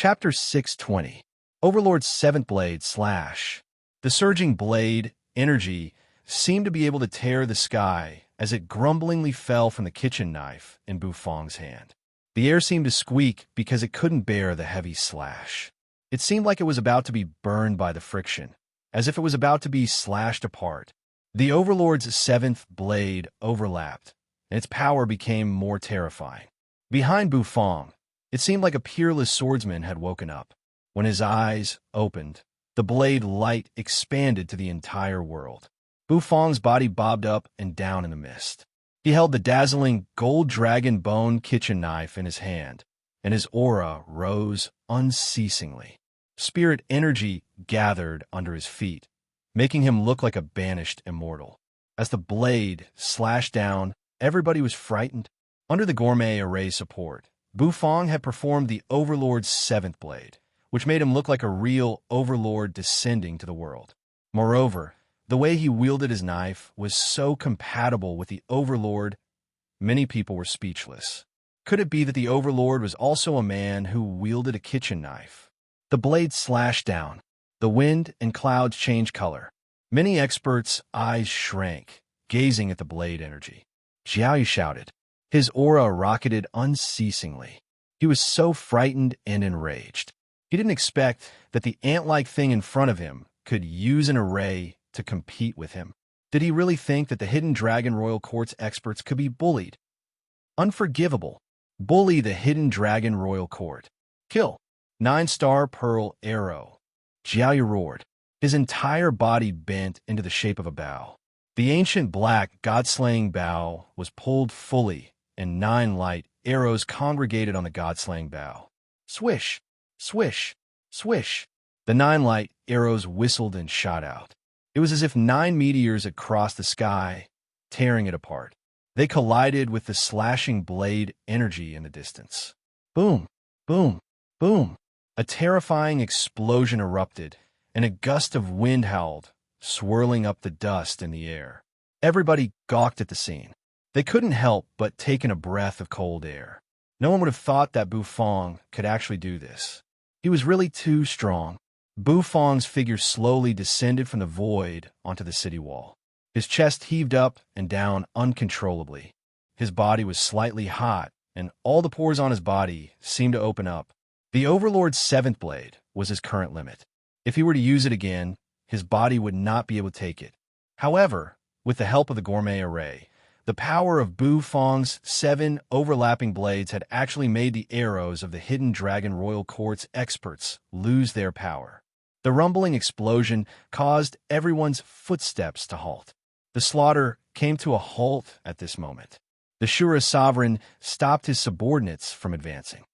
Chapter 620. Overlord's Seventh Blade Slash. The surging blade, energy, seemed to be able to tear the sky as it grumblingly fell from the kitchen knife in Bufong's hand. The air seemed to squeak because it couldn't bear the heavy slash. It seemed like it was about to be burned by the friction, as if it was about to be slashed apart. The Overlord's seventh blade overlapped, and its power became more terrifying. Behind Bufong, it seemed like a peerless swordsman had woken up. When his eyes opened, the blade light expanded to the entire world. Bufong's body bobbed up and down in the mist. He held the dazzling gold dragon bone kitchen knife in his hand, and his aura rose unceasingly. Spirit energy gathered under his feet, making him look like a banished immortal. As the blade slashed down, everybody was frightened. Under the gourmet array support, Bufong had performed the Overlord's seventh blade, which made him look like a real Overlord descending to the world. Moreover, the way he wielded his knife was so compatible with the Overlord, many people were speechless. Could it be that the Overlord was also a man who wielded a kitchen knife? The blade slashed down. The wind and clouds changed color. Many experts' eyes shrank, gazing at the blade energy. Jiaoyu shouted. His aura rocketed unceasingly. He was so frightened and enraged. He didn't expect that the ant-like thing in front of him could use an array to compete with him. Did he really think that the Hidden Dragon Royal Court's experts could be bullied? Unforgivable. Bully the Hidden Dragon Royal Court. Kill. 9-star pearl arrow. Jiaoyu roared. His entire body bent into the shape of a bow. The ancient black god-slaying bow was pulled fully, and 9 light arrows congregated on the god-slaying bow. Swish, swish, swish. The 9 light arrows whistled and shot out. It was as if 9 meteors had crossed the sky, tearing it apart. They collided with the slashing blade energy in the distance. Boom, boom, boom. A terrifying explosion erupted, and a gust of wind howled, swirling up the dust in the air. Everybody gawked at the scene. They couldn't help but take in a breath of cold air. No one would have thought that Bufong could actually do this. He was really too strong. Bufong's figure slowly descended from the void onto the city wall. His chest heaved up and down uncontrollably. His body was slightly hot, and all the pores on his body seemed to open up. The Overlord's seventh blade was his current limit. If he were to use it again, his body would not be able to take it. However, with the help of the gourmet array, the power of Bufong's 7 overlapping blades had actually made the arrows of the Hidden Dragon Royal Court's experts lose their power. The rumbling explosion caused everyone's footsteps to halt. The slaughter came to a halt at this moment. The Shura sovereign stopped his subordinates from advancing.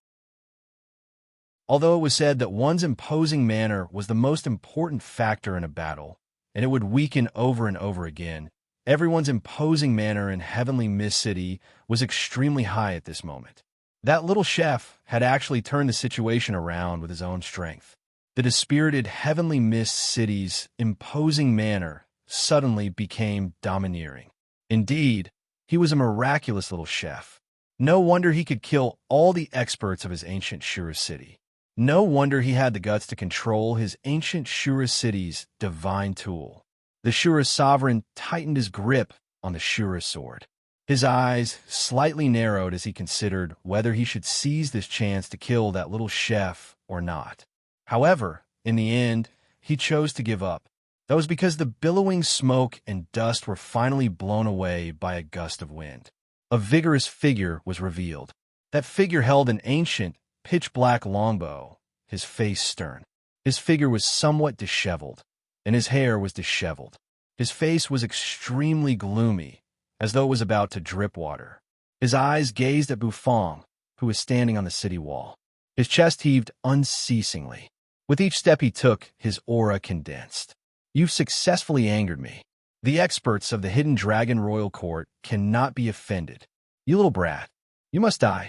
Although it was said that one's imposing manner was the most important factor in a battle, and it would weaken over and over again, everyone's imposing manner in Heavenly Mist City was extremely high at this moment. That little chef had actually turned the situation around with his own strength. The dispirited Heavenly Mist City's imposing manner suddenly became domineering. Indeed, he was a miraculous little chef. No wonder he could kill all the experts of his ancient Shura city. No wonder he had the guts to control his ancient Shura city's divine tool. The Shura sovereign tightened his grip on the Shura sword. His eyes slightly narrowed as he considered whether he should seize this chance to kill that little chef or not. However, in the end, he chose to give up. That was because the billowing smoke and dust were finally blown away by a gust of wind. A vigorous figure was revealed. That figure held an ancient, pitch-black longbow, his face stern. His figure was somewhat disheveled, and his hair was disheveled. His face was extremely gloomy, as though it was about to drip water. His eyes gazed at Bufong, who was standing on the city wall. His chest heaved unceasingly. With each step he took, his aura condensed. You've successfully angered me. The experts of the Hidden Dragon Royal Court cannot be offended. You little brat, you must die.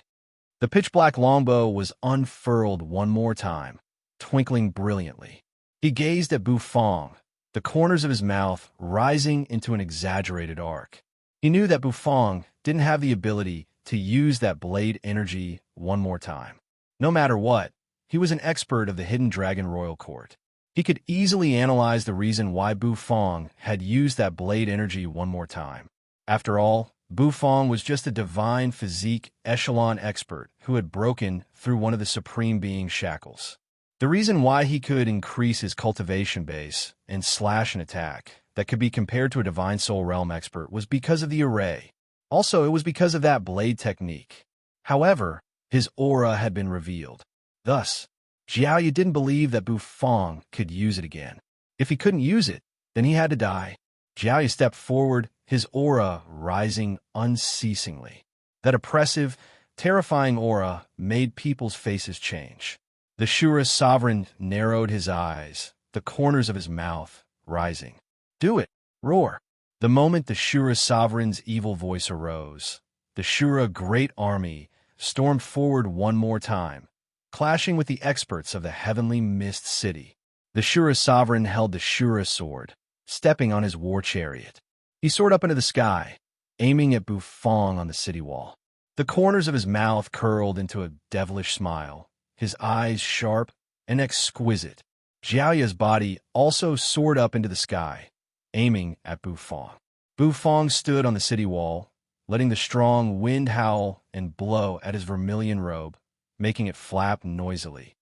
The pitch-black longbow was unfurled one more time, twinkling brilliantly. He gazed at Bufong, the corners of his mouth rising into an exaggerated arc. He knew that Bufong didn't have the ability to use that blade energy one more time. No matter what, he was an expert of the Hidden Dragon Royal Court. He could easily analyze the reason why Bufong had used that blade energy one more time. After all, Bufong was just a divine physique echelon expert who had broken through one of the Supreme Being's shackles. The reason why he could increase his cultivation base and slash an attack that could be compared to a Divine Soul Realm expert was because of the array. Also, it was because of that blade technique. However, his aura had been revealed. Thus, Jiaoyu didn't believe that Bufong could use it again. If he couldn't use it, then he had to die. Jiaoyu stepped forward, his aura rising unceasingly. That oppressive, terrifying aura made people's faces change. The Shura sovereign narrowed his eyes, the corners of his mouth rising. "Do it! Roar!" The moment the Shura sovereign's evil voice arose, the Shura great army stormed forward one more time, clashing with the experts of the heavenly mist city. The Shura sovereign held the Shura sword, stepping on his war chariot. He soared up into the sky, aiming at Bufong on the city wall. The corners of his mouth curled into a devilish smile, his eyes sharp and exquisite. Jiaoya's body also soared up into the sky, aiming at Bufong. Bufong stood on the city wall, letting the strong wind howl and blow at his vermilion robe, making it flap noisily.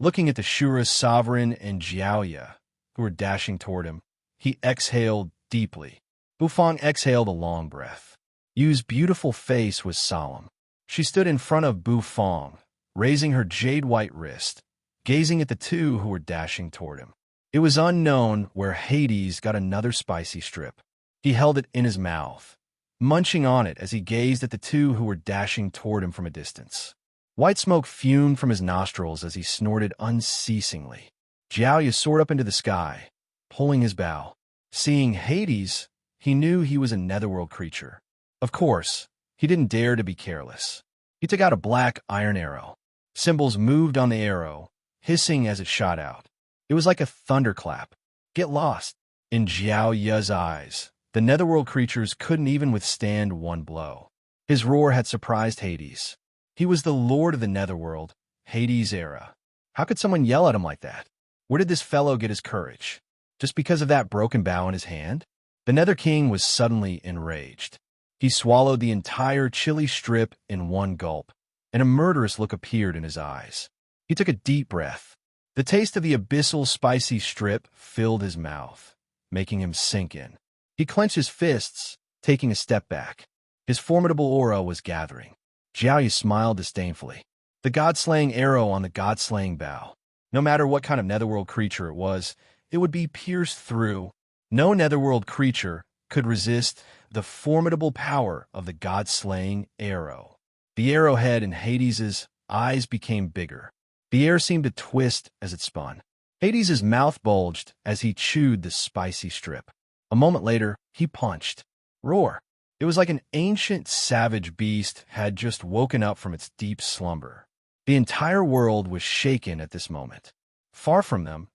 Looking at the Shura sovereign and Jiaoya, who were dashing toward him, he exhaled deeply. Bufong exhaled a long breath. Yu's beautiful face was solemn. She stood in front of Bufong, raising her jade-white wrist, gazing at the two who were dashing toward him. It was unknown where Hades got another spicy strip. He held it in his mouth, munching on it as he gazed at the two who were dashing toward him from a distance. White smoke fumed from his nostrils as he snorted unceasingly. Jiaoyu soared up into the sky, pulling his bow. Seeing Hades, he knew he was a netherworld creature. Of course, he didn't dare to be careless. He took out a black iron arrow. Symbols moved on the arrow, hissing as it shot out. It was like a thunderclap. Get lost. In Jiaoya's eyes, the netherworld creatures couldn't even withstand one blow. His roar had surprised Hades. He was the lord of the netherworld, Hades' era. How could someone yell at him like that? Where did this fellow get his courage? Just because of that broken bow in his hand? The Nether King was suddenly enraged. He swallowed the entire chili strip in one gulp, and a murderous look appeared in his eyes. He took a deep breath. The taste of the abyssal spicy strip filled his mouth, making him sink in. He clenched his fists, taking a step back. His formidable aura was gathering. Jiaoyu smiled disdainfully. The god-slaying arrow on the god-slaying bow. No matter what kind of netherworld creature it was, it would be pierced through. No netherworld creature could resist the formidable power of the god-slaying arrow. The arrowhead in Hades' eyes became bigger. The air seemed to twist as it spun. Hades' mouth bulged as he chewed the spicy strip. A moment later, he punched. Roar! It was like an ancient savage beast had just woken up from its deep slumber. The entire world was shaken at this moment. Far from them,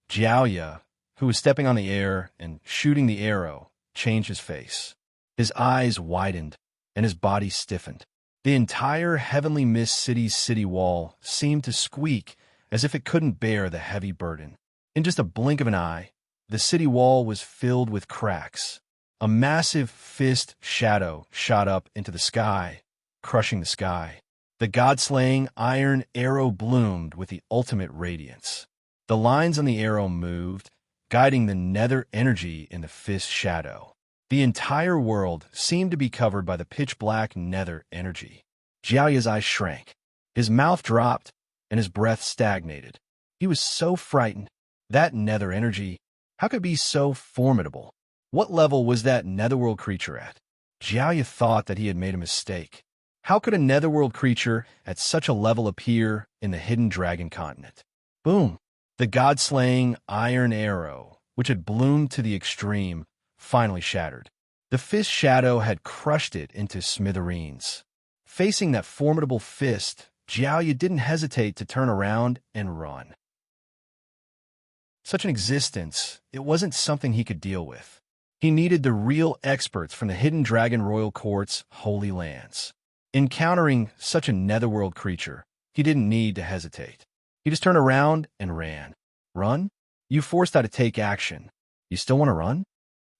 Jiaoya, who was stepping on the air and shooting the arrow, changed his face. His eyes widened, and his body stiffened. The entire heavenly mist city's city wall seemed to squeak as if it couldn't bear the heavy burden. In just a blink of an eye, the city wall was filled with cracks. A massive fist shadow shot up into the sky, crushing the sky. The god-slaying iron arrow bloomed with the ultimate radiance. The lines on the arrow moved, guiding the nether energy in the fist shadow. The entire world seemed to be covered by the pitch-black nether energy. Jiaoya's eyes shrank. His mouth dropped, and his breath stagnated. He was so frightened. That nether energy, how could it be so formidable? What level was that netherworld creature at? Jiaoya thought that he had made a mistake. How could a netherworld creature at such a level appear in the hidden dragon continent? Boom! The god-slaying iron arrow, which had bloomed to the extreme, finally shattered. The fist shadow had crushed it into smithereens. Facing that formidable fist, Jiaoya didn't hesitate to turn around and run. Such an existence, it wasn't something he could deal with. He needed the real experts from the Hidden Dragon Royal Court's Holy Lands. Encountering such a netherworld creature, He didn't need to hesitate. He just turned around and ran. Run? You forced out to take action. You still want to run?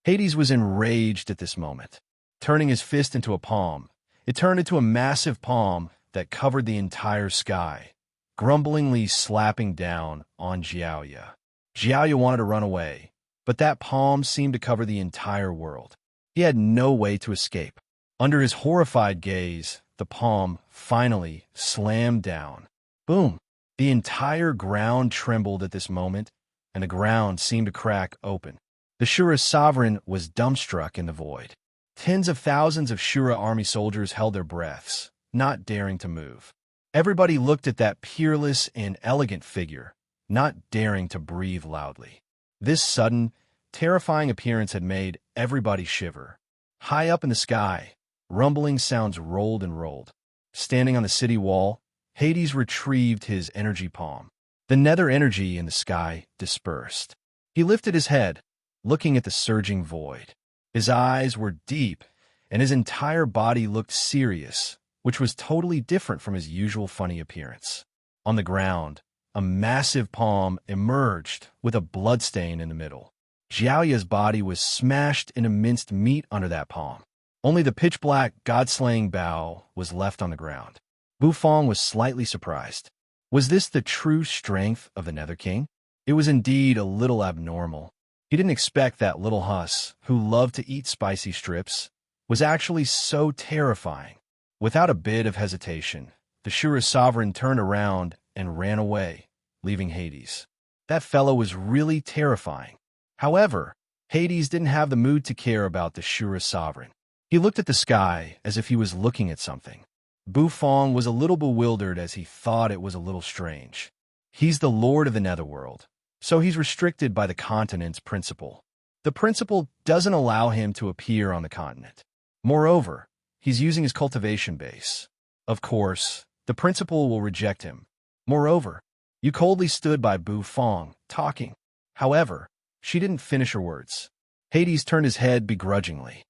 Hades was enraged at this moment. Turning his fist into a palm, it turned into a massive palm that covered the entire sky, grumblingly slapping down on Jiaoya. Jiaoya wanted to run away, but that palm seemed to cover the entire world. He had no way to escape. Under his horrified gaze, the palm finally slammed down. Boom! The entire ground trembled at this moment, and the ground seemed to crack open. The Shura sovereign was dumbstruck in the void. Tens of thousands of Shura army soldiers held their breaths, not daring to move. Everybody looked at that peerless and elegant figure, not daring to breathe loudly. This sudden, terrifying appearance had made everybody shiver. High up in the sky, rumbling sounds rolled and rolled. Standing on the city wall, Hades retrieved his energy palm. The nether energy in the sky dispersed. He lifted his head, looking at the surging void. His eyes were deep, and his entire body looked serious, which was totally different from his usual funny appearance. On the ground, a massive palm emerged with a bloodstain in the middle. Jiaoya's body was smashed into minced meat under that palm. Only the pitch-black, god-slaying bow was left on the ground. Bufang was slightly surprised. Was this the true strength of the Nether King? It was indeed a little abnormal. He didn't expect that little huss, who loved to eat spicy strips, was actually so terrifying. Without a bit of hesitation, the Shura sovereign turned around and ran away, leaving Hades. That fellow was really terrifying. However, Hades didn't have the mood to care about the Shura sovereign. He looked at the sky as if he was looking at something. Bufang was a little bewildered as he thought it was a little strange. He's the lord of the netherworld, so he's restricted by the continent's principle. The principle doesn't allow him to appear on the continent. Moreover, he's using his cultivation base. Of course, the principle will reject him. Moreover, you coldly stood by Bufang, talking. However, she didn't finish her words. Hades turned his head begrudgingly.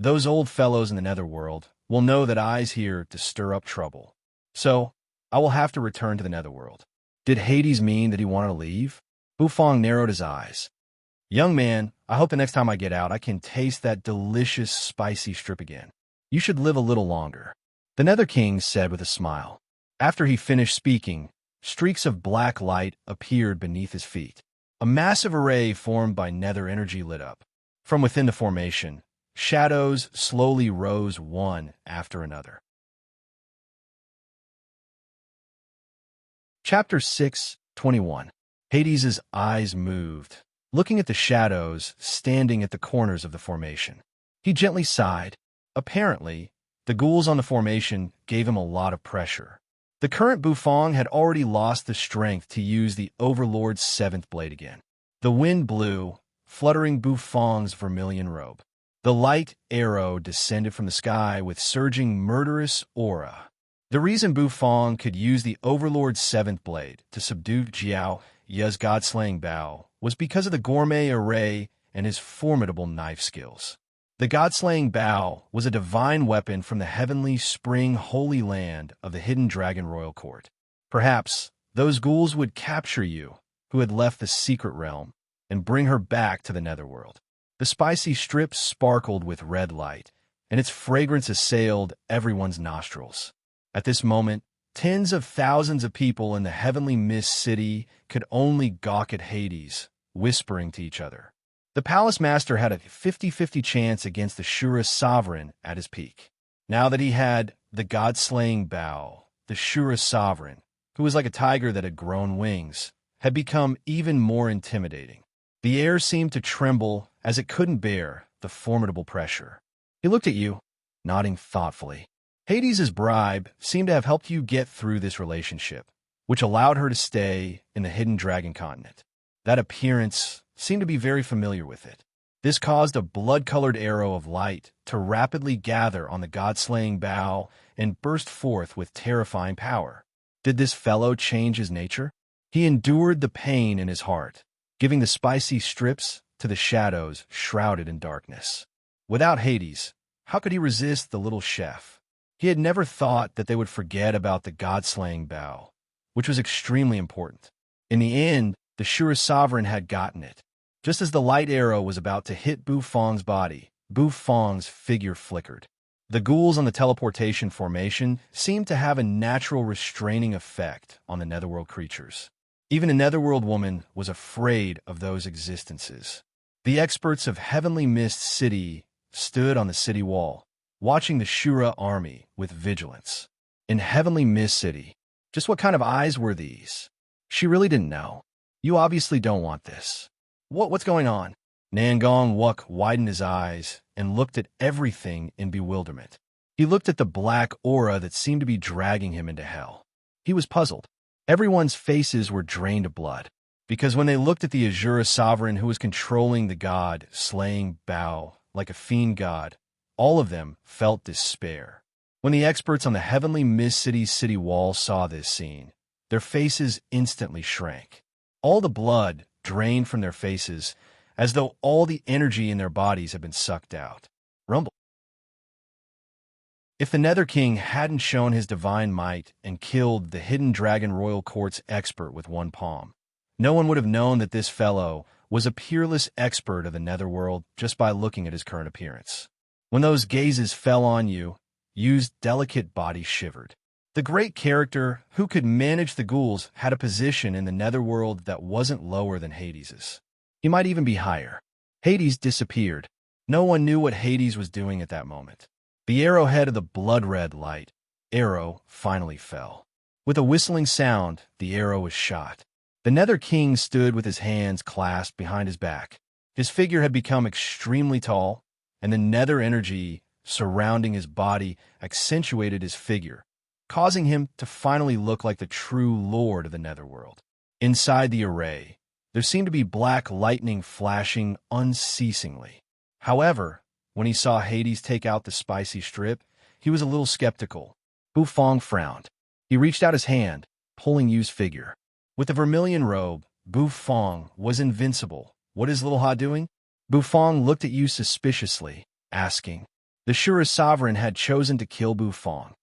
Those old fellows in the netherworld will know that I's here to stir up trouble. So, I will have to return to the netherworld. Did Hades mean that he wanted to leave? Bufang narrowed his eyes. Young man, I hope the next time I get out I can taste that delicious spicy strip again. You should live a little longer. The Nether King said with a smile. After he finished speaking, streaks of black light appeared beneath his feet. A massive array formed by nether energy lit up. From within the formation, shadows slowly rose one after another. Chapter 6:21. Hades' eyes moved, looking at the shadows standing at the corners of the formation. He gently sighed. Apparently, the ghouls on the formation gave him a lot of pressure. The current Bufang had already lost the strength to use the Overlord's seventh blade again. The wind blew, fluttering Bufang's vermilion robe. The light arrow descended from the sky with surging murderous aura. The reason Bufang could use the Overlord's seventh blade to subdue Jiaoya's god-slaying bow was because of the gourmet array and his formidable knife skills. The god-slaying bow was a divine weapon from the heavenly spring holy land of the hidden dragon royal court. Perhaps those ghouls would capture you, who had left the secret realm, and bring her back to the netherworld. The spicy strip sparkled with red light, and its fragrance assailed everyone's nostrils. At this moment, tens of thousands of people in the heavenly mist city could only gawk at Hades, whispering to each other. The palace master had a 50-50 chance against the Shura sovereign at his peak. Now that he had the god-slaying bow, the Shura sovereign, who was like a tiger that had grown wings, had become even more intimidating. The air seemed to tremble as it couldn't bear the formidable pressure. He looked at you, nodding thoughtfully. Hades' bribe seemed to have helped you get through this relationship, which allowed her to stay in the hidden dragon continent. That appearance seemed to be very familiar with it. This caused a blood-colored arrow of light to rapidly gather on the god-slaying bow and burst forth with terrifying power. Did this fellow change his nature? He endured the pain in his heart, giving the spicy strips to the shadows shrouded in darkness. Without Hades, how could he resist the little chef? He had never thought that they would forget about the god-slaying bow, which was extremely important. In the end, the Shura sovereign had gotten it. Just as the light arrow was about to hit Bu Fong's body, Bu Fong's figure flickered. The ghouls on the teleportation formation seemed to have a natural restraining effect on the netherworld creatures. Even a netherworld woman was afraid of those existences. The experts of Heavenly Mist City stood on the city wall, watching the Shura army with vigilance. In Heavenly Mist City, just what kind of eyes were these? She really didn't know. You obviously don't want this. What's going on? Nangong Wuk widened his eyes and looked at everything in bewilderment. He looked at the black aura that seemed to be dragging him into hell. He was puzzled. Everyone's faces were drained of blood, because when they looked at the Azura sovereign who was controlling the god-slaying bow like a fiend god, all of them felt despair. When the experts on the Heavenly Mist city wall saw this scene, their faces instantly shrank. All the blood drained from their faces, as though all the energy in their bodies had been sucked out. Rumble. If the Nether King hadn't shown his divine might and killed the hidden Dragon Royal Court's expert with one palm, no one would have known that this fellow was a peerless expert of the Netherworld just by looking at his current appearance. When those gazes fell on you, Yu's delicate body shivered. The great character who could manage the ghouls had a position in the Netherworld that wasn't lower than Hades's. He might even be higher. Hades disappeared. No one knew what Hades was doing at that moment. The arrowhead of the blood-red light arrow finally fell. With a whistling sound, the arrow was shot. The Nether King stood with his hands clasped behind his back. His figure had become extremely tall, and the nether energy surrounding his body accentuated his figure, causing him to finally look like the true lord of the Netherworld. Inside the array, there seemed to be black lightning flashing unceasingly. However, when he saw Hades take out the spicy strip, he was a little skeptical. Bu Fong frowned. He reached out his hand, pulling Yu's figure. With the vermilion robe, Bu Fong was invincible. What is Little Ha doing? Bu Fong looked at Yu suspiciously, asking. The Shura sovereign had chosen to kill Bu Fong.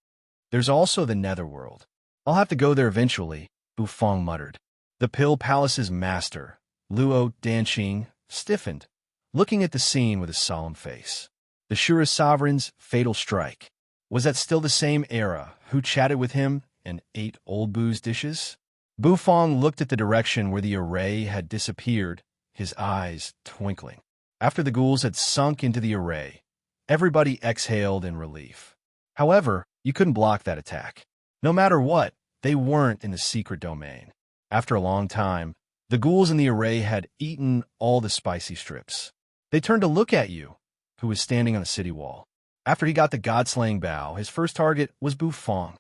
There's also the Netherworld. I'll have to go there eventually, Bu Fong muttered. The Pill Palace's master, Luo Danqing, stiffened, looking at the scene with a solemn face. The Shura sovereign's fatal strike. Was that still the same era who chatted with him and ate old Bu's dishes? Bu Fong looked at the direction where the array had disappeared, his eyes twinkling. After the ghouls had sunk into the array, everybody exhaled in relief. However, you couldn't block that attack. No matter what, they weren't in the secret domain. After a long time, the ghouls in the array had eaten all the spicy strips. They turned to look at Yu, who was standing on the city wall. After he got the god-slaying bow, his first target was Bu Fong.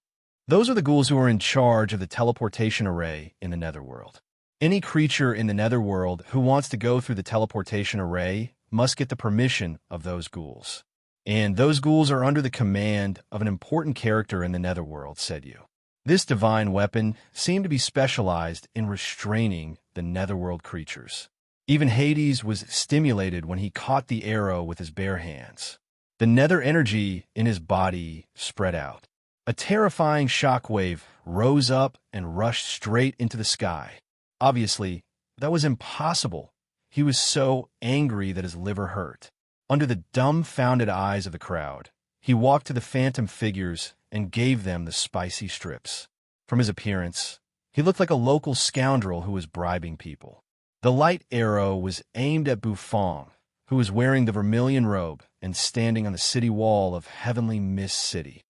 Those are the ghouls who are in charge of the teleportation array in the Netherworld. Any creature in the Netherworld who wants to go through the teleportation array must get the permission of those ghouls. And those ghouls are under the command of an important character in the Netherworld, said Yu. This divine weapon seemed to be specialized in restraining the Netherworld creatures. Even Hades was stimulated when he caught the arrow with his bare hands. The nether energy in his body spread out. A terrifying shockwave rose up and rushed straight into the sky. Obviously, that was impossible. He was so angry that his liver hurt. Under the dumbfounded eyes of the crowd, he walked to the phantom figures and gave them the spicy strips. From his appearance, he looked like a local scoundrel who was bribing people. The light arrow was aimed at Bu Fong, who was wearing the vermilion robe and standing on the city wall of Heavenly Mist City.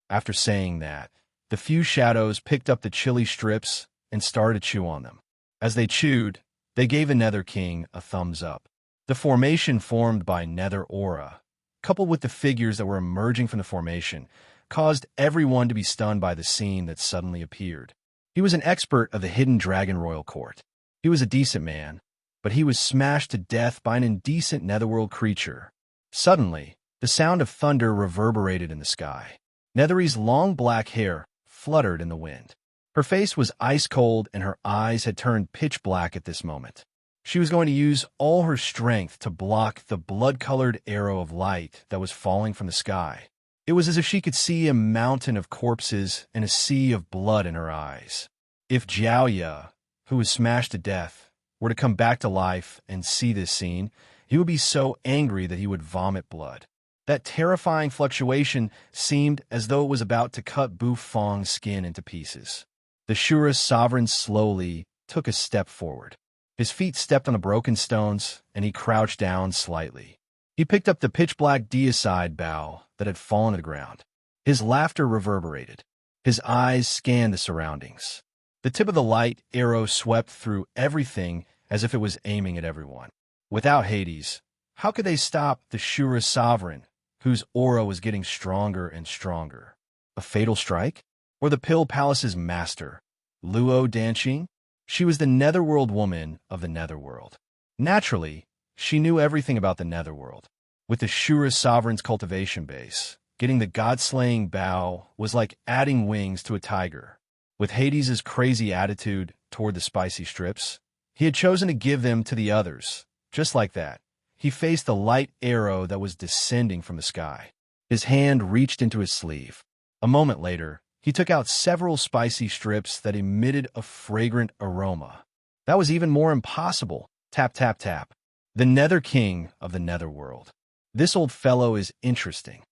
After saying that, the few shadows picked up the chilly strips and started to chew on them. As they chewed, they gave the Nether King a thumbs up. The formation formed by Nether Aura, coupled with the figures that were emerging from the formation, caused everyone to be stunned by the scene that suddenly appeared. He was an expert of the hidden Dragon Royal Court. He was a decent man, but he was smashed to death by an indecent netherworld creature. Suddenly, the sound of thunder reverberated in the sky. Nethery's long black hair fluttered in the wind. Her face was ice cold and her eyes had turned pitch black at this moment. She was going to use all her strength to block the blood-colored arrow of light that was falling from the sky. It was as if she could see a mountain of corpses and a sea of blood in her eyes. If Jiaoya, who was smashed to death, were to come back to life and see this scene, he would be so angry that he would vomit blood. That terrifying fluctuation seemed as though it was about to cut Bu Fong's skin into pieces. The Shura sovereign slowly took a step forward. His feet stepped on the broken stones, and he crouched down slightly. He picked up the pitch-black deicide bough that had fallen to the ground. His laughter reverberated. His eyes scanned the surroundings. The tip of the light arrow swept through everything as if it was aiming at everyone. Without Hades, how could they stop the Shura sovereign, whose aura was getting stronger and stronger? A fatal strike? Or the Pill Palace's master, Luo Danqing? She was the netherworld woman of the netherworld. Naturally, she knew everything about the netherworld. With the Shura sovereign's cultivation base, getting the god-slaying bough was like adding wings to a tiger. With Hades' crazy attitude toward the spicy strips, he had chosen to give them to the others. Just like that, he faced the light arrow that was descending from the sky. His hand reached into his sleeve. A moment later, he took out several spicy strips that emitted a fragrant aroma. That was even more impossible. Tap, tap, tap. The Nether King of the Netherworld. This old fellow is interesting.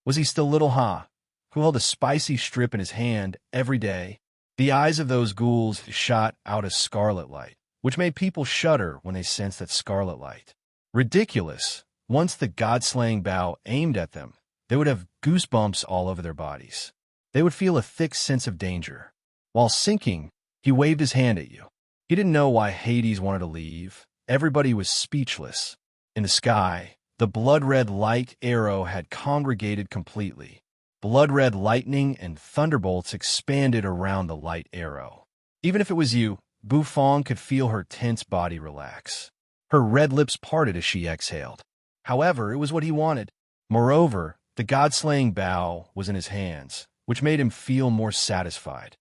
Was he still little Ha, who held a spicy strip in his hand every day? The eyes of those ghouls shot out a scarlet light, which made people shudder when they sensed that scarlet light. Ridiculous. Once the god-slaying bough aimed at them, they would have goosebumps all over their bodies. They would feel a thick sense of danger. While sinking, he waved his hand at you. He didn't know why Hades wanted to leave. Everybody was speechless. In the sky, the blood-red light arrow had congregated completely. Blood-red lightning and thunderbolts expanded around the light arrow. Even if it was you, Bu Fong could feel her tense body relax. Her red lips parted as she exhaled. However, it was what he wanted. Moreover, the god-slaying bough was in his hands, which made him feel more satisfied.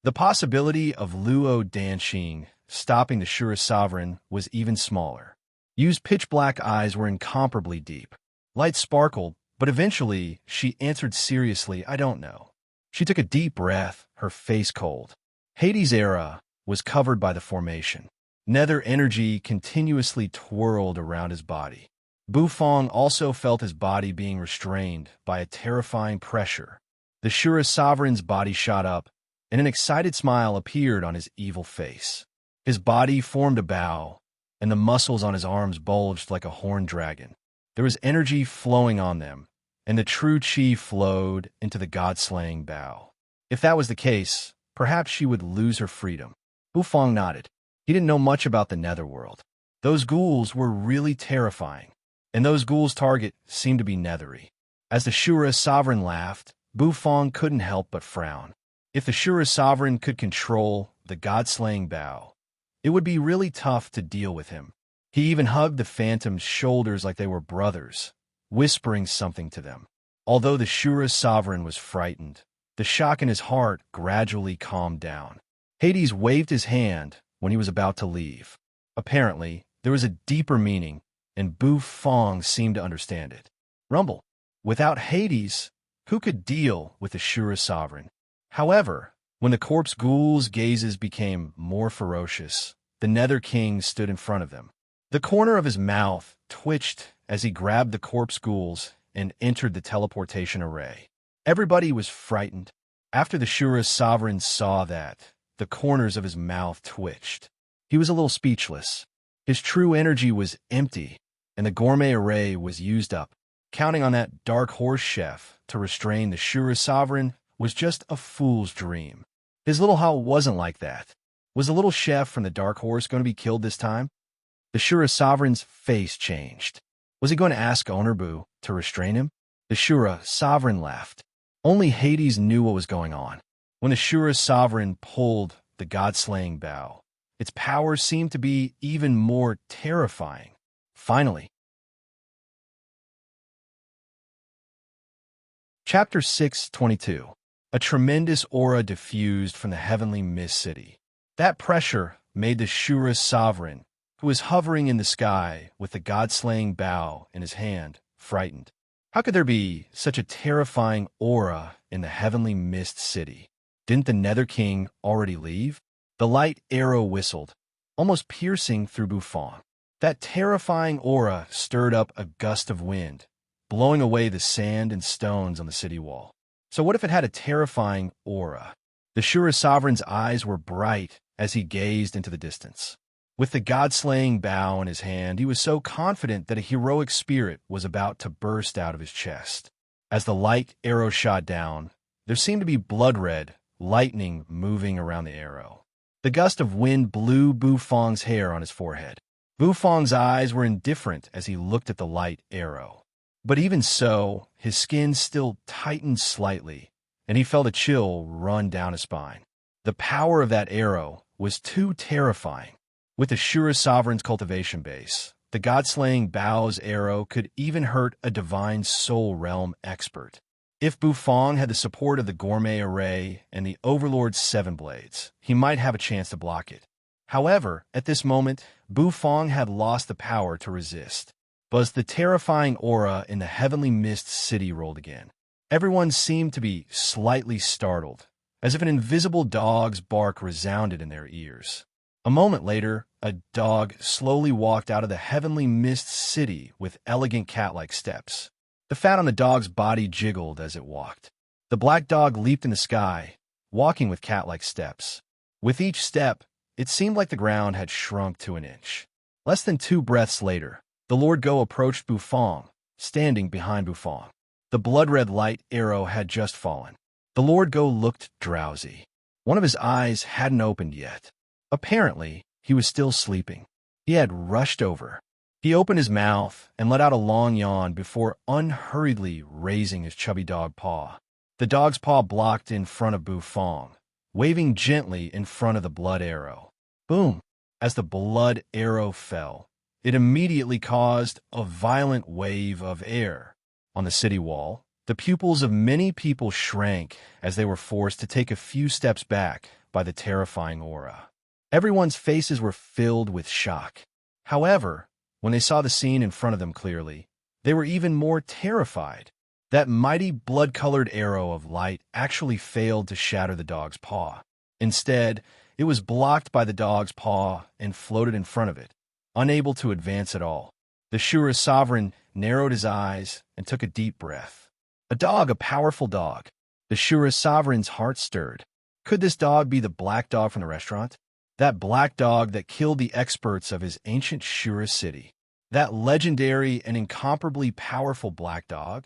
The possibility of Luo Danqing stopping the Shura sovereign was even smaller. Yu's pitch-black eyes were incomparably deep. Light sparkled, but eventually she answered seriously, "I don't know." She took a deep breath, her face cold. Hades' era was covered by the formation. Nether energy continuously twirled around his body. Bu Fong also felt his body being restrained by a terrifying pressure. The Shura sovereign's body shot up, and an excited smile appeared on his evil face. His body formed a bow, and the muscles on his arms bulged like a horned dragon. There was energy flowing on them, and the true chi flowed into the god-slaying bough. If that was the case, perhaps she would lose her freedom. Bu Fong nodded. He didn't know much about the netherworld. Those ghouls were really terrifying, and those ghouls' target seemed to be nethery. As the Shura sovereign laughed, Bu Fong couldn't help but frown. If the Shura sovereign could control the god-slaying bough, it would be really tough to deal with him. He even hugged the phantom's shoulders like they were brothers, whispering something to them. Although the Shura sovereign was frightened, the shock in his heart gradually calmed down. Hades waved his hand when he was about to leave. Apparently, there was a deeper meaning, and Bu Fong seemed to understand it. Rumble. Without Hades, who could deal with the Shura sovereign? However, when the corpse ghouls' gazes became more ferocious, the Nether King stood in front of them. The corner of his mouth twitched as he grabbed the corpse ghouls and entered the teleportation array. Everybody was frightened. After the Shura sovereign saw that, the corners of his mouth twitched. He was a little speechless. His true energy was empty, and the gourmet array was used up. Counting on that dark horse chef to restrain the Shura sovereign was just a fool's dream. His little hut wasn't like that. Was the little chef from the dark horse going to be killed this time? The Shura sovereign's face changed. Was he going to ask Owner Bu to restrain him? The Shura sovereign laughed. Only Hades knew what was going on. When the Shura sovereign pulled the god-slaying bough, its power seemed to be even more terrifying. Finally. Chapter 6:22. A tremendous aura diffused from the heavenly mist city. That pressure made the Shura sovereign, who was hovering in the sky with the god-slaying bough in his hand, frightened. How could there be such a terrifying aura in the heavenly mist city? Didn't the Nether King already leave? The light arrow whistled, almost piercing through Bufong. That terrifying aura stirred up a gust of wind, blowing away the sand and stones on the city wall. So what if it had a terrifying aura? The Shura Sovereign's eyes were bright as he gazed into the distance. With the god-slaying bow in his hand, he was so confident that a heroic spirit was about to burst out of his chest. As the light arrow shot down, there seemed to be blood-red lightning moving around the arrow. The gust of wind blew Bufong's hair on his forehead. Bufong's eyes were indifferent as he looked at the light arrow. But even so, his skin still tightened slightly, and he felt a chill run down his spine. The power of that arrow was too terrifying. With the Shura Sovereign's cultivation base, the god-slaying bow's arrow could even hurt a divine soul realm expert. If Bufong had the support of the gourmet array and the Overlord's 7 blades, he might have a chance to block it. However, at this moment, Bufong had lost the power to resist. But the terrifying aura in the heavenly mist city rolled again. Everyone seemed to be slightly startled, as if an invisible dog's bark resounded in their ears. A moment later, a dog slowly walked out of the heavenly mist city with elegant cat-like steps. The fat on the dog's body jiggled as it walked. The black dog leaped in the sky, walking with cat-like steps. With each step, it seemed like the ground had shrunk to an inch. Less than 2 breaths later, the Lord Go approached Bufong, standing behind Bufong. The blood-red light arrow had just fallen. The Lord Go looked drowsy. One of his eyes hadn't opened yet. Apparently, he was still sleeping. He had rushed over. He opened his mouth and let out a long yawn before unhurriedly raising his chubby dog paw. The dog's paw blocked in front of Bufong, waving gently in front of the blood arrow. Boom! As the blood arrow fell, it immediately caused a violent wave of air. On the city wall, the pupils of many people shrank as they were forced to take a few steps back by the terrifying aura. Everyone's faces were filled with shock. However, when they saw the scene in front of them clearly, they were even more terrified. That mighty blood-colored arrow of light actually failed to shatter the dog's paw. Instead, it was blocked by the dog's paw and floated in front of it, unable to advance at all. The Shura Sovereign narrowed his eyes and took a deep breath. A dog, a powerful dog. The Shura Sovereign's heart stirred. Could this dog be the black dog from the restaurant? That black dog that killed the experts of his ancient Shura city. That legendary and incomparably powerful black dog?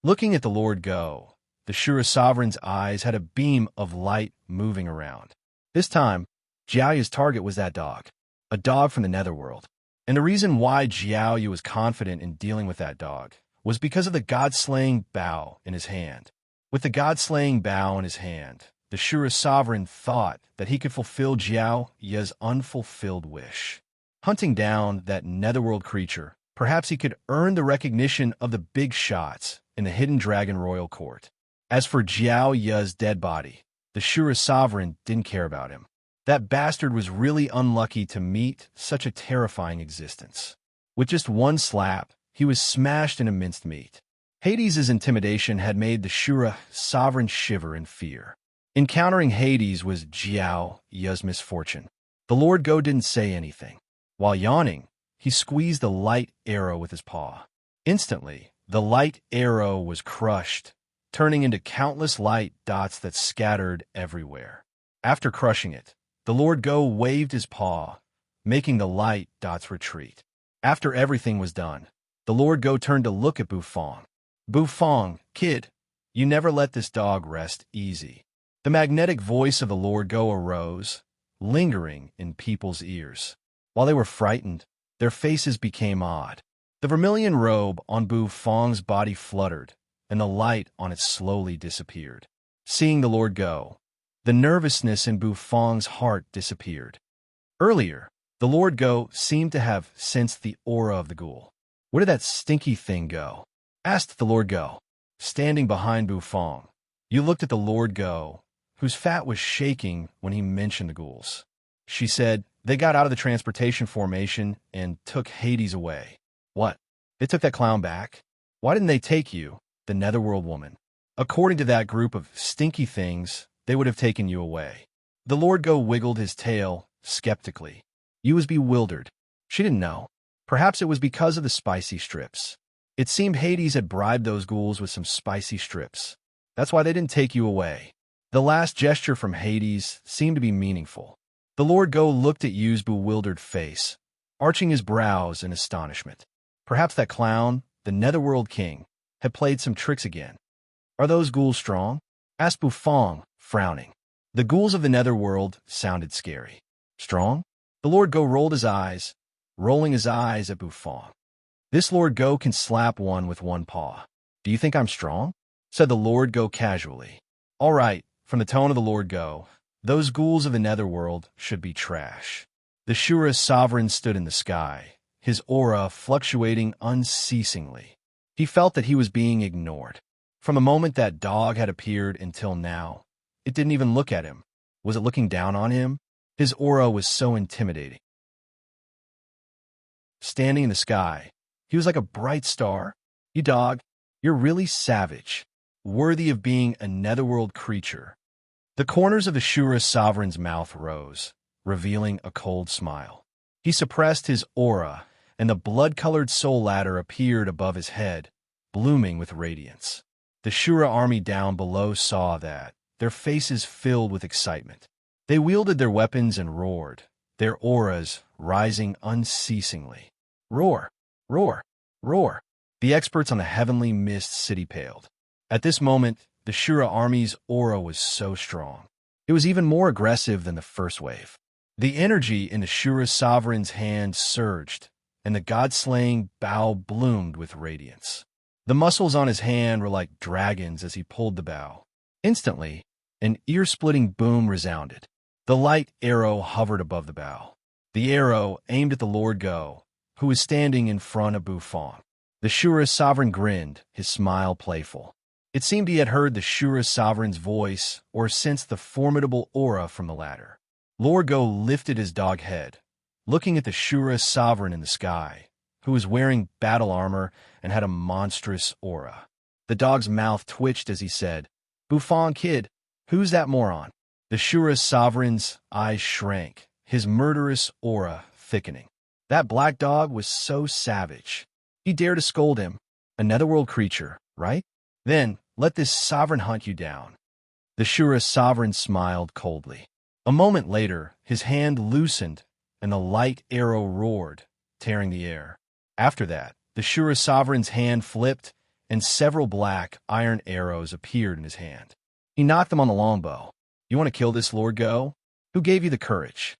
Looking at the Lord Go, the Shura Sovereign's eyes had a beam of light moving around. This time, Jiaoyu's target was that dog, a dog from the Netherworld. And the reason why Jiaoyu was confident in dealing with that dog was because of the god-slaying bow in his hand. With the god-slaying bow in his hand, the Shura Sovereign thought that he could fulfill Jiaoyu's unfulfilled wish. Hunting down that Netherworld creature, perhaps he could earn the recognition of the big shots in the Hidden Dragon Royal Court. As for Jiaoyu's dead body, the Shura Sovereign didn't care about him. That bastard was really unlucky to meet such a terrifying existence. With just one slap, he was smashed into minced meat. Hades' intimidation had made the Shura Sovereign shiver in fear. Encountering Hades was Jiaoyu's misfortune. The Lord Go didn't say anything. While yawning, he squeezed the light arrow with his paw. Instantly, the light arrow was crushed, turning into countless light dots that scattered everywhere. After crushing it, the Lord Go waved his paw, making the light dots retreat. After everything was done, the Lord Go turned to look at Bufong. Bufong, kid, you never let this dog rest easy. The magnetic voice of the Lord Go arose, lingering in people's ears. While they were frightened, their faces became odd. The vermilion robe on Bufong's body fluttered, and the light on it slowly disappeared. Seeing the Lord Go, the nervousness in Bufong's heart disappeared. Earlier, the Lord Go seemed to have sensed the aura of the ghoul. Where did that stinky thing go? Asked the Lord Go, standing behind Bufong. You looked at the Lord Go, whose fat was shaking when he mentioned the ghouls. She said, they got out of the transportation formation and took Hades away. What? They took that clown back. Why didn't they take you, the netherworld woman? According to that group of stinky things, they would have taken you away. The Lord Go wiggled his tail skeptically. You was bewildered. She didn't know. Perhaps it was because of the spicy strips. It seemed Hades had bribed those ghouls with some spicy strips. That's why they didn't take you away. The last gesture from Hades seemed to be meaningful. The Lord Go looked at Yu's bewildered face, arching his brows in astonishment. Perhaps that clown, the Netherworld King, had played some tricks again. Are those ghouls strong? Asked Bufong, frowning. The ghouls of the Netherworld sounded scary. Strong? The Lord Go rolled his eyes, rolling his eyes at Bufong. This Lord Go can slap one with one paw. Do you think I'm strong? Said the Lord Go casually. All right, from the tone of the Lord Go, those ghouls of the Netherworld should be trash. The Shura sovereign stood in the sky, his aura fluctuating unceasingly. He felt that he was being ignored. From the moment that dog had appeared until now, it didn't even look at him. Was it looking down on him? His aura was so intimidating. Standing in the sky, he was like a bright star. You dog, you're really savage, worthy of being a netherworld creature. The corners of the Shura sovereign's mouth rose, revealing a cold smile. He suppressed his aura, and the blood-colored soul ladder appeared above his head, blooming with radiance. The Shura army down below saw that, their faces filled with excitement. They wielded their weapons and roared, their auras rising unceasingly. Roar, roar, roar. The experts on the heavenly mist city paled. At this moment, the Shura army's aura was so strong. It was even more aggressive than the first wave. The energy in the Shura sovereign's hand surged, and the god-slaying bow bloomed with radiance. The muscles on his hand were like dragons as he pulled the bow. Instantly, an ear-splitting boom resounded. The light arrow hovered above the bow. The arrow aimed at the Lord Go, who was standing in front of Bufong. The Shura sovereign grinned, his smile playful. It seemed he had heard the Shura sovereign's voice or sensed the formidable aura from the latter. Lord Go lifted his dog head, looking at the Shura sovereign in the sky, who was wearing battle armor and had a monstrous aura. The dog's mouth twitched as he said, Bufong kid, who's that moron? The Shura sovereign's eyes shrank, his murderous aura thickening. That black dog was so savage. He dared to scold him. A netherworld creature, right? Then, let this sovereign hunt you down. The Shura sovereign smiled coldly. A moment later, his hand loosened, and the light arrow roared, tearing the air. After that, the Shura sovereign's hand flipped, and several black iron arrows appeared in his hand. He knocked them on the longbow. You want to kill this Lord Go? Who gave you the courage?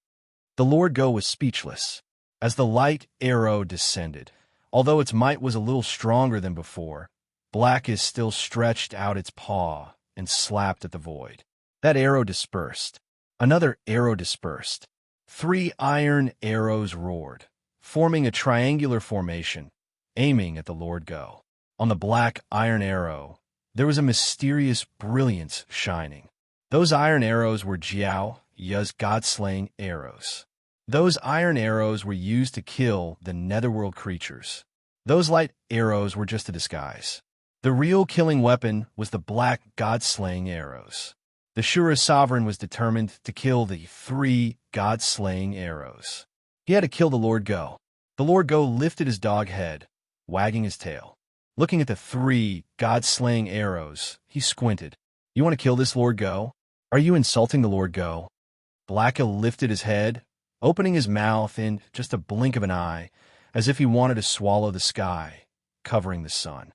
The Lord Go was speechless. As the light arrow descended, although its might was a little stronger than before, Black still stretched out its paw and slapped at the void. That arrow dispersed. Another arrow dispersed. 3 iron arrows roared, forming a triangular formation, aiming at the Lord Go. On the black iron arrow, there was a mysterious brilliance shining. Those iron arrows were Jiao Ya's god-slaying arrows. Those iron arrows were used to kill the netherworld creatures. Those light arrows were just a disguise. The real killing weapon was the black god-slaying arrows. The Shura sovereign was determined to kill the 3 god-slaying arrows. He had to kill the Lord Go. The Lord Go lifted his dog head, wagging his tail. Looking at the 3 god-slaying arrows, he squinted. You want to kill this Lord Go? Are you insulting the Lord Go? Blacka lifted his head, opening his mouth in just a blink of an eye, as if he wanted to swallow the sky, covering the sun.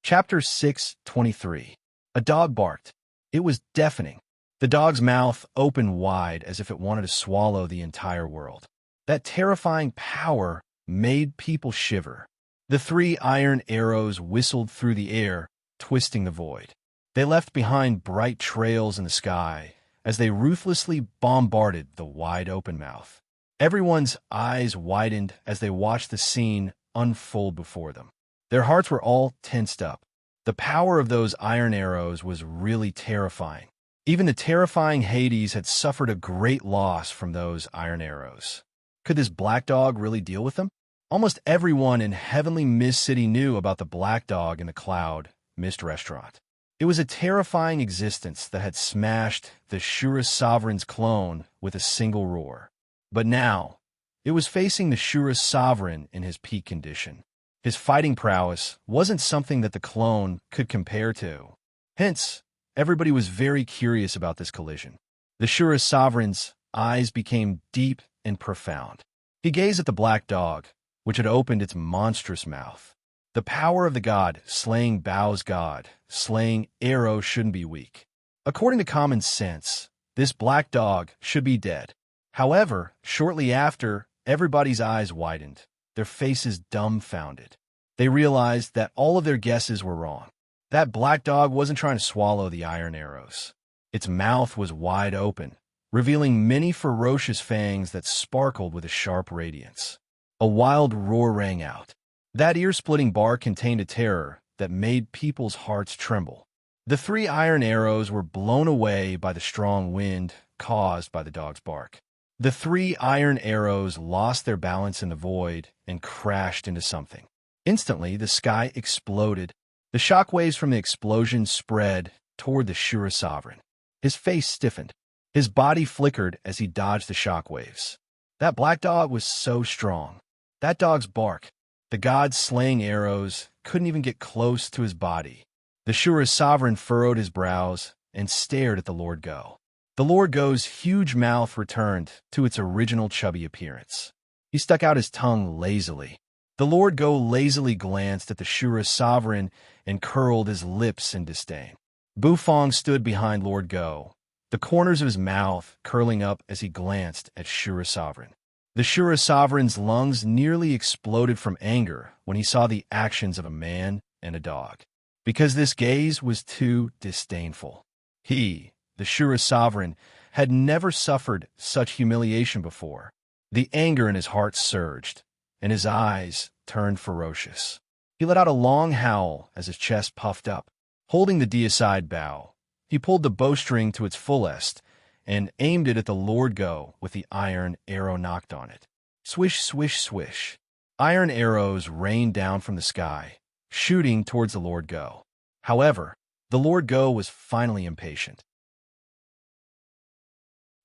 Chapter 6:23. A dog barked. It was deafening. The dog's mouth opened wide as if it wanted to swallow the entire world. That terrifying power made people shiver. The 3 iron arrows whistled through the air, twisting the void. They left behind bright trails in the sky as they ruthlessly bombarded the wide-open mouth. Everyone's eyes widened as they watched the scene unfold before them. Their hearts were all tensed up. The power of those iron arrows was really terrifying. Even the terrifying Hades had suffered a great loss from those iron arrows. Could this black dog really deal with them? Almost everyone in heavenly Mist City knew about the black dog in the cloud mist restaurant. It was a terrifying existence that had smashed the Shura Sovereign's clone with a single roar. But now, it was facing the Shura Sovereign in his peak condition. His fighting prowess wasn't something that the clone could compare to. Hence, everybody was very curious about this collision. The Shura Sovereign's eyes became deep and profound. He gazed at the black dog, which had opened its monstrous mouth. The power of the god, slaying Bao's god, slaying Arrow shouldn't be weak. According to common sense, this black dog should be dead. However, shortly after, everybody's eyes widened, their faces dumbfounded. They realized that all of their guesses were wrong. That black dog wasn't trying to swallow the iron arrows. Its mouth was wide open, revealing many ferocious fangs that sparkled with a sharp radiance. A wild roar rang out. That ear-splitting bark contained a terror that made people's hearts tremble. The 3 iron arrows were blown away by the strong wind caused by the dog's bark. The 3 iron arrows lost their balance in the void and crashed into something. Instantly, the sky exploded. The shockwaves from the explosion spread toward the Shura Sovereign. His face stiffened. His body flickered as he dodged the shockwaves. That black dog was so strong. That dog's bark, the god's slaying arrows, couldn't even get close to his body. The Shura Sovereign furrowed his brows and stared at the Lord Go. The Lord Go's huge mouth returned to its original chubby appearance. He stuck out his tongue lazily. The Lord Go lazily glanced at the Shura Sovereign and curled his lips in disdain. Bufong stood behind Lord Go, the corners of his mouth curling up as he glanced at Shura Sovereign. The Shura Sovereign's lungs nearly exploded from anger when he saw the actions of a man and a dog, because this gaze was too disdainful. He, the Shura Sovereign, had never suffered such humiliation before. The anger in his heart surged, and his eyes turned ferocious. He let out a long howl as his chest puffed up. Holding the deicide bow, he pulled the bowstring to its fullest and aimed it at the Lord Go with the iron arrow knocked on it. Swish, swish, swish. Iron arrows rained down from the sky, shooting towards the Lord Go. However, the Lord Go was finally impatient.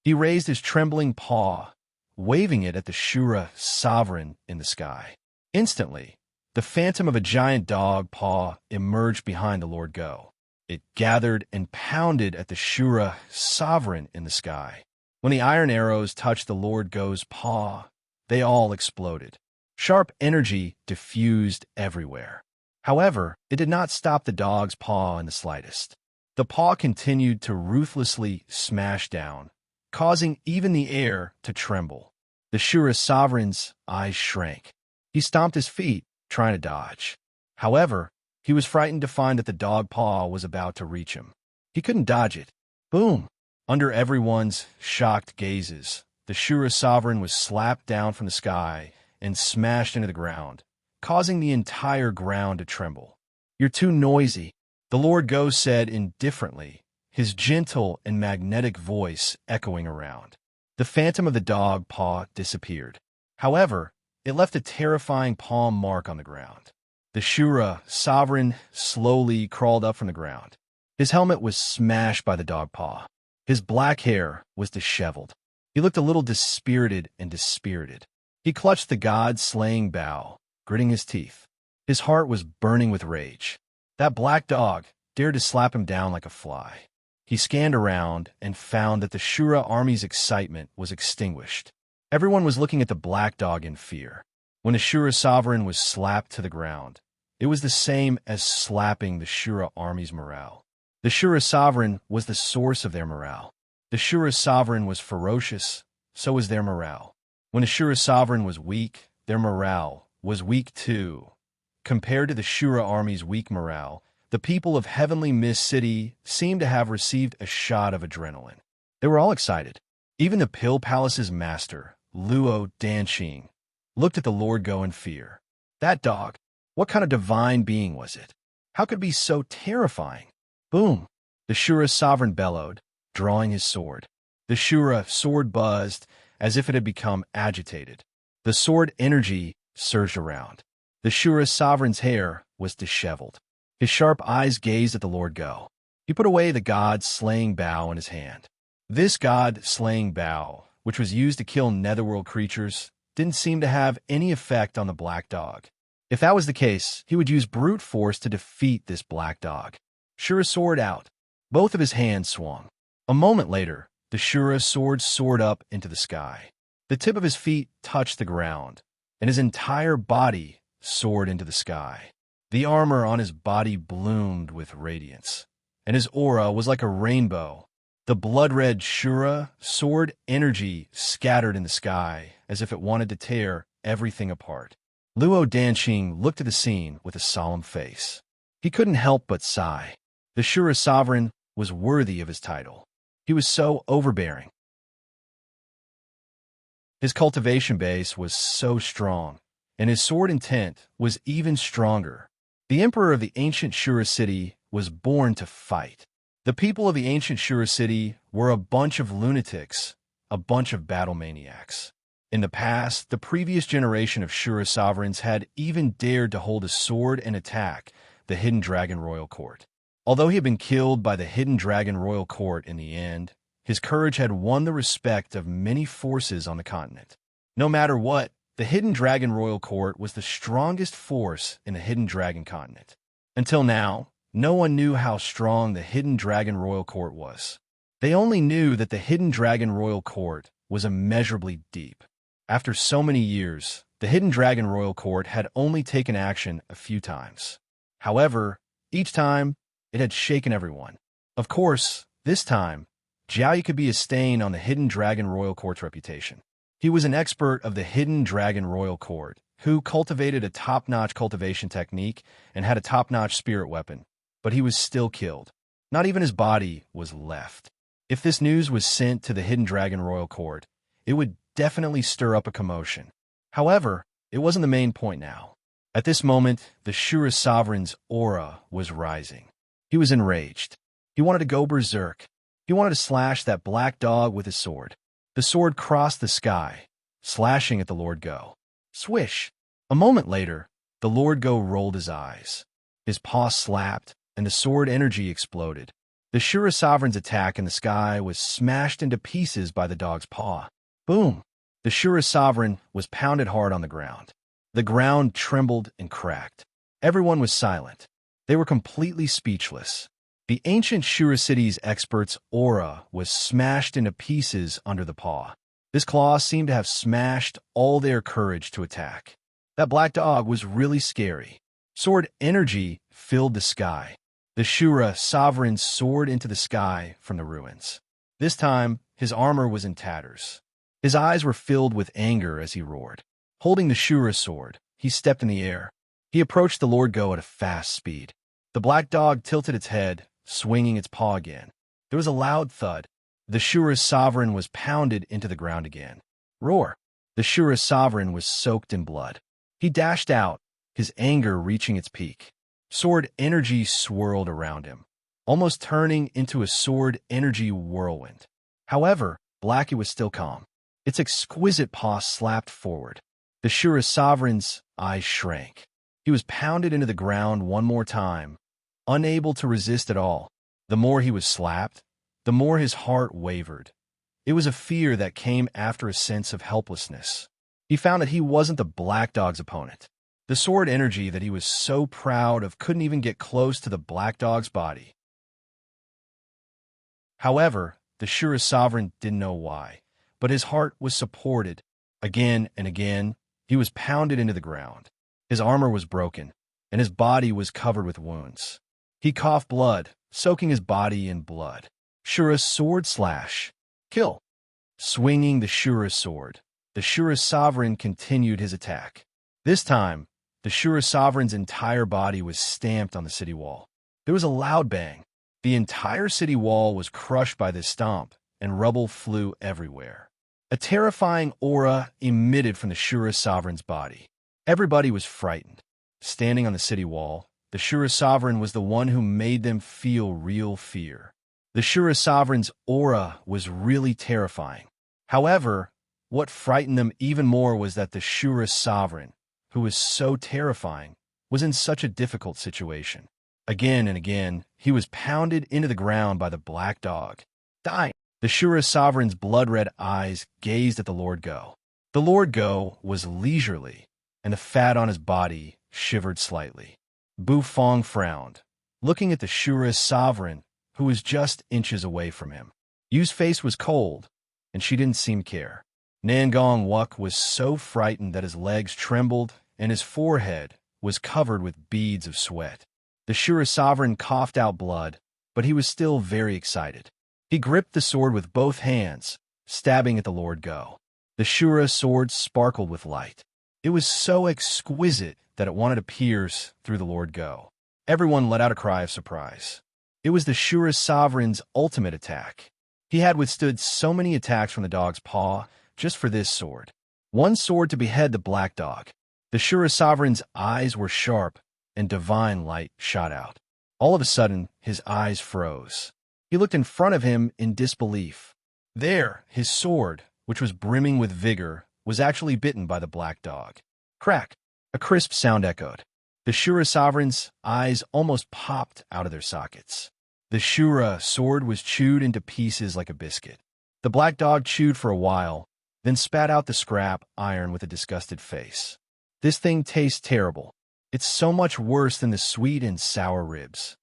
He raised his trembling paw, waving it at the Shura Sovereign in the sky. Instantly, the phantom of a giant dog paw emerged behind the Lord Go. It gathered and pounded at the Shura Sovereign in the sky. When the iron arrows touched the Lord Go's paw, they all exploded. Sharp energy diffused everywhere. However, it did not stop the dog's paw in the slightest. The paw continued to ruthlessly smash down, causing even the air to tremble. The Shura Sovereign's eyes shrank. He stomped his feet, trying to dodge. However, he was frightened to find that the dog paw was about to reach him. He couldn't dodge it. Boom! Under everyone's shocked gazes, the Shura Sovereign was slapped down from the sky and smashed into the ground, causing the entire ground to tremble. "You're too noisy," the Lord Go said indifferently, his gentle and magnetic voice echoing around. The phantom of the dog paw disappeared. However, it left a terrifying palm mark on the ground. The Shura Sovereign slowly crawled up from the ground. His helmet was smashed by the dog paw. His black hair was disheveled. He looked a little dispirited and dispirited. He clutched the god-slaying bow, gritting his teeth. His heart was burning with rage. That black dog dared to slap him down like a fly. He scanned around and found that the Shura army's excitement was extinguished. Everyone was looking at the black dog in fear. When the Shura Sovereign was slapped to the ground, it was the same as slapping the Shura army's morale. The Shura Sovereign was the source of their morale. The Shura Sovereign was ferocious, so was their morale. When the Shura Sovereign was weak, their morale was weak too. Compared to the Shura army's weak morale, the people of Heavenly Mist City seemed to have received a shot of adrenaline. They were all excited. Even the Pill Palace's master, Luo Danqing, looked at the Lord Go in fear. That dog, what kind of divine being was it? How could it be so terrifying? Boom! The Shura Sovereign bellowed, drawing his sword. The Shura sword buzzed as if it had become agitated. The sword energy surged around. The Shura sovereign's hair was disheveled. His sharp eyes gazed at the Lord Go. He put away the god-slaying bow in his hand. This god-slaying bow, which was used to kill netherworld creatures, didn't seem to have any effect on the black dog. If that was the case, he would use brute force to defeat this black dog. Shura sword out. Both of his hands swung. A moment later, the Shura sword soared up into the sky. The tip of his feet touched the ground, and his entire body soared into the sky. The armor on his body bloomed with radiance, and his aura was like a rainbow. The blood-red Shura sword energy scattered in the sky as if it wanted to tear everything apart. Luo Danqing looked at the scene with a solemn face. He couldn't help but sigh. The Shura sovereign was worthy of his title. He was so overbearing. His cultivation base was so strong, and his sword intent was even stronger. The emperor of the ancient Shura city was born to fight. The people of the ancient Shura city were a bunch of lunatics, a bunch of battle maniacs. In the past, the previous generation of Shura sovereigns had even dared to hold a sword and attack the Hidden Dragon Royal Court. Although he had been killed by the Hidden Dragon Royal Court in the end, his courage had won the respect of many forces on the continent. No matter what, the Hidden Dragon Royal Court was the strongest force in the Hidden Dragon continent. Until now, no one knew how strong the Hidden Dragon Royal Court was. They only knew that the Hidden Dragon Royal Court was immeasurably deep. After so many years, the Hidden Dragon Royal Court had only taken action a few times. However, each time, it had shaken everyone. Of course, this time, Jiaoyu could be a stain on the Hidden Dragon Royal Court's reputation. He was an expert of the Hidden Dragon Royal Court, who cultivated a top-notch cultivation technique and had a top-notch spirit weapon, but he was still killed. Not even his body was left. If this news was sent to the Hidden Dragon Royal Court, it would definitely stir up a commotion. However, it wasn't the main point now. At this moment, the Shura sovereign's aura was rising. He was enraged. He wanted to go berserk. He wanted to slash that black dog with his sword. The sword crossed the sky, slashing at the Lord Go. Swish! A moment later, the Lord Go rolled his eyes. His paw slapped, and the sword energy exploded. The Shura sovereign's attack in the sky was smashed into pieces by the dog's paw. Boom! The Shura sovereign was pounded hard on the ground. The ground trembled and cracked. Everyone was silent. They were completely speechless. The ancient Shura city's expert's aura was smashed into pieces under the paw. This claw seemed to have smashed all their courage to attack. That black dog was really scary. Sword energy filled the sky. The Shura sovereign soared into the sky from the ruins. This time, his armor was in tatters. His eyes were filled with anger as he roared. Holding the Shura sword, he stepped in the air. He approached the Lord Go at a fast speed. The black dog tilted its head, swinging its paw again. There was a loud thud. The Shura sovereign was pounded into the ground again. Roar! The Shura sovereign was soaked in blood. He dashed out, his anger reaching its peak. Sword energy swirled around him, almost turning into a sword energy whirlwind. However, Blackie was still calm. Its exquisite paw slapped forward. The Shura sovereign's eyes shrank. He was pounded into the ground one more time, unable to resist at all. The more he was slapped, the more his heart wavered. It was a fear that came after a sense of helplessness. He found that he wasn't the black dog's opponent. The sword energy that he was so proud of couldn't even get close to the black dog's body. However, the Shura sovereign didn't know why, but his heart was supported. Again and again, he was pounded into the ground. His armor was broken, and his body was covered with wounds. He coughed blood, soaking his body in blood. Shura's sword slash. Kill. Swinging the Shura sword, the Shura sovereign continued his attack. This time, the Shura sovereign's entire body was stamped on the city wall. There was a loud bang. The entire city wall was crushed by this stomp, and rubble flew everywhere. A terrifying aura emitted from the Shura sovereign's body. Everybody was frightened. Standing on the city wall, the Shura sovereign was the one who made them feel real fear. The Shura sovereign's aura was really terrifying. However, What frightened them even more was that the Shura sovereign, who was so terrifying, was in such a difficult situation. Again and again, he was pounded into the ground by the black dog, dying. The Shura sovereign's blood-red eyes gazed at the Lord Go. The Lord Go was leisurely, and the fat on his body shivered slightly. Bu Fong frowned, looking at the Shura sovereign, who was just inches away from him. Yu's face was cold, and she didn't seem to care. Nangong Wuk was so frightened that his legs trembled and his forehead was covered with beads of sweat. The Shura sovereign coughed out blood, but he was still very excited. He gripped the sword with both hands, stabbing at the Lord Go. The Shura sword sparkled with light. It was so exquisite that it wanted to pierce through the Lord Go. Everyone let out a cry of surprise. It was the Shura sovereign's ultimate attack. He had withstood so many attacks from the dog's paw just for this sword. One sword to behead the black dog. The Shura sovereign's eyes were sharp, and divine light shot out. All of a sudden, his eyes froze. He looked in front of him in disbelief. There, his sword, which was brimming with vigor, was actually bitten by the black dog. Crack! A crisp sound echoed. The Shura sovereign's eyes almost popped out of their sockets. The Shura sword was chewed into pieces like a biscuit. The black dog chewed for a while, then spat out the scrap iron with a disgusted face. This thing tastes terrible. It's so much worse than the sweet and sour ribs.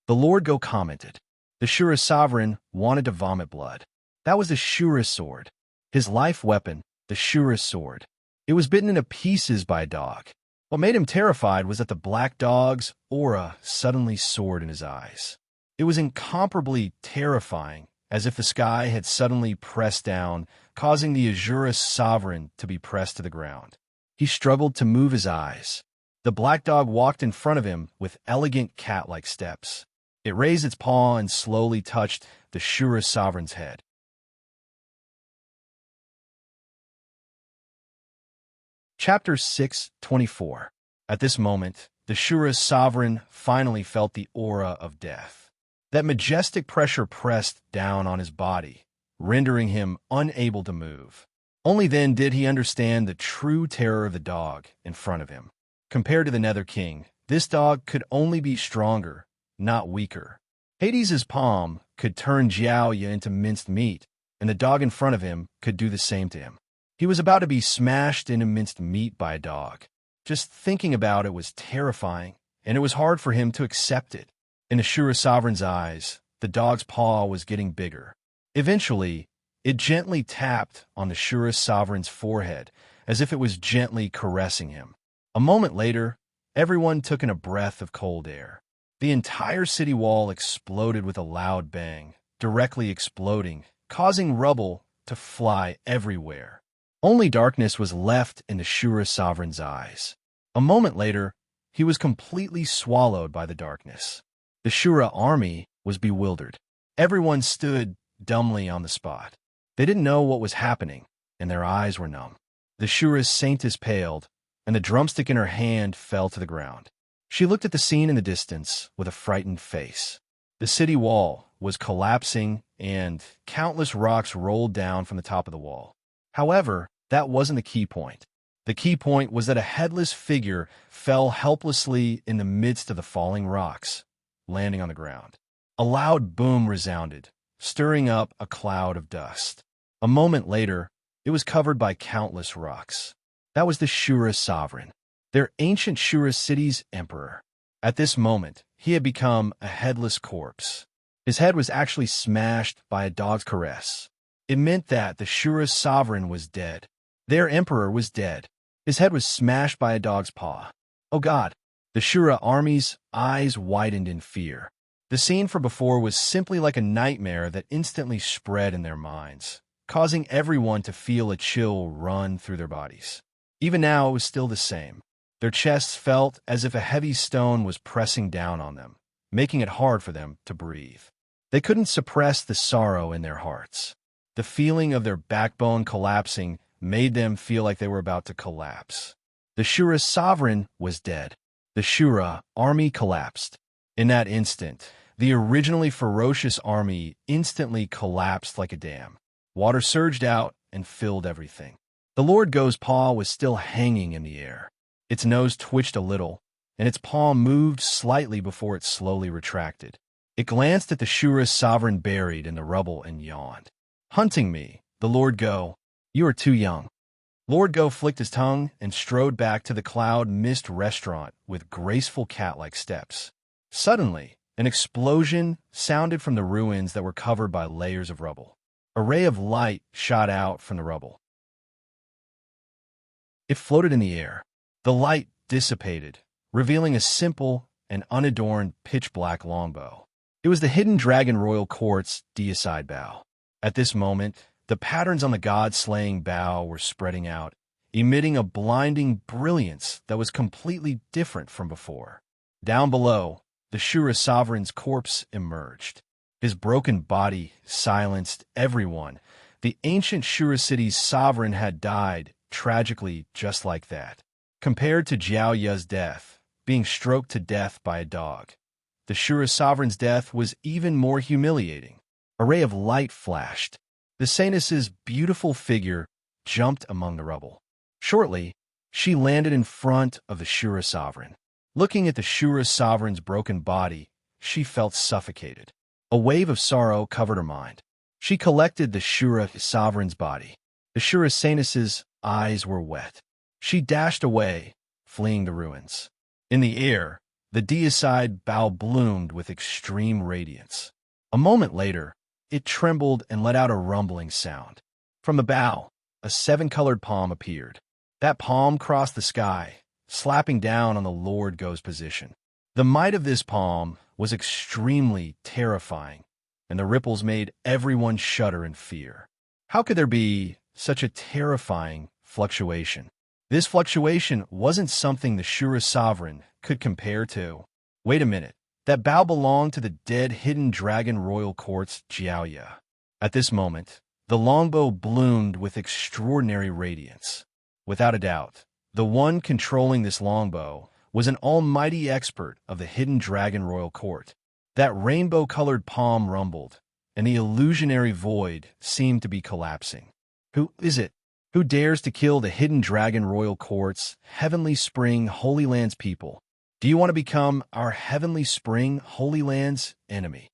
The Lord Go commented. The Shura sovereign wanted to vomit blood. That was the Shura sword. His life weapon, the Shura sword. It was bitten into pieces by a dog. What made him terrified was that the black dog's aura suddenly soared in his eyes. It was incomparably terrifying, as if the sky had suddenly pressed down, causing the Azura sovereign to be pressed to the ground. He struggled to move his eyes. The black dog walked in front of him with elegant cat-like steps. It raised its paw and slowly touched the Shura sovereign's head. Chapter 6:24. At this moment, the Shura sovereign finally felt the aura of death. That majestic pressure pressed down on his body, rendering him unable to move. Only then did he understand the true terror of the dog in front of him. Compared to the Nether King, this dog could only be stronger, not weaker. Hades's palm could turn Jiaoya into minced meat, and the dog in front of him could do the same to him. He was about to be smashed into minced meat by a dog. Just thinking about it was terrifying, and it was hard for him to accept it. In the Shura sovereign's eyes, the dog's paw was getting bigger. Eventually, it gently tapped on the Shura sovereign's forehead, as if it was gently caressing him. A moment later, everyone took in a breath of cold air. The entire city wall exploded with a loud bang, directly exploding, causing rubble to fly everywhere. Only darkness was left in the Shura sovereign's eyes. A moment later, he was completely swallowed by the darkness. The Shura army was bewildered. Everyone stood dumbly on the spot. They didn't know what was happening, and their eyes were numb. The Shura's saintess paled, and the drumstick in her hand fell to the ground. She looked at the scene in the distance with a frightened face. The city wall was collapsing, and countless rocks rolled down from the top of the wall. However, that wasn't the key point. The key point was that a headless figure fell helplessly in the midst of the falling rocks, landing on the ground. A loud boom resounded, stirring up a cloud of dust. A moment later, it was covered by countless rocks. That was the Shura sovereign, their ancient Shura city's emperor. At this moment, he had become a headless corpse. His head was actually smashed by a dog's caress. It meant that the Shura sovereign was dead. Their emperor was dead. His head was smashed by a dog's paw. Oh God! The Shura army's eyes widened in fear. The scene from before was simply like a nightmare that instantly spread in their minds, causing everyone to feel a chill run through their bodies. Even now, it was still the same. Their chests felt as if a heavy stone was pressing down on them, making it hard for them to breathe. They couldn't suppress the sorrow in their hearts. The feeling of their backbone collapsing made them feel like they were about to collapse. The Shura sovereign was dead. The Shura army collapsed. In that instant, the originally ferocious army instantly collapsed like a dam. Water surged out, and filled everything. The Lord Go's paw was still hanging in the air. Its nose twitched a little, and its paw moved slightly before it slowly retracted. It glanced at the Shura's sovereign buried in the rubble and yawned. "Hunting me, the Lord Go. You are too young." Lord Go flicked his tongue and strode back to the cloud mist restaurant with graceful cat-like steps. Suddenly, an explosion sounded from the ruins that were covered by layers of rubble. A ray of light shot out from the rubble. It floated in the air. The light dissipated, revealing a simple and unadorned pitch-black longbow. It was the hidden Dragon Royal Court's deicide bow. At this moment, the patterns on the god-slaying bow were spreading out, emitting a blinding brilliance that was completely different from before. Down below, the Shura sovereign's corpse emerged. His broken body silenced everyone. The ancient Shura city's sovereign had died, tragically just like that. Compared to Jiao Ya's death, being stroked to death by a dog, the Shura sovereign's death was even more humiliating. A ray of light flashed. The Saintess's beautiful figure jumped among the rubble. Shortly, she landed in front of the Shura sovereign. Looking at the Shura sovereign's broken body, she felt suffocated. A wave of sorrow covered her mind. She collected the Shura sovereign's body. The Shura Saintess's eyes were wet. She dashed away, fleeing the ruins. In the air, the deicide bow bloomed with extreme radiance. A moment later, it trembled and let out a rumbling sound. From the bow, a seven-colored palm appeared. That palm crossed the sky, slapping down on the Lord Go's position. The might of this palm was extremely terrifying, and the ripples made everyone shudder in fear. How could there be such a terrifying fluctuation? This fluctuation wasn't something the Shura sovereign could compare to. Wait a minute. That bow belonged to the dead hidden Dragon Royal Court's Jiao Ya. At this moment, the longbow bloomed with extraordinary radiance. Without a doubt, the one controlling this longbow was an almighty expert of the hidden Dragon Royal Court. That rainbow-colored palm rumbled, and the illusionary void seemed to be collapsing. Who is it? Who dares to kill the hidden Dragon Royal Court's Heavenly Spring Holy Land's people? Do you want to become our Heavenly Spring Holy Land's enemy?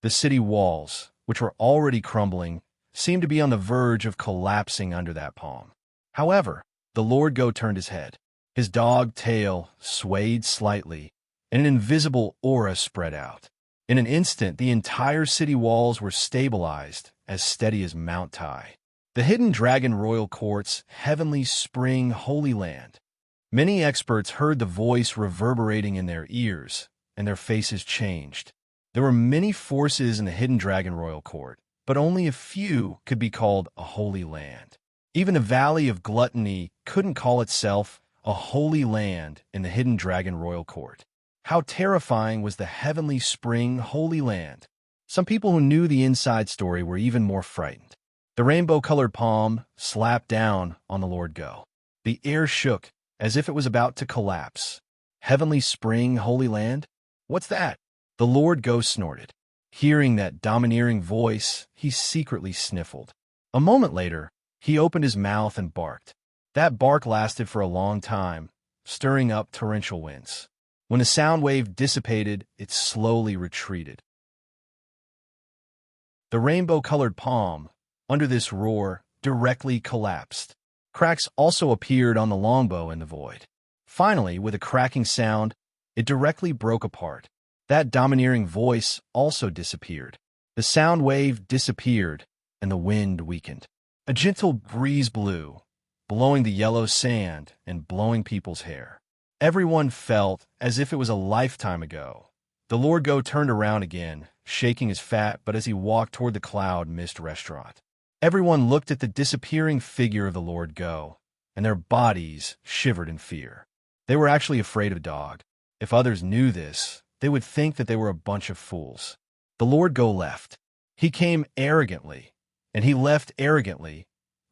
The city walls, which were already crumbling, seemed to be on the verge of collapsing under that palm. However, the Lord Go turned his head. His dog tail swayed slightly, and an invisible aura spread out. In an instant, the entire city walls were stabilized, as steady as Mount Tai. The hidden Dragon Royal Court's Heavenly Spring Holy Land. Many experts heard the voice reverberating in their ears, and their faces changed. There were many forces in the hidden Dragon Royal Court, but only a few could be called a holy land. Even the Valley of Gluttony couldn't call itself a holy land in the hidden Dragon Royal Court. How terrifying was the Heavenly Spring Holy Land? Some people who knew the inside story were even more frightened. The rainbow-colored palm slapped down on the Lord Go. The air shook, as if it was about to collapse. Heavenly Spring Holy Land? What's that? The Lord Go snorted. Hearing that domineering voice, he secretly sniffled. A moment later, he opened his mouth and barked. That bark lasted for a long time, stirring up torrential winds. When the sound wave dissipated, it slowly retreated. The rainbow-colored palm, under this roar, directly collapsed. Cracks also appeared on the longbow in the void. Finally, with a cracking sound, it directly broke apart. That domineering voice also disappeared. The sound wave disappeared, and the wind weakened. A gentle breeze blew, blowing the yellow sand and blowing people's hair. Everyone felt as if it was a lifetime ago. The Lord Go turned around again, shaking his fat butt as he walked toward the cloud mist restaurant. Everyone looked at the disappearing figure of the Lord Go, and their bodies shivered in fear. They were actually afraid of the dog. If others knew this, they would think that they were a bunch of fools. The Lord Go left. He came arrogantly, and he left arrogantly,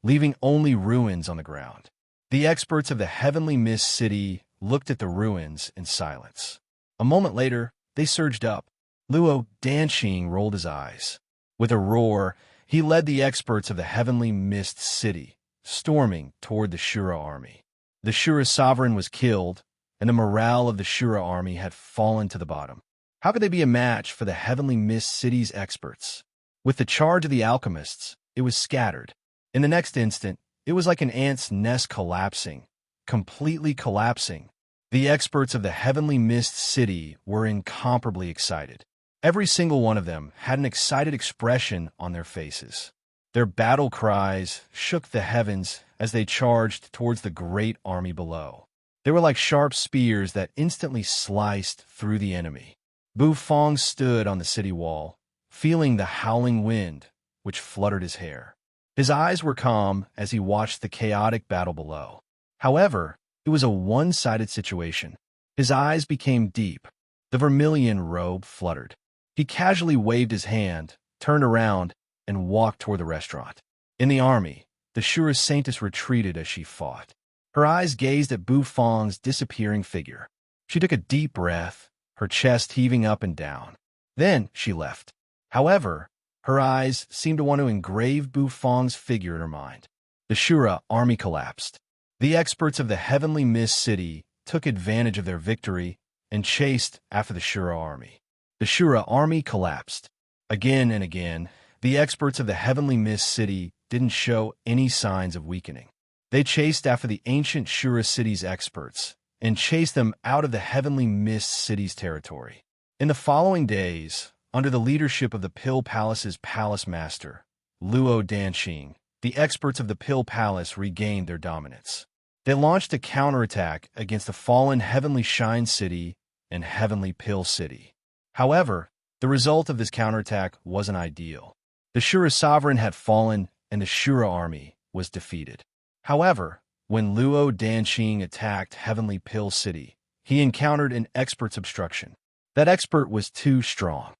leaving only ruins on the ground. The experts of the Heavenly Mist City looked at the ruins in silence. A moment later, they surged up. Luo Danxing rolled his eyes. With a roar, He led the experts of the heavenly mist city, storming toward the Shura army. The Shura sovereign was killed, and the morale of the Shura army had fallen to the bottom. How could they be a match for the heavenly mist city's experts? With the charge of the alchemists, it was scattered. In the next instant, it was like an ant's nest collapsing, completely collapsing. The experts of the heavenly mist city were incomparably excited. Every single one of them had an excited expression on their faces. Their battle cries shook the heavens as they charged towards the great army below. They were like sharp spears that instantly sliced through the enemy. Bu Fong stood on the city wall, feeling the howling wind, which fluttered his hair. His eyes were calm as he watched the chaotic battle below. However, it was a one-sided situation. His eyes became deep. The vermilion robe fluttered. He casually waved his hand, turned around, and walked toward the restaurant. In the army, the Shura Saintess retreated as she fought. Her eyes gazed at Bu Fong's disappearing figure. She took a deep breath, her chest heaving up and down. Then she left. However, her eyes seemed to want to engrave Bu Fong's figure in her mind. The Shura army collapsed. The experts of the heavenly mist city took advantage of their victory and chased after the Shura army. The Shura army collapsed. Again and again, the experts of the heavenly mist city didn't show any signs of weakening. They chased after the ancient Shura city's experts and chased them out of the heavenly mist city's territory. In the following days, under the leadership of the Pill Palace's palace master, Luo Danqing, the experts of the Pill Palace regained their dominance. They launched a counterattack against the fallen Heavenly Shine City and Heavenly Pill City. However, the result of this counterattack wasn't ideal. The Shura sovereign had fallen and the Shura army was defeated. However, when Luo Danqing attacked Heavenly Pill City, he encountered an expert's obstruction. That expert was too strong.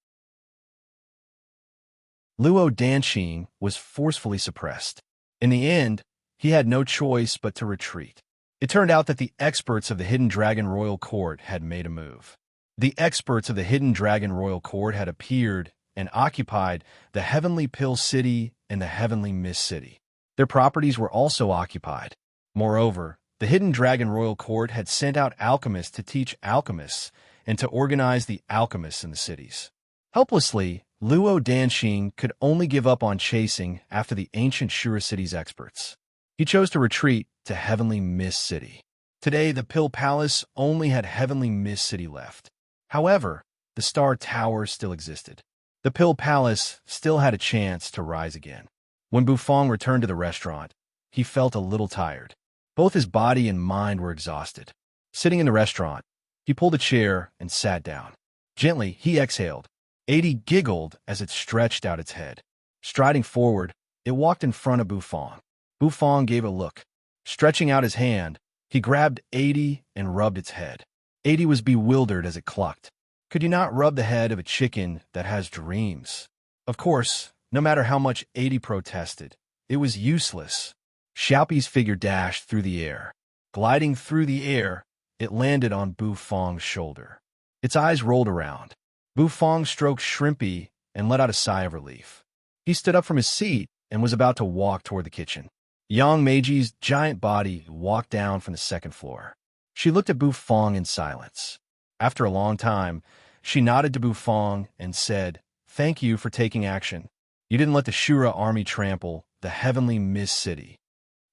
Luo Danqing was forcefully suppressed. In the end, he had no choice but to retreat. It turned out that the experts of the Hidden Dragon Royal Court had made a move. The experts of the Hidden Dragon Royal Court had appeared and occupied the Heavenly Pill City and the Heavenly Mist City. Their properties were also occupied. Moreover, the Hidden Dragon Royal Court had sent out alchemists to teach alchemists and to organize the alchemists in the cities. Helplessly, Luo Danqing could only give up on chasing after the ancient Shura city's experts. He chose to retreat to Heavenly Mist City. Today, the Pill Palace only had Heavenly Mist City left. However, the Star Tower still existed. The Pill Palace still had a chance to rise again. When Bu Fong returned to the restaurant, he felt a little tired. Both his body and mind were exhausted. Sitting in the restaurant, he pulled a chair and sat down. Gently, he exhaled. 80 giggled as it stretched out its head. Striding forward, it walked in front of Bu Fong. Bu Fong gave a look. Stretching out his hand, he grabbed 80 and rubbed its head. 80 was bewildered as it clucked. Could you not rub the head of a chicken that has dreams? Of course, no matter how much 80 protested, it was useless. Xiaopi's figure dashed through the air. Gliding through the air, it landed on Bu Fong's shoulder. Its eyes rolled around. Bu Fong stroked Shrimpy and let out a sigh of relief. He stood up from his seat and was about to walk toward the kitchen. Yang Meiji's giant body walked down from the second floor. She looked at Bu Fong in silence. After a long time, she nodded to Bu Fong and said, "Thank you for taking action. You didn't let the Shura army trample the Heavenly Mist City."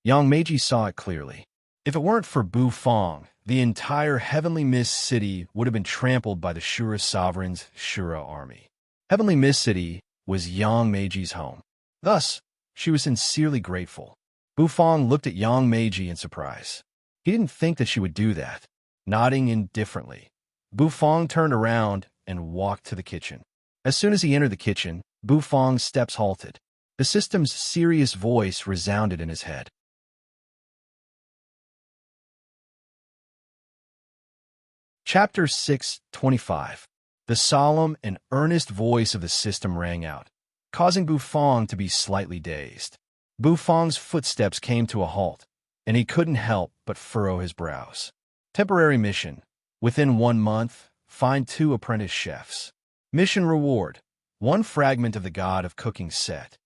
Yang Meiji saw it clearly. If it weren't for Bu Fong, the entire Heavenly Mist City would have been trampled by the Shura sovereign's Shura army. Heavenly Mist City was Yang Meiji's home. Thus, she was sincerely grateful. Bu Fong looked at Yang Meiji in surprise. He didn't think that she would do that. Nodding indifferently, Bu Fong turned around and walked to the kitchen. As soon as he entered the kitchen, Bu Fong's steps halted. The system's serious voice resounded in his head. Chapter 625. The solemn and earnest voice of the system rang out, causing Bu Fong to be slightly dazed. Bu Fong's footsteps came to a halt, and he couldn't help but furrow his brows. Temporary mission. Within 1 month, find 2 apprentice chefs. Mission reward. 1 fragment of the God of Cooking set.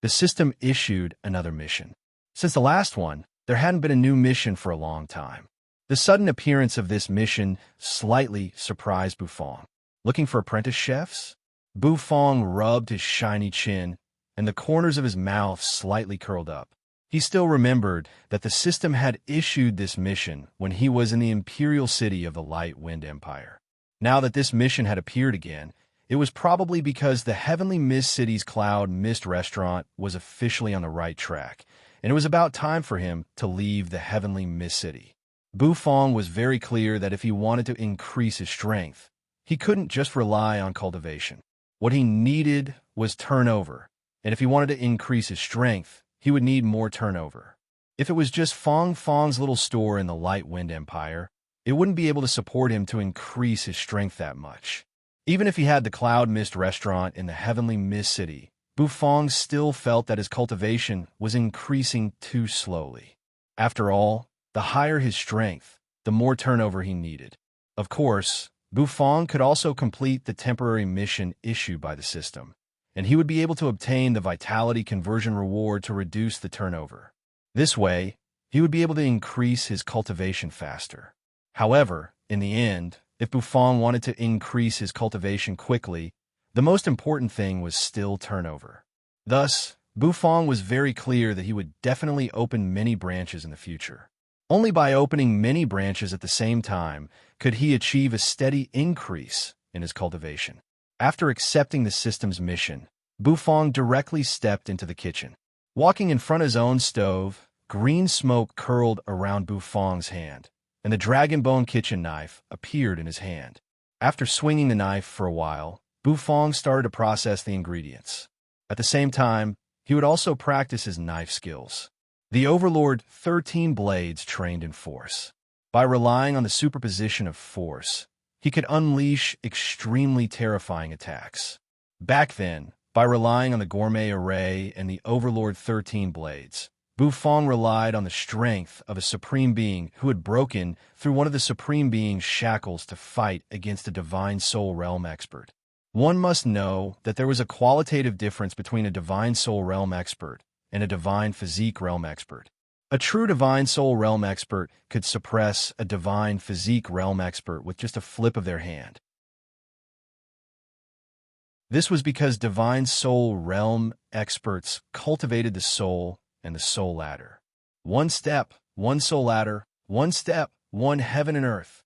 the system issued another mission. Since the last one, there hadn't been a new mission for a long time. The sudden appearance of this mission slightly surprised Bufong. Looking for apprentice chefs? Bufong rubbed his shiny chin, and the corners of his mouth slightly curled up. He still remembered that the system had issued this mission when he was in the imperial city of the Light Wind Empire. Now that this mission had appeared again, it was probably because the Heavenly Mist City's Cloud Mist restaurant was officially on the right track, and it was about time for him to leave the Heavenly Mist City. Bufong was very clear that if he wanted to increase his strength, he couldn't just rely on cultivation. What he needed was turnover, and if he wanted to increase his strength, he would need more turnover. If it was just Fong's little store in the Light Wind Empire, it wouldn't be able to support him to increase his strength that much. Even if he had the Cloud Mist restaurant in the Heavenly Mist City, Bufong still felt that his cultivation was increasing too slowly. After all, the higher his strength, the more turnover he needed. Of course, Bufong could also complete the temporary mission issued by the system, and he would be able to obtain the Vitality Conversion reward to reduce the turnover. This way, he would be able to increase his cultivation faster. However, in the end, if Bufong wanted to increase his cultivation quickly, the most important thing was still turnover. Thus, Bufong was very clear that he would definitely open many branches in the future. Only by opening many branches at the same time could he achieve a steady increase in his cultivation. After accepting the system's mission, Bufong directly stepped into the kitchen. Walking in front of his own stove, green smoke curled around Bufong's hand, and the dragon bone kitchen knife appeared in his hand. After swinging the knife for a while, Bufong started to process the ingredients. At the same time, he would also practice his knife skills. The Overlord 13 blades trained in force. By relying on the superposition of force, he could unleash extremely terrifying attacks. Back then, by relying on the Gourmet Array and the Overlord 13 blades, Bufong relied on the strength of a Supreme Being who had broken through one of the Supreme Being's shackles to fight against a Divine Soul Realm expert. One must know that there was a qualitative difference between a Divine Soul Realm expert and a Divine Physique Realm expert. A true Divine Soul Realm expert could suppress a Divine Physique Realm expert with just a flip of their hand. This was because Divine Soul Realm experts cultivated the soul and the soul ladder. One step, one soul ladder, one step, one heaven and earth.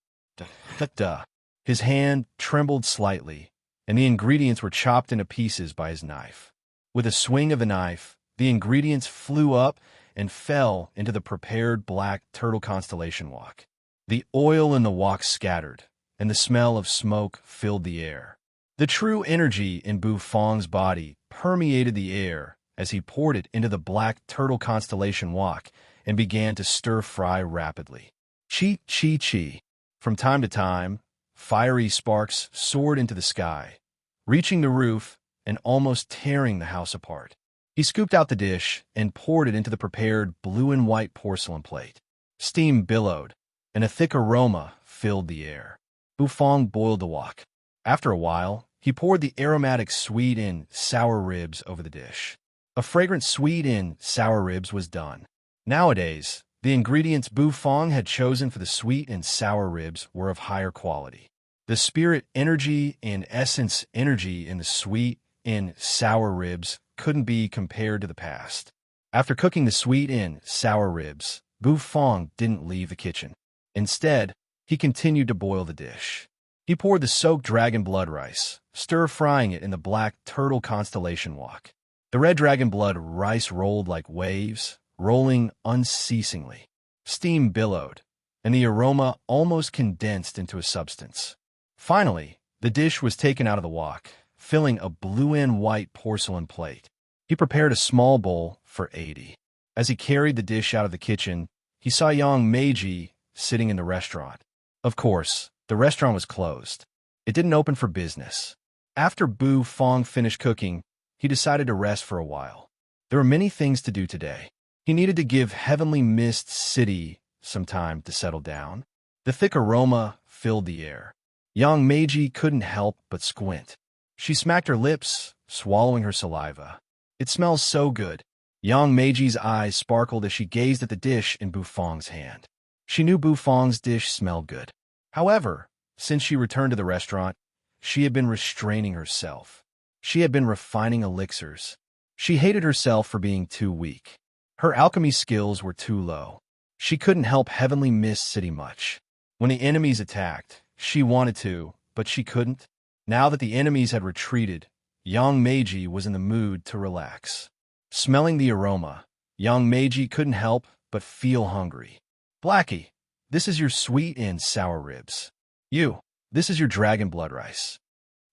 Duh. His hand trembled slightly, and the ingredients were chopped into pieces by his knife. With a swing of the knife, the ingredients flew up and fell into the prepared black turtle constellation wok. The oil in the wok scattered, and the smell of smoke filled the air. The true energy in Bufong's body permeated the air as he poured it into the black turtle constellation wok and began to stir-fry rapidly. Chi. From time to time, fiery sparks soared into the sky, reaching the roof and almost tearing the house apart. He scooped out the dish and poured it into the prepared blue and white porcelain plate. Steam billowed, and a thick aroma filled the air. Bufong boiled the wok. After a while, he poured the aromatic sweet and sour ribs over the dish. A fragrant sweet and sour ribs was done. Nowadays, the ingredients Bufong had chosen for the sweet and sour ribs were of higher quality. The spirit energy and essence energy in the sweet and sour ribs couldn't be compared to the past. After cooking the sweet and sour ribs, Bufong didn't leave the kitchen. Instead, he continued to boil the dish. He poured the soaked dragon blood rice, stir-frying it in the black turtle constellation wok. The red dragon blood rice rolled like waves, rolling unceasingly. Steam billowed, and the aroma almost condensed into a substance. Finally, the dish was taken out of the wok, filling a blue and white porcelain plate. He prepared a small bowl for 80. As he carried the dish out of the kitchen, he saw young Meiji sitting in the restaurant. Of course, the restaurant was closed. It didn't open for business. After Bufong finished cooking, he decided to rest for a while. There were many things to do today. He needed to give Heavenly Mist City some time to settle down. The thick aroma filled the air. Young Meiji couldn't help but squint. She smacked her lips, swallowing her saliva. It smells so good. Yang Meiji's eyes sparkled as she gazed at the dish in Bufang's hand. She knew Bufang's dish smelled good. However, since she returned to the restaurant, she had been restraining herself. She had been refining elixirs. She hated herself for being too weak. Her alchemy skills were too low. She couldn't help Heavenly Mist City much. When the enemies attacked, she wanted to, but she couldn't. Now that the enemies had retreated, Yang Meiji was in the mood to relax. Smelling the aroma, Yang Meiji couldn't help but feel hungry. Blackie, this is your sweet and sour ribs. This is your dragon blood rice.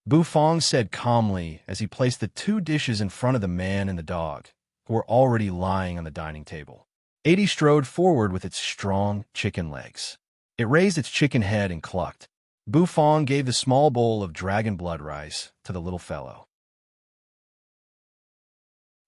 Bufang said calmly as he placed the two dishes in front of the man and the dog, who were already lying on the dining table. 80 strode forward with its strong chicken legs. It raised its chicken head and clucked. Bufang gave the small bowl of dragon blood rice to the little fellow.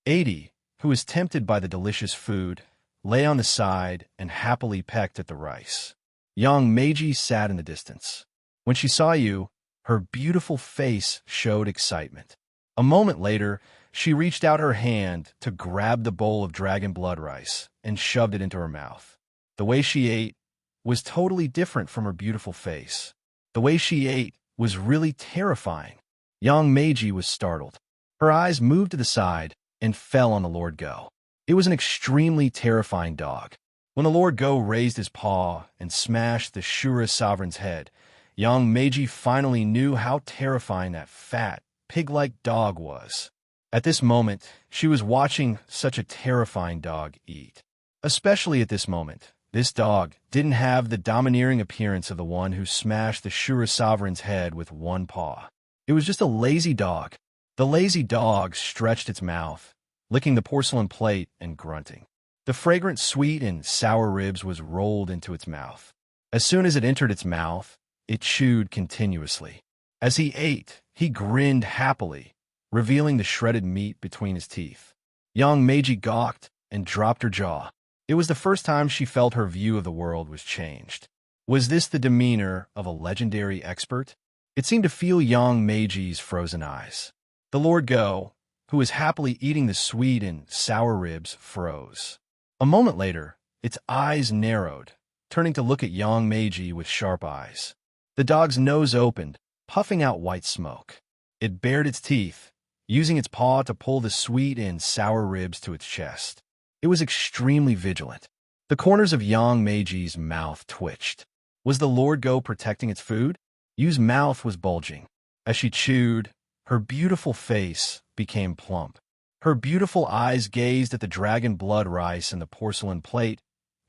80, who was tempted by the delicious food, lay on the side and happily pecked at the rice. Yang Meiji sat in the distance. When she saw you, her beautiful face showed excitement. A moment later, she reached out her hand to grab the bowl of dragon blood rice and shoved it into her mouth. The way she ate was totally different from her beautiful face. The way she ate was really terrifying. Yang Meiji was startled. Her eyes moved to the side and fell on the Lord Go. It was an extremely terrifying dog. When the Lord Go raised his paw and smashed the Shura sovereign's head, Yang Meiji finally knew how terrifying that fat, pig-like dog was. At this moment, she was watching such a terrifying dog eat. Especially at this moment, this dog didn't have the domineering appearance of the one who smashed the Shura sovereign's head with one paw. It was just a lazy dog. The lazy dog stretched its mouth, licking the porcelain plate and grunting. The fragrant sweet and sour ribs was rolled into its mouth. As soon as it entered its mouth, it chewed continuously. As he ate, he grinned happily, revealing the shredded meat between his teeth. Yang Meiji gawked and dropped her jaw. It was the first time she felt her view of the world was changed. Was this the demeanor of a legendary expert? It seemed to feel Yang Meiji's frozen eyes. The Lord Go, who was happily eating the sweet and sour ribs, froze. A moment later, its eyes narrowed, turning to look at Yang Meiji with sharp eyes. The dog's nose opened, puffing out white smoke. It bared its teeth, using its paw to pull the sweet and sour ribs to its chest. It was extremely vigilant. The corners of Yang Meiji's mouth twitched. Was the Lord Go protecting its food? Yu's mouth was bulging. As she chewed, her beautiful face became plump. Her beautiful eyes gazed at the dragon blood rice and the porcelain plate,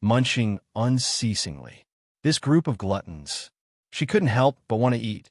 munching unceasingly. This group of gluttons. She couldn't help but want to eat.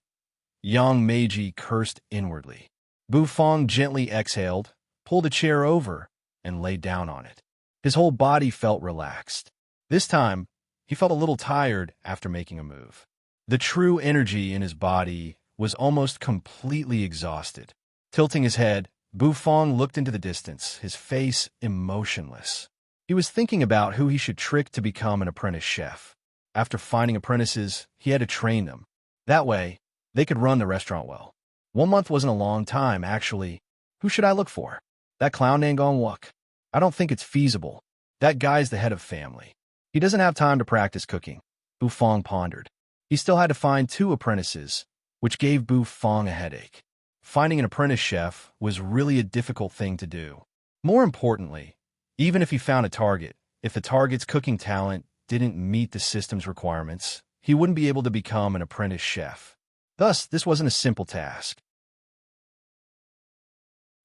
Yang Meiji cursed inwardly. Bufang gently exhaled, pulled a chair over, and lay down on it. His whole body felt relaxed. This time, he felt a little tired after making a move. The true energy in his body was almost completely exhausted. Tilting his head, Bufang looked into the distance, his face emotionless. He was thinking about who he should trick to become an apprentice chef. After finding apprentices, he had to train them. That way, they could run the restaurant well. 1 month wasn't a long time, actually. Who should I look for? That clown ain't gonna walk. I don't think it's feasible. That guy's the head of family. He doesn't have time to practice cooking. Bufang pondered. He still had to find 2 apprentices, which gave Bufang a headache. Finding an apprentice chef was really a difficult thing to do. More importantly, even if he found a target, if the target's cooking talent didn't meet the system's requirements, he wouldn't be able to become an apprentice chef. Thus, this wasn't a simple task.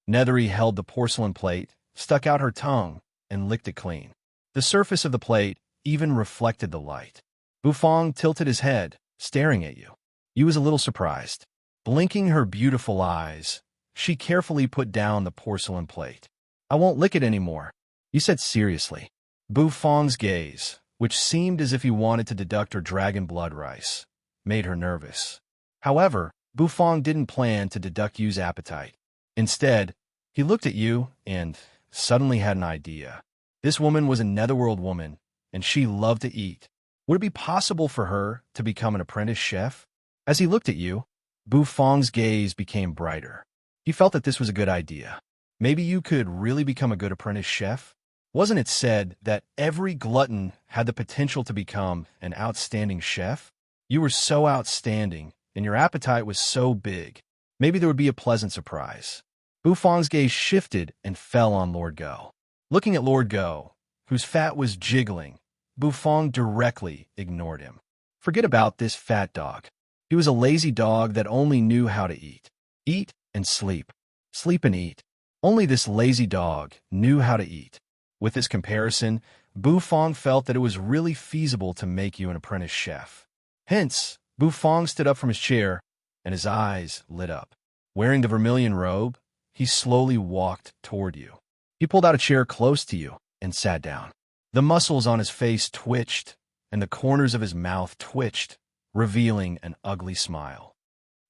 Nethery held the porcelain plate, stuck out her tongue, and licked it clean. The surface of the plate even reflected the light. Bufang tilted his head, staring at you. You was a little surprised. Blinking her beautiful eyes, she carefully put down the porcelain plate. I won't lick it anymore, you said seriously. Bufang's gaze, which seemed as if he wanted to deduct her dragon blood rice, made her nervous. However, Bufang didn't plan to deduct Yu's appetite. Instead, he looked at Yu and suddenly had an idea. This woman was a netherworld woman, and she loved to eat. Would it be possible for her to become an apprentice chef? As he looked at Yu, Bufang's gaze became brighter. He felt that this was a good idea. Maybe you could really become a good apprentice chef? Wasn't it said that every glutton had the potential to become an outstanding chef? You were so outstanding, and your appetite was so big. Maybe there would be a pleasant surprise. Buffon's gaze shifted and fell on Lord Go. Looking at Lord Go, whose fat was jiggling, Buffon directly ignored him. Forget about this fat dog. He was a lazy dog that only knew how to eat. Eat and sleep. Sleep and eat. Only this lazy dog knew how to eat. With this comparison, Buffon felt that it was really feasible to make you an apprentice chef. Hence, Buffon stood up from his chair, and his eyes lit up. Wearing the vermilion robe, he slowly walked toward you. He pulled out a chair close to you and sat down. The muscles on his face twitched, and the corners of his mouth twitched, revealing an ugly smile.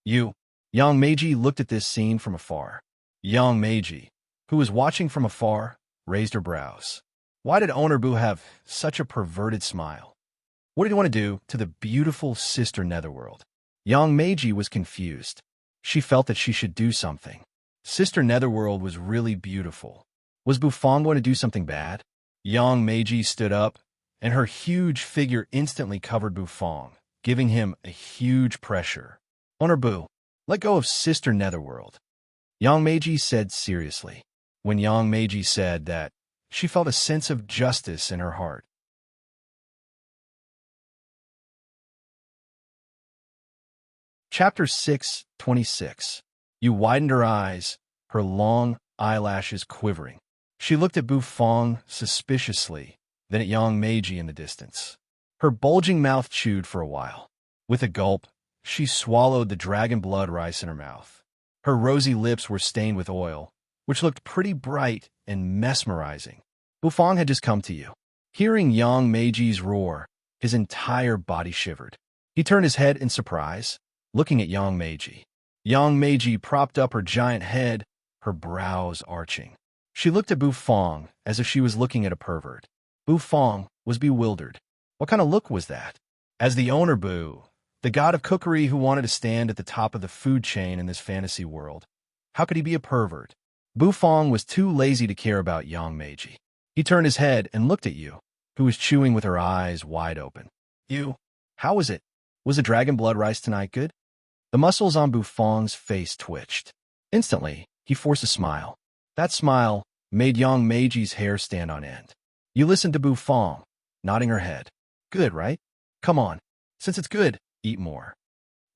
Yang Meiji looked at this scene from afar. Yang Meiji, who was watching from afar, raised her brows. Why did Owner Boo have such a perverted smile? What did he want to do to the beautiful Sister Netherworld? Yang Meiji was confused. She felt that she should do something. Sister Netherworld was really beautiful. Was Buffon going to do something bad? Yang Meiji stood up, and her huge figure instantly covered Buffon, giving him a huge pressure. Owner Boo, let go of Sister Netherworld. Yang Meiji said seriously. When Yang Meiji said that, she felt a sense of justice in her heart. Chapter 6:26. You widened her eyes, her long eyelashes quivering. She looked at Buffon suspiciously, then at Yang Meiji in the distance. Her bulging mouth chewed for a while. With a gulp, she swallowed the dragon blood rice in her mouth. Her rosy lips were stained with oil, which looked pretty bright and mesmerizing. Buffon had just come to you. Hearing Yang Meiji's roar, his entire body shivered. He turned his head in surprise, looking at Yang Meiji. Yang Meiji propped up her giant head, her brows arching. She looked at Buffon as if she was looking at a pervert. Buffon was bewildered. What kind of look was that? As the owner Boo, the god of cookery who wanted to stand at the top of the food chain in this fantasy world, how could he be a pervert? Buffon was too lazy to care about Yang Meiji. He turned his head and looked at you, who was chewing with her eyes wide open. How was it? Was the dragon blood rice tonight good? The muscles on Buffon's face twitched. Instantly, he forced a smile. That smile made Yang Meiji's hair stand on end. You listened to Buffon, nodding her head. Good, right? Come on. Since it's good, eat more.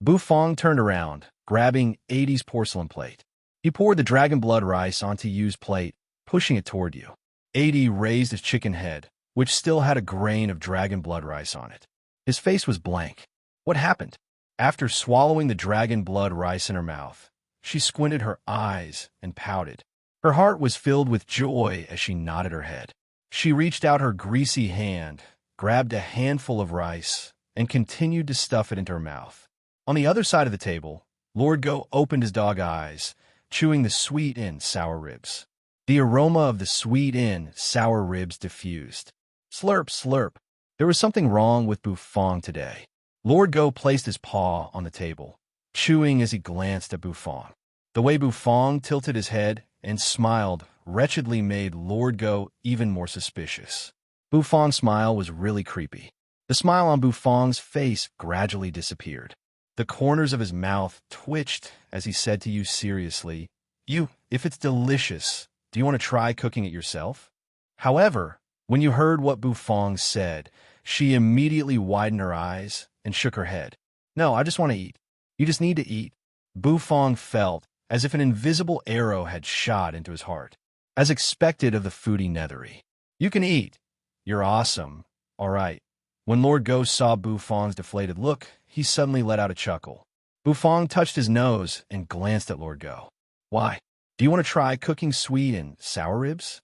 Buffon turned around, grabbing 80's porcelain plate. He poured the dragon blood rice onto Yu's plate, pushing it toward you. 80 raised his chicken head, which still had a grain of dragon blood rice on it. His face was blank. What happened? After swallowing the dragon blood rice in her mouth, she squinted her eyes and pouted. Her heart was filled with joy as she nodded her head. She reached out her greasy hand, grabbed a handful of rice, and continued to stuff it into her mouth. On the other side of the table, Lord Go opened his dog eyes, chewing the sweet and sour ribs. The aroma of the sweet and sour ribs diffused. Slurp, slurp. There was something wrong with Buffon today. Lord Go placed his paw on the table, chewing as he glanced at Buffon. The way Buffon tilted his head and smiled wretchedly made Lord Go even more suspicious. Buffon's smile was really creepy. The smile on Buffon's face gradually disappeared. The corners of his mouth twitched as he said to you seriously, if it's delicious, do you want to try cooking it yourself? However, when you heard what Buffon said, she immediately widened her eyes and shook her head. No, I just want to eat. You just need to eat. Buffon felt as if an invisible arrow had shot into his heart. As expected of the foodie Nethery. You can eat. You're awesome. All right. When Lord Go saw Buffon's deflated look, he suddenly let out a chuckle. Buffon touched his nose and glanced at Lord Go. Why? Do you want to try cooking sweet and sour ribs?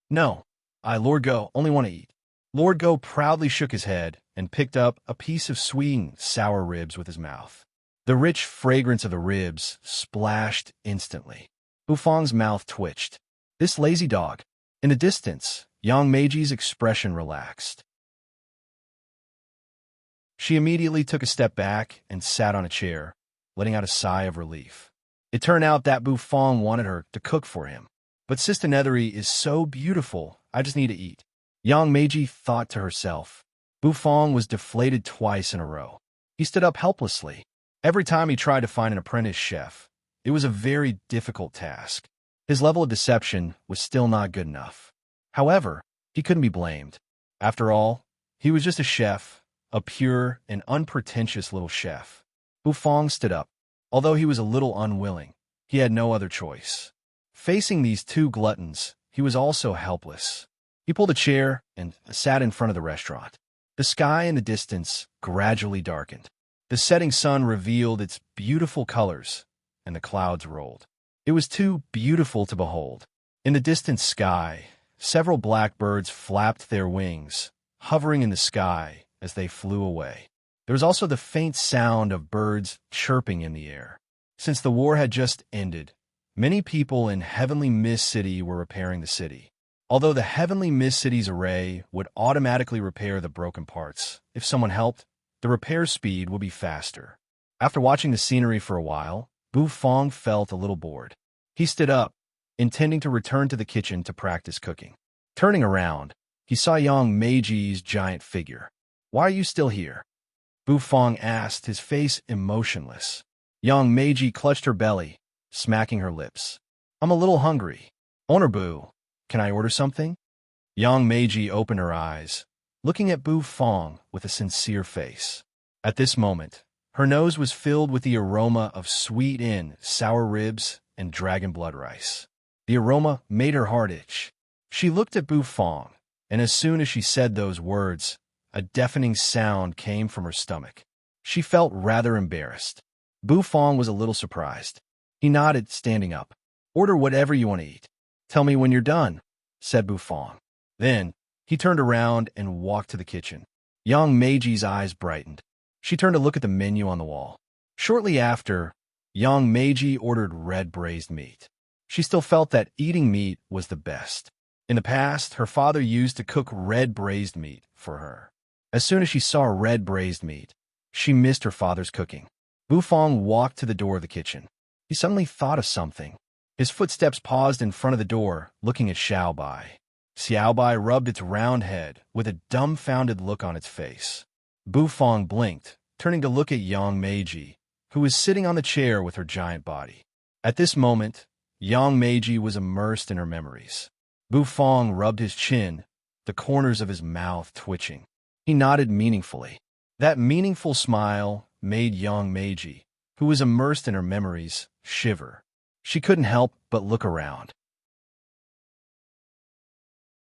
No. Lord Go, only want to eat. Lord Go proudly shook his head and picked up a piece of sweet and sour ribs with his mouth. The rich fragrance of the ribs splashed instantly. Buffon's mouth twitched. This lazy dog. In the distance, Yang Meiji's expression relaxed. She immediately took a step back and sat on a chair, letting out a sigh of relief. It turned out that Buffon wanted her to cook for him. But Sister Nethery is so beautiful, I just need to eat. Yang Meiji thought to herself. Bufong was deflated twice in a row. He stood up helplessly. Every time he tried to find an apprentice chef, it was a very difficult task. His level of deception was still not good enough. However, he couldn't be blamed. After all, he was just a chef, a pure and unpretentious little chef. Bufong stood up. Although he was a little unwilling, he had no other choice. Facing these two gluttons, he was also helpless. He pulled a chair and sat in front of the restaurant. The sky in the distance gradually darkened. The setting sun revealed its beautiful colors, and the clouds rolled. It was too beautiful to behold. In the distant sky, several blackbirds flapped their wings, hovering in the sky as they flew away. There was also the faint sound of birds chirping in the air. Since the war had just ended, many people in Heavenly Mist City were repairing the city. Although the Heavenly Mist City's array would automatically repair the broken parts, if someone helped, the repair speed would be faster. After watching the scenery for a while, Bufong felt a little bored. He stood up, intending to return to the kitchen to practice cooking. Turning around, he saw Yang Meiji's giant figure. "Why are you still here?" Bufong asked, his face emotionless. Yang Meiji clutched her belly, smacking her lips. "I'm a little hungry. Owner Bu, can I order something?" Yang Meiji opened her eyes, looking at Bufong with a sincere face. At this moment, her nose was filled with the aroma of sweet-in, sour ribs, and dragon blood rice. The aroma made her heart itch. She looked at Bufong, and as soon as she said those words, a deafening sound came from her stomach. She felt rather embarrassed. Bufong was a little surprised. He nodded, standing up. "Order whatever you want to eat. Tell me when you're done," said Bufong. Then, he turned around and walked to the kitchen. Yang Meiji's eyes brightened. She turned to look at the menu on the wall. Shortly after, Yang Meiji ordered red braised meat. She still felt that eating meat was the best. In the past, her father used to cook red braised meat for her. As soon as she saw red braised meat, she missed her father's cooking. Bufong walked to the door of the kitchen. He suddenly thought of something. His footsteps paused in front of the door, looking at Xiaobai. Xiaobai rubbed its round head with a dumbfounded look on its face. Bufong blinked, turning to look at Yang Meiji, who was sitting on the chair with her giant body. At this moment, Yang Meiji was immersed in her memories. Bufong rubbed his chin, the corners of his mouth twitching. He nodded meaningfully. That meaningful smile made Yang Meiji, who was immersed in her memories, shiver. She couldn't help but look around.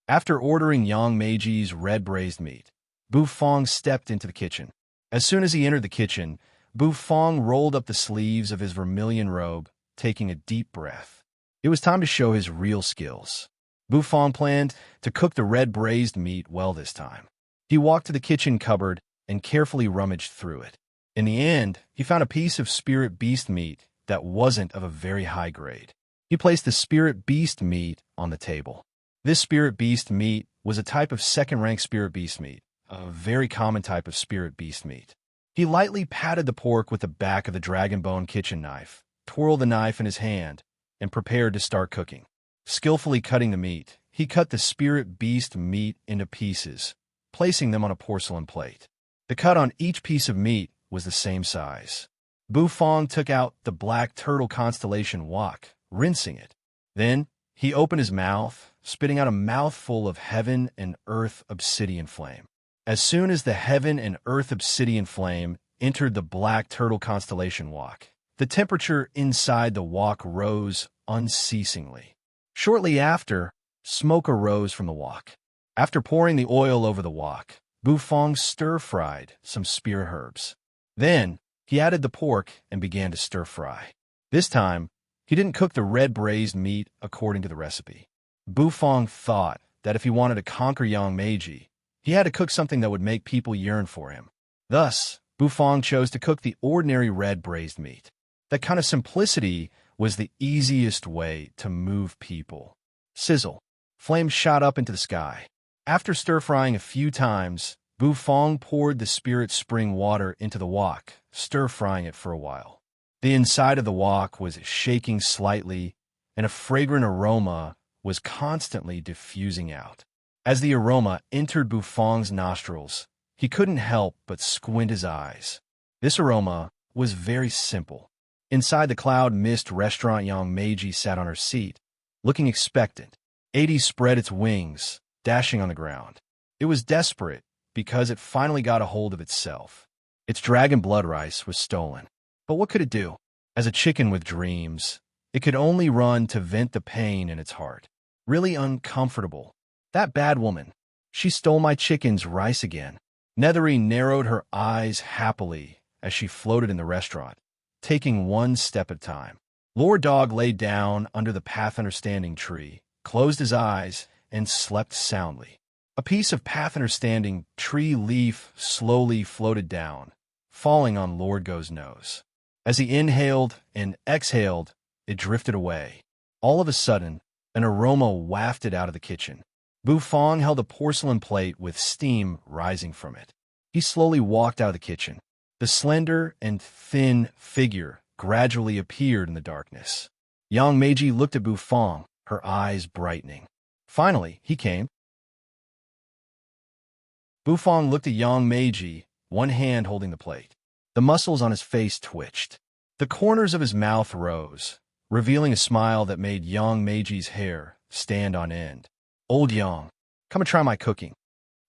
After ordering Yang Meiji's red braised meat, Bufong stepped into the kitchen. As soon as he entered the kitchen, Bufong rolled up the sleeves of his vermilion robe, taking a deep breath. It was time to show his real skills. Bufong planned to cook the red braised meat well this time. He walked to the kitchen cupboard and carefully rummaged through it. In the end, he found a piece of spirit beast meat that wasn't of a very high grade. He placed the spirit beast meat on the table. This spirit beast meat was a type of second-rank spirit beast meat, a very common type of spirit beast meat. He lightly patted the pork with the back of the dragon bone kitchen knife, twirled the knife in his hand, and prepared to start cooking. Skillfully cutting the meat, he cut the spirit beast meat into pieces, placing them on a porcelain plate. The cut on each piece of meat was the same size. Bufong took out the black turtle constellation wok, rinsing it. Then, he opened his mouth, spitting out a mouthful of heaven and earth obsidian flame. As soon as the heaven and earth obsidian flame entered the black turtle constellation wok, the temperature inside the wok rose unceasingly. Shortly after, smoke arose from the wok. After pouring the oil over the wok, Bufong stir-fried some spear herbs. Then, he added the pork and began to stir-fry. This time, he didn't cook the red braised meat according to the recipe. Bufong thought that if he wanted to conquer Yang Meiji, he had to cook something that would make people yearn for him. Thus, Bufong chose to cook the ordinary red braised meat. That kind of simplicity was the easiest way to move people. Sizzle. Flames shot up into the sky. After stir-frying a few times, Bufong poured the spirit spring water into the wok, stir-frying it for a while. The inside of the wok was shaking slightly, and a fragrant aroma was constantly diffusing out. As the aroma entered Bufong's nostrils, he couldn't help but squint his eyes. This aroma was very simple. Inside the cloud mist restaurant, young Meiji sat on her seat, looking expectant. 80 spread its wings, dashing on the ground. It was desperate because it finally got a hold of itself. Its dragon blood rice was stolen. But what could it do? As a chicken with dreams, it could only run to vent the pain in its heart. Really uncomfortable. That bad woman. She stole my chicken's rice again. Nethery narrowed her eyes happily as she floated in the restaurant, taking one step at a time. Lord Dog lay down under the Path Understanding tree, closed his eyes, and slept soundly. A piece of Path Understanding tree leaf slowly floated down, falling on Lord Go's nose. As he inhaled and exhaled, it drifted away. All of a sudden, an aroma wafted out of the kitchen. Bufong held a porcelain plate with steam rising from it. He slowly walked out of the kitchen. The slender and thin figure gradually appeared in the darkness. Yang Meiji looked at Bufong, her eyes brightening. Finally, he came. Bufong looked at Yang Meiji, one hand holding the plate. The muscles on his face twitched. The corners of his mouth rose, revealing a smile that made Yang Meiji's hair stand on end. Old Yang, come and try my cooking.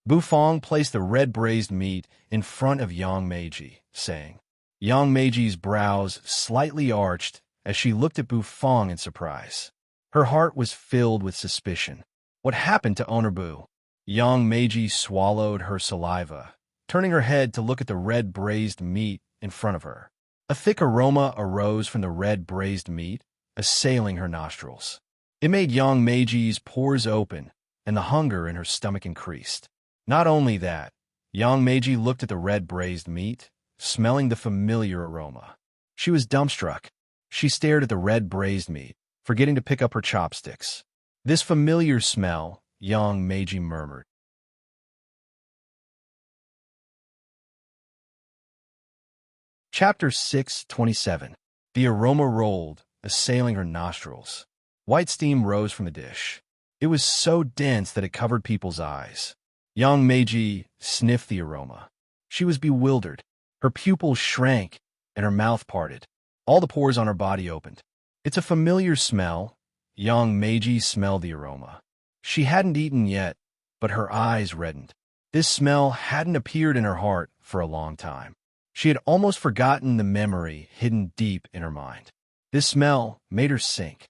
Bufong placed the red braised meat in front of Yang Meiji, saying. Yang Meiji's brows slightly arched as she looked at Bufong in surprise. Her heart was filled with suspicion. What happened to Owner Bu? Yang Meiji swallowed her saliva, turning her head to look at the red braised meat in front of her. A thick aroma arose from the red braised meat, assailing her nostrils. It made Yang Meiji's pores open, and the hunger in her stomach increased. Not only that, Yang Meiji looked at the red braised meat, smelling the familiar aroma. She was dumbstruck. She stared at the red braised meat, forgetting to pick up her chopsticks. This familiar smell, Yang Meiji murmured. Chapter 6:27. The aroma rolled, assailing her nostrils. White steam rose from the dish. It was so dense that it covered people's eyes. Yang Meiji sniffed the aroma. She was bewildered. Her pupils shrank, and her mouth parted. All the pores on her body opened. It's a familiar smell. Yang Meiji smelled the aroma. She hadn't eaten yet, but her eyes reddened. This smell hadn't appeared in her heart for a long time. She had almost forgotten the memory hidden deep in her mind. This smell made her sink.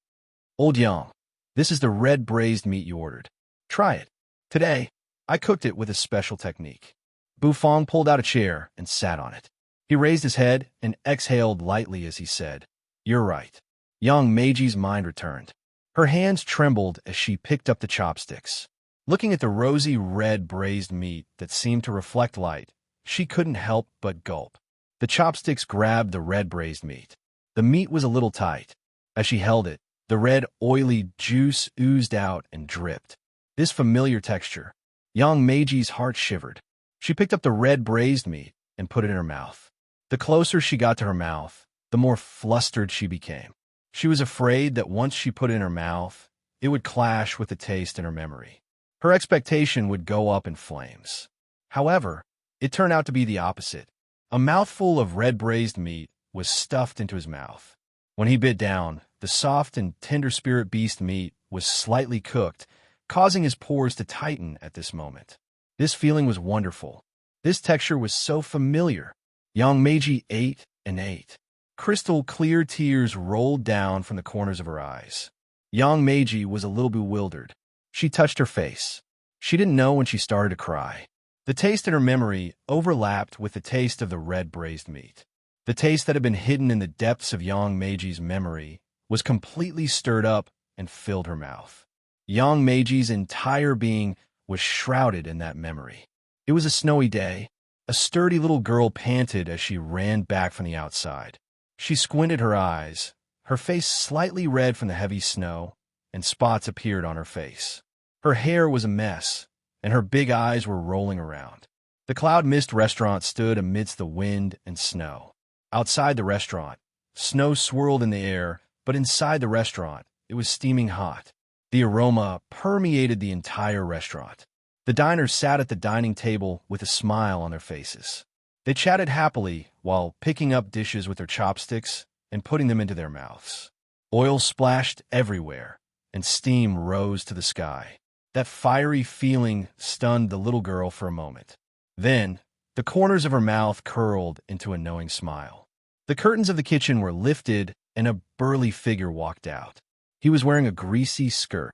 Old Yang, this is the red braised meat you ordered. Try it. Today, I cooked it with a special technique. Bufong pulled out a chair and sat on it. He raised his head and exhaled lightly as he said, You're right. Yang Meiji's mind returned. Her hands trembled as she picked up the chopsticks. Looking at the rosy red braised meat that seemed to reflect light, she couldn't help but gulp. The chopsticks grabbed the red braised meat. The meat was a little tight. As she held it, the red, oily juice oozed out and dripped. This familiar texture. Yang Meiji's heart shivered. She picked up the red braised meat and put it in her mouth. The closer she got to her mouth, the more flustered she became. She was afraid that once she put it in her mouth, it would clash with the taste in her memory. Her expectation would go up in flames. However, it turned out to be the opposite. A mouthful of red braised meat was stuffed into his mouth. When he bit down, the soft and tender spirit beast meat was slightly cooked, causing his pores to tighten at this moment. This feeling was wonderful. This texture was so familiar. Yang Meiji ate and ate. Crystal clear tears rolled down from the corners of her eyes. Yang Meiji was a little bewildered. She touched her face. She didn't know when she started to cry. The taste in her memory overlapped with the taste of the red braised meat. The taste that had been hidden in the depths of Yang Meiji's memory was completely stirred up and filled her mouth. Yang Meiji's entire being was shrouded in that memory. It was a snowy day. A sturdy little girl panted as she ran back from the outside. She squinted her eyes, her face slightly red from the heavy snow, and spots appeared on her face. Her hair was a mess, and her big eyes were rolling around. The Cloud Mist restaurant stood amidst the wind and snow. Outside the restaurant, snow swirled in the air, but inside the restaurant, it was steaming hot. The aroma permeated the entire restaurant. The diners sat at the dining table with a smile on their faces. They chatted happily while picking up dishes with their chopsticks and putting them into their mouths. Oil splashed everywhere, and steam rose to the sky. That fiery feeling stunned the little girl for a moment. Then, the corners of her mouth curled into a knowing smile. The curtains of the kitchen were lifted, and a burly figure walked out. He was wearing a greasy skirt.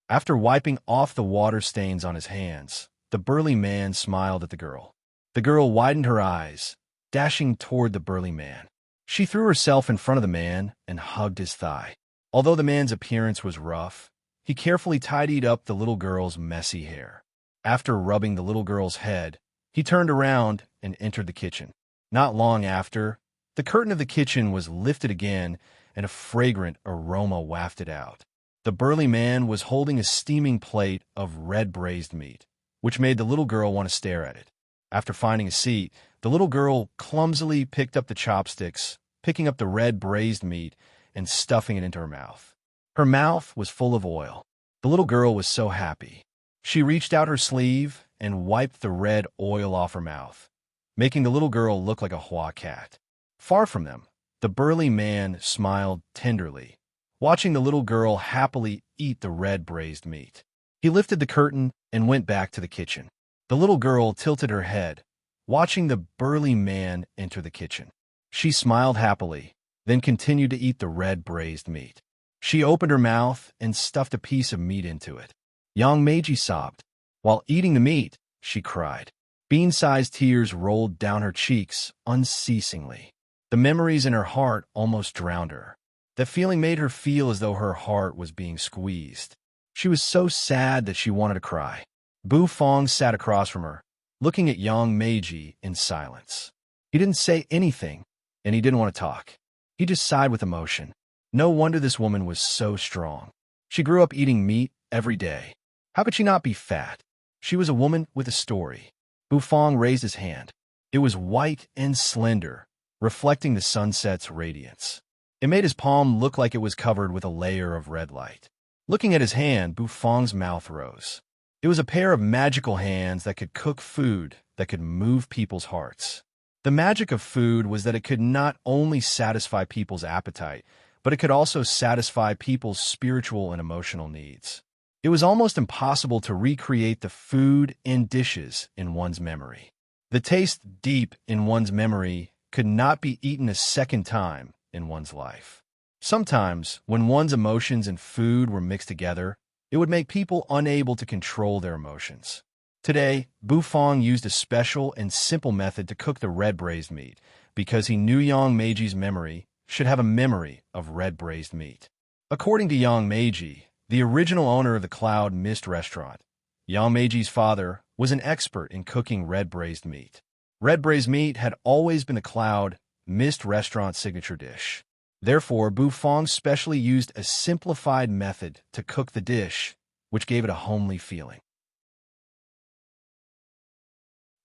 After wiping off the water stains on his hands, the burly man smiled at the girl. The girl widened her eyes, dashing toward the burly man. She threw herself in front of the man and hugged his thigh. Although the man's appearance was rough, he carefully tidied up the little girl's messy hair. After rubbing the little girl's head, he turned around and entered the kitchen. Not long after, the curtain of the kitchen was lifted again and a fragrant aroma wafted out. The burly man was holding a steaming plate of red braised meat, which made the little girl want to stare at it. After finding a seat, the little girl clumsily picked up the chopsticks, picking up the red braised meat and stuffing it into her mouth. Her mouth was full of oil. The little girl was so happy. She reached out her sleeve and wiped the red oil off her mouth, making the little girl look like a hoa cat. Far from them, the burly man smiled tenderly, watching the little girl happily eat the red braised meat. He lifted the curtain and went back to the kitchen. The little girl tilted her head, watching the burly man enter the kitchen. She smiled happily, then continued to eat the red braised meat. She opened her mouth and stuffed a piece of meat into it. Young Meiji sobbed. While eating the meat, she cried. Bean-sized tears rolled down her cheeks unceasingly. The memories in her heart almost drowned her. That feeling made her feel as though her heart was being squeezed. She was so sad that she wanted to cry. Bu Fong sat across from her, looking at Yang Meiji in silence. He didn't say anything, and he didn't want to talk. He just sighed with emotion. No wonder this woman was so strong. She grew up eating meat every day. How could she not be fat? She was a woman with a story. Bu Fong raised his hand. It was white and slender, reflecting the sunset's radiance. It made his palm look like it was covered with a layer of red light. Looking at his hand, Bu Fong's mouth rose. It was a pair of magical hands that could cook food that could move people's hearts. The magic of food was that it could not only satisfy people's appetite, but it could also satisfy people's spiritual and emotional needs. It was almost impossible to recreate the food and dishes in one's memory. The taste deep in one's memory could not be eaten a second time in one's life. Sometimes, when one's emotions and food were mixed together, it would make people unable to control their emotions. Today, Bu Fong used a special and simple method to cook the red braised meat because he knew Yang Meiji's memory should have a memory of red braised meat. According to Yang Meiji, the original owner of the Cloud Mist restaurant, Yang Meiji's father was an expert in cooking red braised meat. Red braised meat had always been the Cloud Mist restaurant's signature dish. Therefore, Bu Fong specially used a simplified method to cook the dish, which gave it a homely feeling.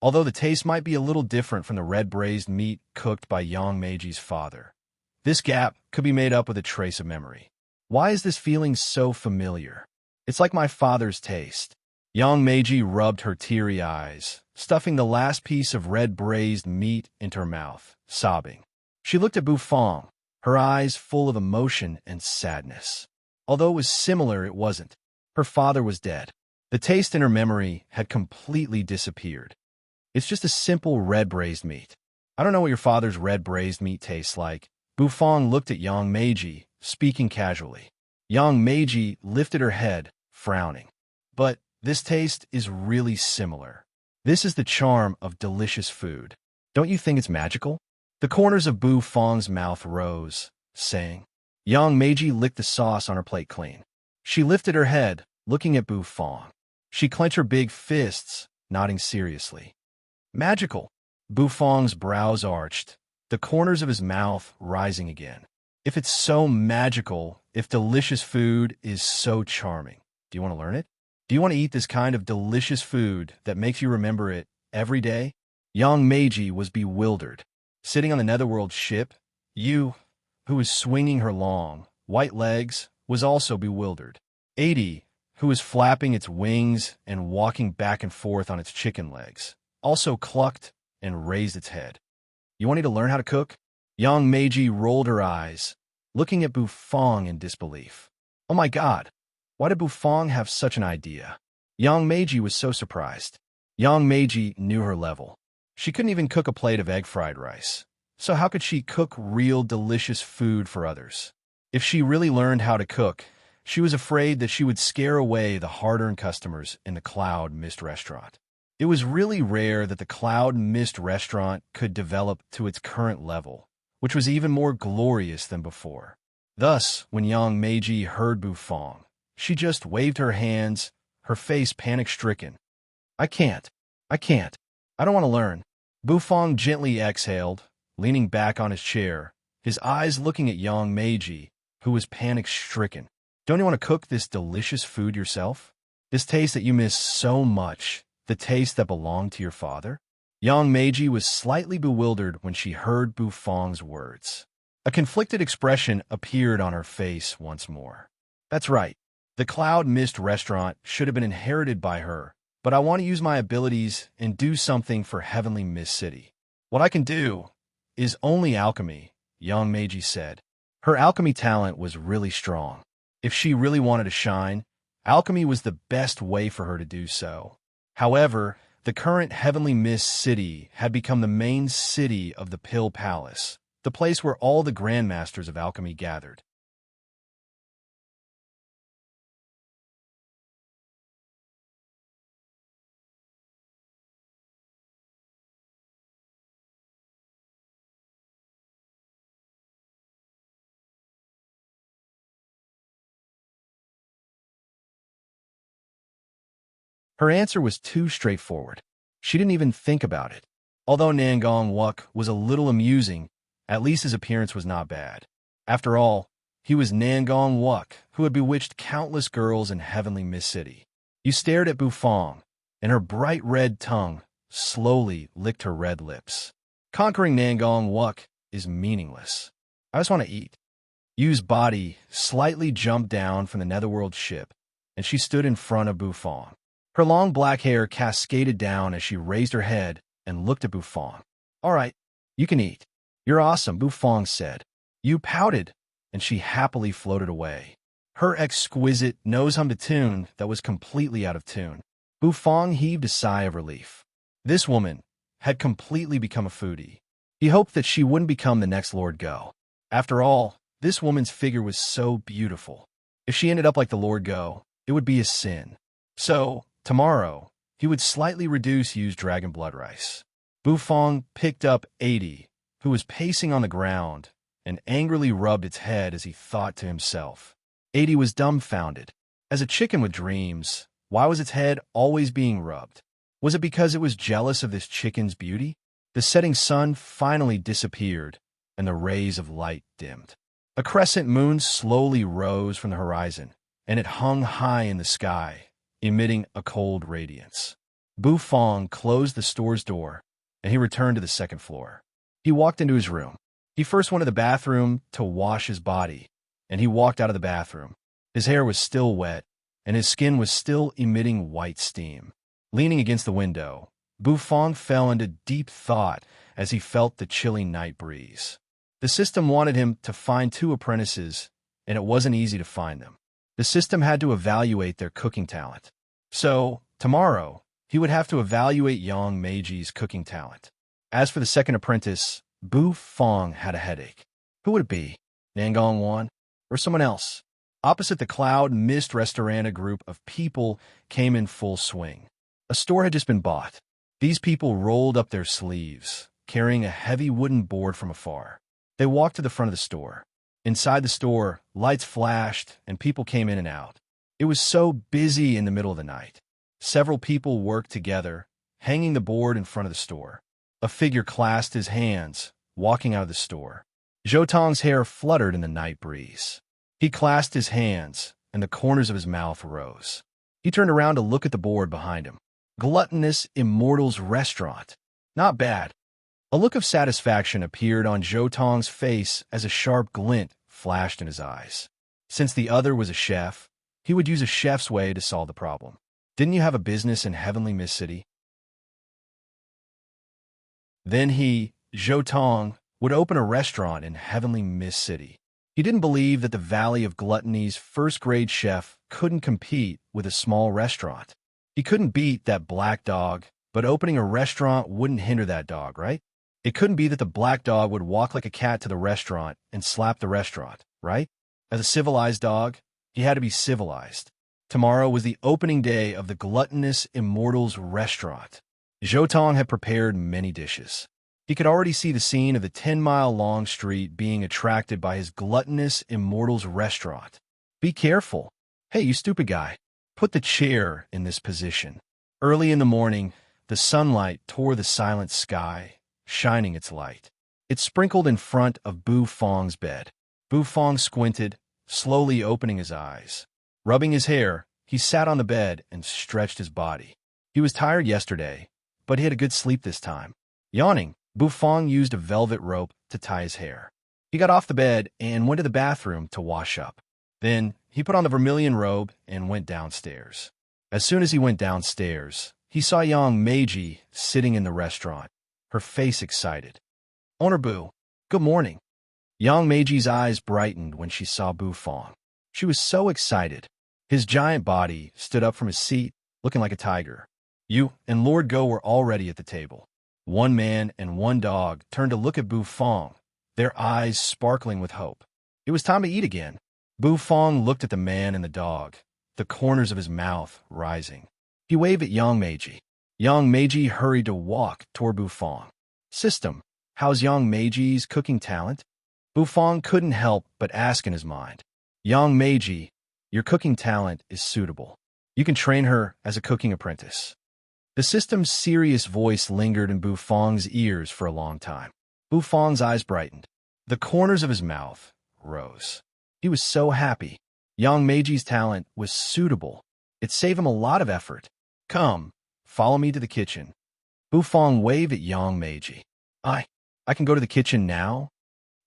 Although the taste might be a little different from the red braised meat cooked by Yang Meiji's father, this gap could be made up with a trace of memory. Why is this feeling so familiar? It's like my father's taste. Yang Meiji rubbed her teary eyes, stuffing the last piece of red braised meat into her mouth, sobbing. She looked at Bu Fong, her eyes full of emotion and sadness. Although it was similar, it wasn't. Her father was dead. The taste in her memory had completely disappeared. It's just a simple red braised meat. I don't know what your father's red braised meat tastes like. Bu Fong looked at Yang Meiji, speaking casually. Yang Meiji lifted her head, frowning. But this taste is really similar. This is the charm of delicious food. Don't you think it's magical? The corners of Bu Fong's mouth rose, saying. Yang Meiji licked the sauce on her plate clean. She lifted her head, looking at Bu Fong. She clenched her big fists, nodding seriously. Magical. Bu Fong's brows arched, the corners of his mouth rising again. If it's so magical, if delicious food is so charming, do you want to learn it? Do you want to eat this kind of delicious food that makes you remember it every day? Yang Meiji was bewildered. Sitting on the Netherworld ship, Yu, who was swinging her long, white legs, was also bewildered. 80, who was flapping its wings and walking back and forth on its chicken legs, also clucked and raised its head. You want me to learn how to cook? Young Meiji rolled her eyes, looking at Bufong in disbelief. Oh my god, why did Bufong have such an idea? Young Meiji was so surprised. Young Meiji knew her level. She couldn't even cook a plate of egg fried rice. So how could she cook real delicious food for others? If she really learned how to cook, she was afraid that she would scare away the hard-earned customers in the Cloud Mist restaurant. It was really rare that the Cloud Mist restaurant could develop to its current level, which was even more glorious than before. Thus, when Young Meiji heard Bufong, she just waved her hands, her face panic-stricken. I can't. I don't want to learn. Bufong gently exhaled, leaning back on his chair, his eyes looking at Young Meiji, who was panic-stricken. Don't you want to cook this delicious food yourself? This taste that you miss so much, the taste that belonged to your father? Young Meiji was slightly bewildered when she heard Bufong's words. A conflicted expression appeared on her face once more. That's right. The Cloud Mist restaurant should have been inherited by her, but I want to use my abilities and do something for Heavenly Mist City. What I can do is only alchemy, Young Meiji said. Her alchemy talent was really strong. If she really wanted to shine, alchemy was the best way for her to do so. However, the current Heavenly Mist City had become the main city of the Pill Palace, the place where all the grandmasters of alchemy gathered. Her answer was too straightforward. She didn't even think about it. Although Nangong Wuk was a little amusing, at least his appearance was not bad. After all, he was Nangong Wuk, who had bewitched countless girls in Heavenly Mist City. You stared at Bufong, and her bright red tongue slowly licked her red lips. Conquering Nangong Wuk is meaningless. I just want to eat. Yu's body slightly jumped down from the Netherworld ship, and she stood in front of Bufong. Her long black hair cascaded down as she raised her head and looked at Bufong. All right, you can eat. You're awesome, Bufong said. Yu pouted, and she happily floated away. Her exquisite nose hummed a tune that was completely out of tune. Bufong heaved a sigh of relief. This woman had completely become a foodie. He hoped that she wouldn't become the next Lord Go. After all, this woman's figure was so beautiful. If she ended up like the Lord Go, it would be a sin. So, tomorrow, he would slightly reduce Yu's dragon blood rice. Bufong picked up 80, who was pacing on the ground, and angrily rubbed its head as he thought to himself. 80 was dumbfounded. As a chicken with dreams, why was its head always being rubbed? Was it because it was jealous of this chicken's beauty? The setting sun finally disappeared, and the rays of light dimmed. A crescent moon slowly rose from the horizon, and it hung high in the sky, emitting a cold radiance. Bufong closed the store's door, and he returned to the second floor. He walked into his room. He first went to the bathroom to wash his body, and he walked out of the bathroom. His hair was still wet, and his skin was still emitting white steam. Leaning against the window, Bufong fell into deep thought as he felt the chilly night breeze. The system wanted him to find 2 apprentices, and it wasn't easy to find them. The system had to evaluate their cooking talent. So, tomorrow, he would have to evaluate Young Meiji's cooking talent. As for the second apprentice, Bufong had a headache. Who would it be? Nangong Wan? Or someone else? Opposite the Cloud Mist restaurant, a group of people came in full swing. A store had just been bought. These people rolled up their sleeves, carrying a heavy wooden board from afar. They walked to the front of the store. Inside the store, lights flashed and people came in and out. It was so busy in the middle of the night. Several people worked together, hanging the board in front of the store. A figure clasped his hands, walking out of the store. Zhotong's hair fluttered in the night breeze. He clasped his hands, and the corners of his mouth rose. He turned around to look at the board behind him. Gluttonous Immortals Restaurant. Not bad. A look of satisfaction appeared on Zhotong's face as a sharp glint flashed in his eyes. Since the other was a chef, he would use a chef's way to solve the problem. Didn't you have a business in heavenly Mist City? Then he, Zhou Tong, would open a restaurant in heavenly Mist City. He didn't believe that the Valley of Gluttony's first-grade chef couldn't compete with a small restaurant. He couldn't beat that black dog, but opening a restaurant wouldn't hinder that dog, right? It couldn't be that the black dog would walk like a cat to the restaurant and slap the restaurant, right? As a civilized dog, he had to be civilized. Tomorrow was the opening day of the Gluttonous Immortals restaurant. Zhou Tong had prepared many dishes. He could already see the scene of the 10-mile-long street being attracted by his Gluttonous Immortals restaurant. Be careful. Hey, you stupid guy. Put the chair in this position. Early in the morning, the sunlight tore the silent sky, shining its light. It sprinkled in front of Bu Fong's bed. Bu Fong squinted, slowly opening his eyes. Rubbing his hair, he sat on the bed and stretched his body. He was tired yesterday, but he had a good sleep this time. Yawning, Bu Fong used a velvet rope to tie his hair. He got off the bed and went to the bathroom to wash up. Then he put on the vermilion robe and went downstairs. As soon as he went downstairs, he saw young Meiji sitting in the restaurant, her face excited. Owner Bu, good morning. Young Meiji's eyes brightened when she saw Bu Fong. She was so excited. His giant body stood up from his seat, looking like a tiger. You and Lord Go were already at the table. One man and one dog turned to look at Bu Fong, their eyes sparkling with hope. It was time to eat again. Bu Fong looked at the man and the dog, the corners of his mouth rising. He waved at Yang Meiji. Yang Meiji hurried to walk toward Bu Fong. System, how's Yang Meiji's cooking talent? Bu Fong couldn't help but ask in his mind. Yang Meiji, your cooking talent is suitable. You can train her as a cooking apprentice. The system's serious voice lingered in Bu Fong's ears for a long time. Bu Fong's eyes brightened. The corners of his mouth rose. He was so happy. Yang Meiji's talent was suitable. It saved him a lot of effort. Come, follow me to the kitchen. Bu Fong waved at Yang Meiji. I can go to the kitchen now?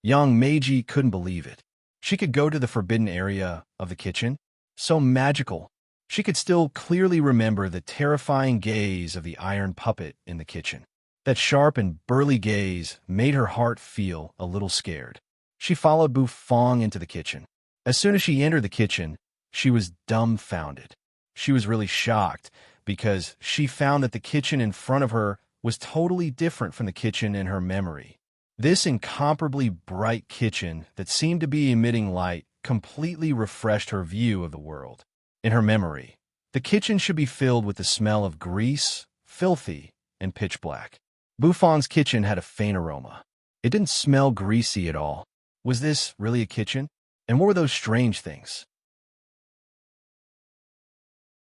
Yang Meiji couldn't believe it. She could go to the forbidden area of the kitchen? So magical. She could still clearly remember the terrifying gaze of the iron puppet in the kitchen. That sharp and burly gaze made her heart feel a little scared. She followed Bu Fong into the kitchen. As soon as she entered the kitchen, she was dumbfounded. She was really shocked because she found that the kitchen in front of her was totally different from the kitchen in her memory. This incomparably bright kitchen that seemed to be emitting light completely refreshed her view of the world. In her memory, the kitchen should be filled with the smell of grease, filthy, and pitch black. Bu Fong's kitchen had a faint aroma. It didn't smell greasy at all. Was this really a kitchen? And what were those strange things?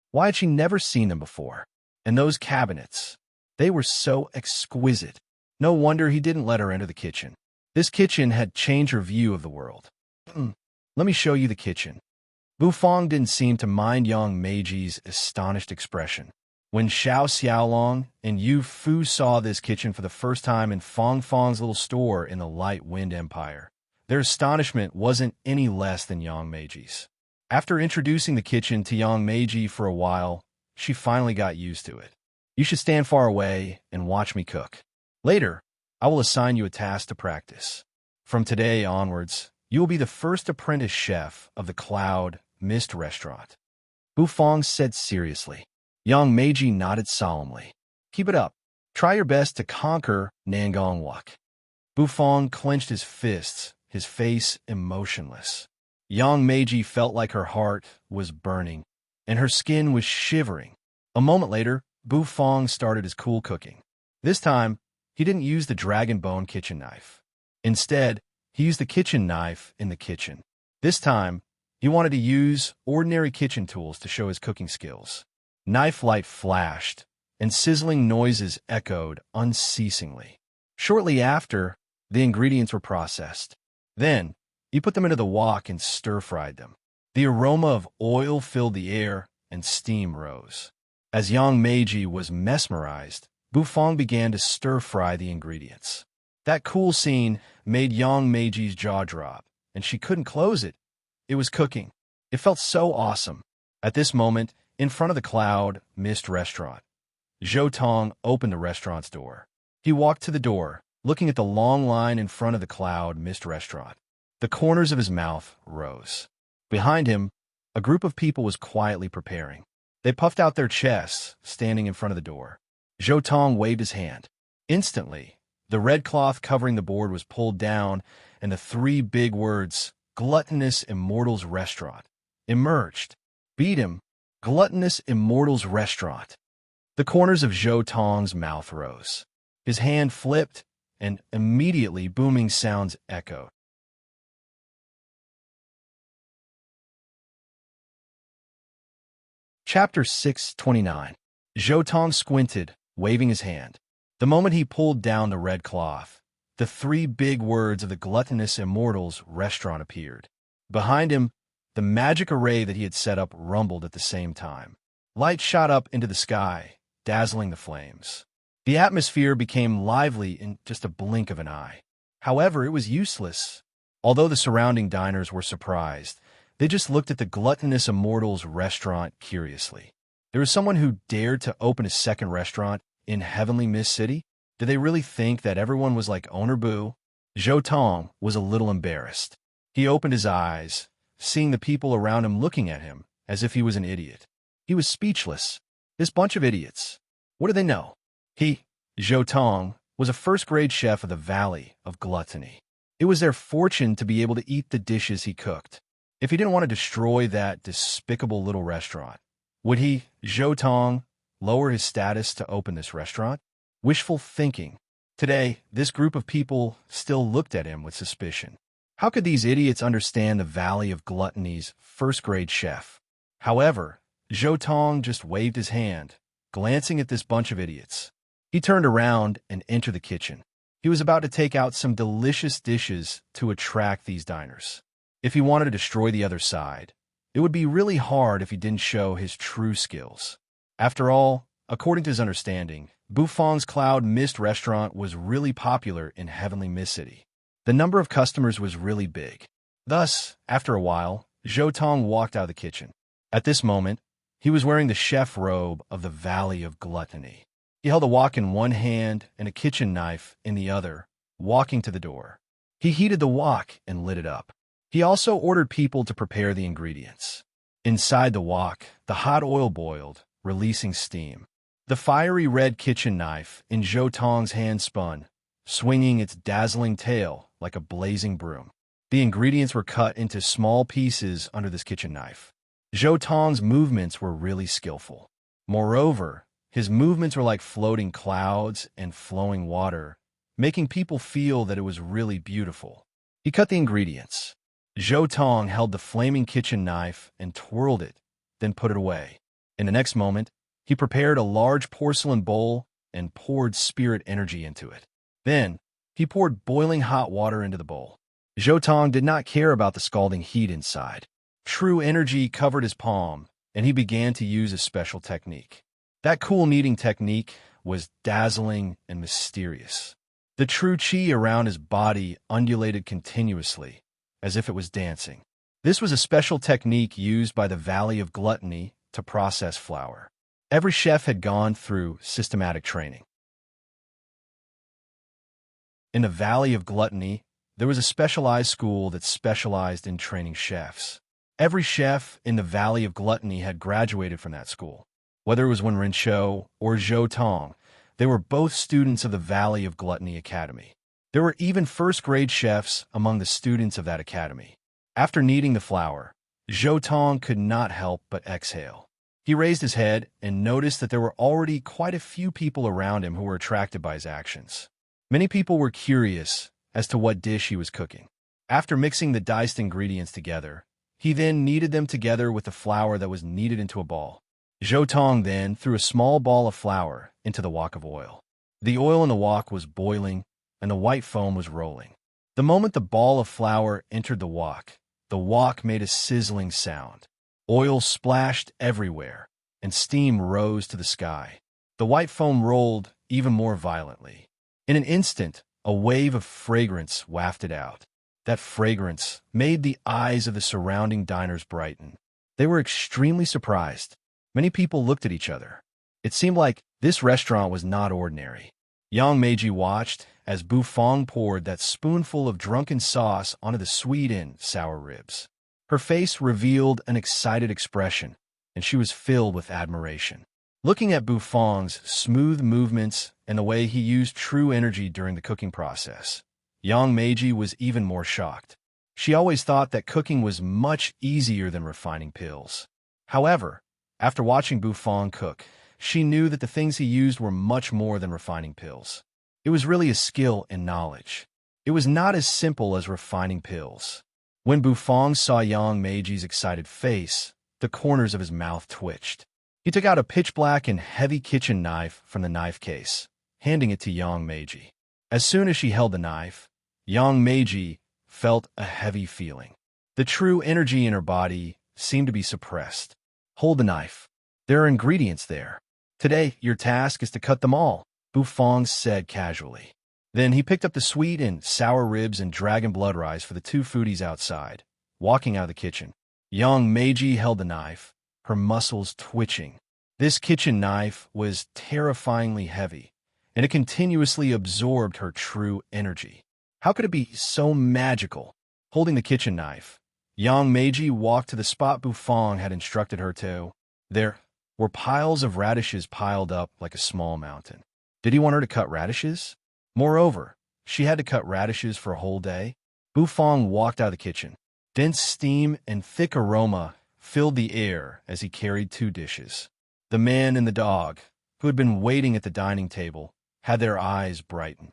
Why had she never seen them before? And those cabinets, they were so exquisite. No wonder he didn't let her enter the kitchen. This kitchen had changed her view of the world. Let me show you the kitchen. Bu Fong didn't seem to mind Yang Meiji's astonished expression. When Xiao Xiaolong and Yu Fu saw this kitchen for the first time in Fong Fong's little store in the Light Wind Empire, their astonishment wasn't any less than Yang Meiji's. After introducing the kitchen to Yang Meiji for a while, she finally got used to it. You should stand far away and watch me cook. Later, I will assign you a task to practice. From today onwards, you will be the first apprentice chef of the Cloud Mist restaurant. Bu Fong said seriously. Yang Meiji nodded solemnly. Keep it up. Try your best to conquer Nangong Wuk. Bu Fong clenched his fists, his face emotionless. Yang Meiji felt like her heart was burning, and her skin was shivering. A moment later, Bu Fong started his cool cooking. This time, he didn't use the dragon bone kitchen knife. Instead, he used the kitchen knife in the kitchen. This time, he wanted to use ordinary kitchen tools to show his cooking skills. Knife light flashed, and sizzling noises echoed unceasingly. Shortly after, the ingredients were processed. Then, he put them into the wok and stir-fried them. The aroma of oil filled the air, and steam rose. As Yang Meiji was mesmerized, Bu Fong began to stir-fry the ingredients. That cool scene made Yang Meiji's jaw drop, and she couldn't close it. It was cooking. It felt so awesome. At this moment, in front of the Cloud Mist restaurant, Zhou Tong opened the restaurant's door. He walked to the door, looking at the long line in front of the Cloud Mist restaurant. The corners of his mouth rose. Behind him, a group of people was quietly preparing. They puffed out their chests, standing in front of the door. Zhou Tong waved his hand. Instantly, the red cloth covering the board was pulled down, and the three big words, Gluttonous Immortals Restaurant, emerged. Beat him, Gluttonous Immortals Restaurant. The corners of Zhou Tong's mouth rose. His hand flipped, and immediately booming sounds echoed. Chapter 629. Zhou Tong squinted, waving his hand. The moment he pulled down the red cloth, the three big words of the Gluttonous Immortals Restaurant appeared. Behind him, the magic array that he had set up rumbled at the same time. Light shot up into the sky, dazzling the flames. The atmosphere became lively in just a blink of an eye. However, it was useless. Although the surrounding diners were surprised, they just looked at the Gluttonous Immortals Restaurant curiously. There was someone who dared to open a second restaurant in Heavenly Mist City? Did they really think that everyone was like Owner Boo? Zhou Tong was a little embarrassed. He opened his eyes, seeing the people around him looking at him as if he was an idiot. He was speechless. This bunch of idiots. What do they know? He, Zhou Tong, was a first-grade chef of the Valley of Gluttony. It was their fortune to be able to eat the dishes he cooked. If he didn't want to destroy that despicable little restaurant, would he, Zhou Tong, lower his status to open this restaurant? Wishful thinking. Today, this group of people still looked at him with suspicion. How could these idiots understand the Valley of Gluttony's first-grade chef? However, Zhou Tong just waved his hand, glancing at this bunch of idiots. He turned around and entered the kitchen. He was about to take out some delicious dishes to attract these diners. If he wanted to destroy the other side, it would be really hard if he didn't show his true skills. After all, according to his understanding, Buffon's Cloud Mist restaurant was really popular in Heavenly Mist City. The number of customers was really big. Thus, after a while, Zhou Tong walked out of the kitchen. At this moment, he was wearing the chef robe of the Valley of Gluttony. He held a wok in one hand and a kitchen knife in the other, walking to the door. He heated the wok and lit it up. He also ordered people to prepare the ingredients. Inside the wok, the hot oil boiled, releasing steam. The fiery red kitchen knife in Zhou Tong's hand spun, swinging its dazzling tail like a blazing broom. The ingredients were cut into small pieces under this kitchen knife. Zhou Tong's movements were really skillful. Moreover, his movements were like floating clouds and flowing water, making people feel that it was really beautiful. He cut the ingredients. Zhou Tong held the flaming kitchen knife and twirled it, then put it away. In the next moment, he prepared a large porcelain bowl and poured spirit energy into it. Then, he poured boiling hot water into the bowl. Zhou Tong did not care about the scalding heat inside. True energy covered his palm, and he began to use a special technique. That cool kneading technique was dazzling and mysterious. The true qi around his body undulated continuously, as if it was dancing. This was a special technique used by the Valley of Gluttony to process flour. Every chef had gone through systematic training. In the Valley of Gluttony, there was a specialized school that specialized in training chefs. Every chef in the Valley of Gluttony had graduated from that school. Whether it was Wen Rinshou or Zhou Tong, they were both students of the Valley of Gluttony Academy. There were even first-grade chefs among the students of that academy. After kneading the flour, Zhou Tong could not help but exhale. He raised his head and noticed that there were already quite a few people around him who were attracted by his actions. Many people were curious as to what dish he was cooking. After mixing the diced ingredients together, he then kneaded them together with the flour that was kneaded into a ball. Zhou Tong then threw a small ball of flour into the wok of oil. The oil in the wok was boiling, and the white foam was rolling. The moment the ball of flour entered the wok made a sizzling sound. Oil splashed everywhere, and steam rose to the sky. The white foam rolled even more violently. In an instant, a wave of fragrance wafted out. That fragrance made the eyes of the surrounding diners brighten. They were extremely surprised. Many people looked at each other. It seemed like this restaurant was not ordinary. Yang Meiji watched as Bu Fong poured that spoonful of drunken sauce onto the sweet and sour ribs. Her face revealed an excited expression, and she was filled with admiration. Looking at Bu Fong's smooth movements and the way he used true energy during the cooking process, Yang Meiji was even more shocked. She always thought that cooking was much easier than refining pills. However, after watching Bu Fong cook, she knew that the things he used were much more than refining pills. It was really a skill and knowledge. It was not as simple as refining pills. When Bu Fong saw Yang Meiji's excited face, the corners of his mouth twitched. He took out a pitch-black and heavy kitchen knife from the knife case, handing it to Yang Meiji. As soon as she held the knife, Yang Meiji felt a heavy feeling. The true energy in her body seemed to be suppressed. Hold the knife. There are ingredients there. Today, your task is to cut them all, Bu Fong said casually. Then he picked up the sweet and sour ribs and dragon blood rice for the two foodies outside, walking out of the kitchen. Yang Meiji held the knife, her muscles twitching. This kitchen knife was terrifyingly heavy, and it continuously absorbed her true energy. How could it be so magical? Holding the kitchen knife, Yang Meiji walked to the spot Bu Fong had instructed her to. There were piles of radishes piled up like a small mountain. Did he want her to cut radishes? Moreover, she had to cut radishes for a whole day. Bu Fong walked out of the kitchen. Dense steam and thick aroma filled the air as he carried two dishes. The man and the dog, who had been waiting at the dining table, had their eyes brighten.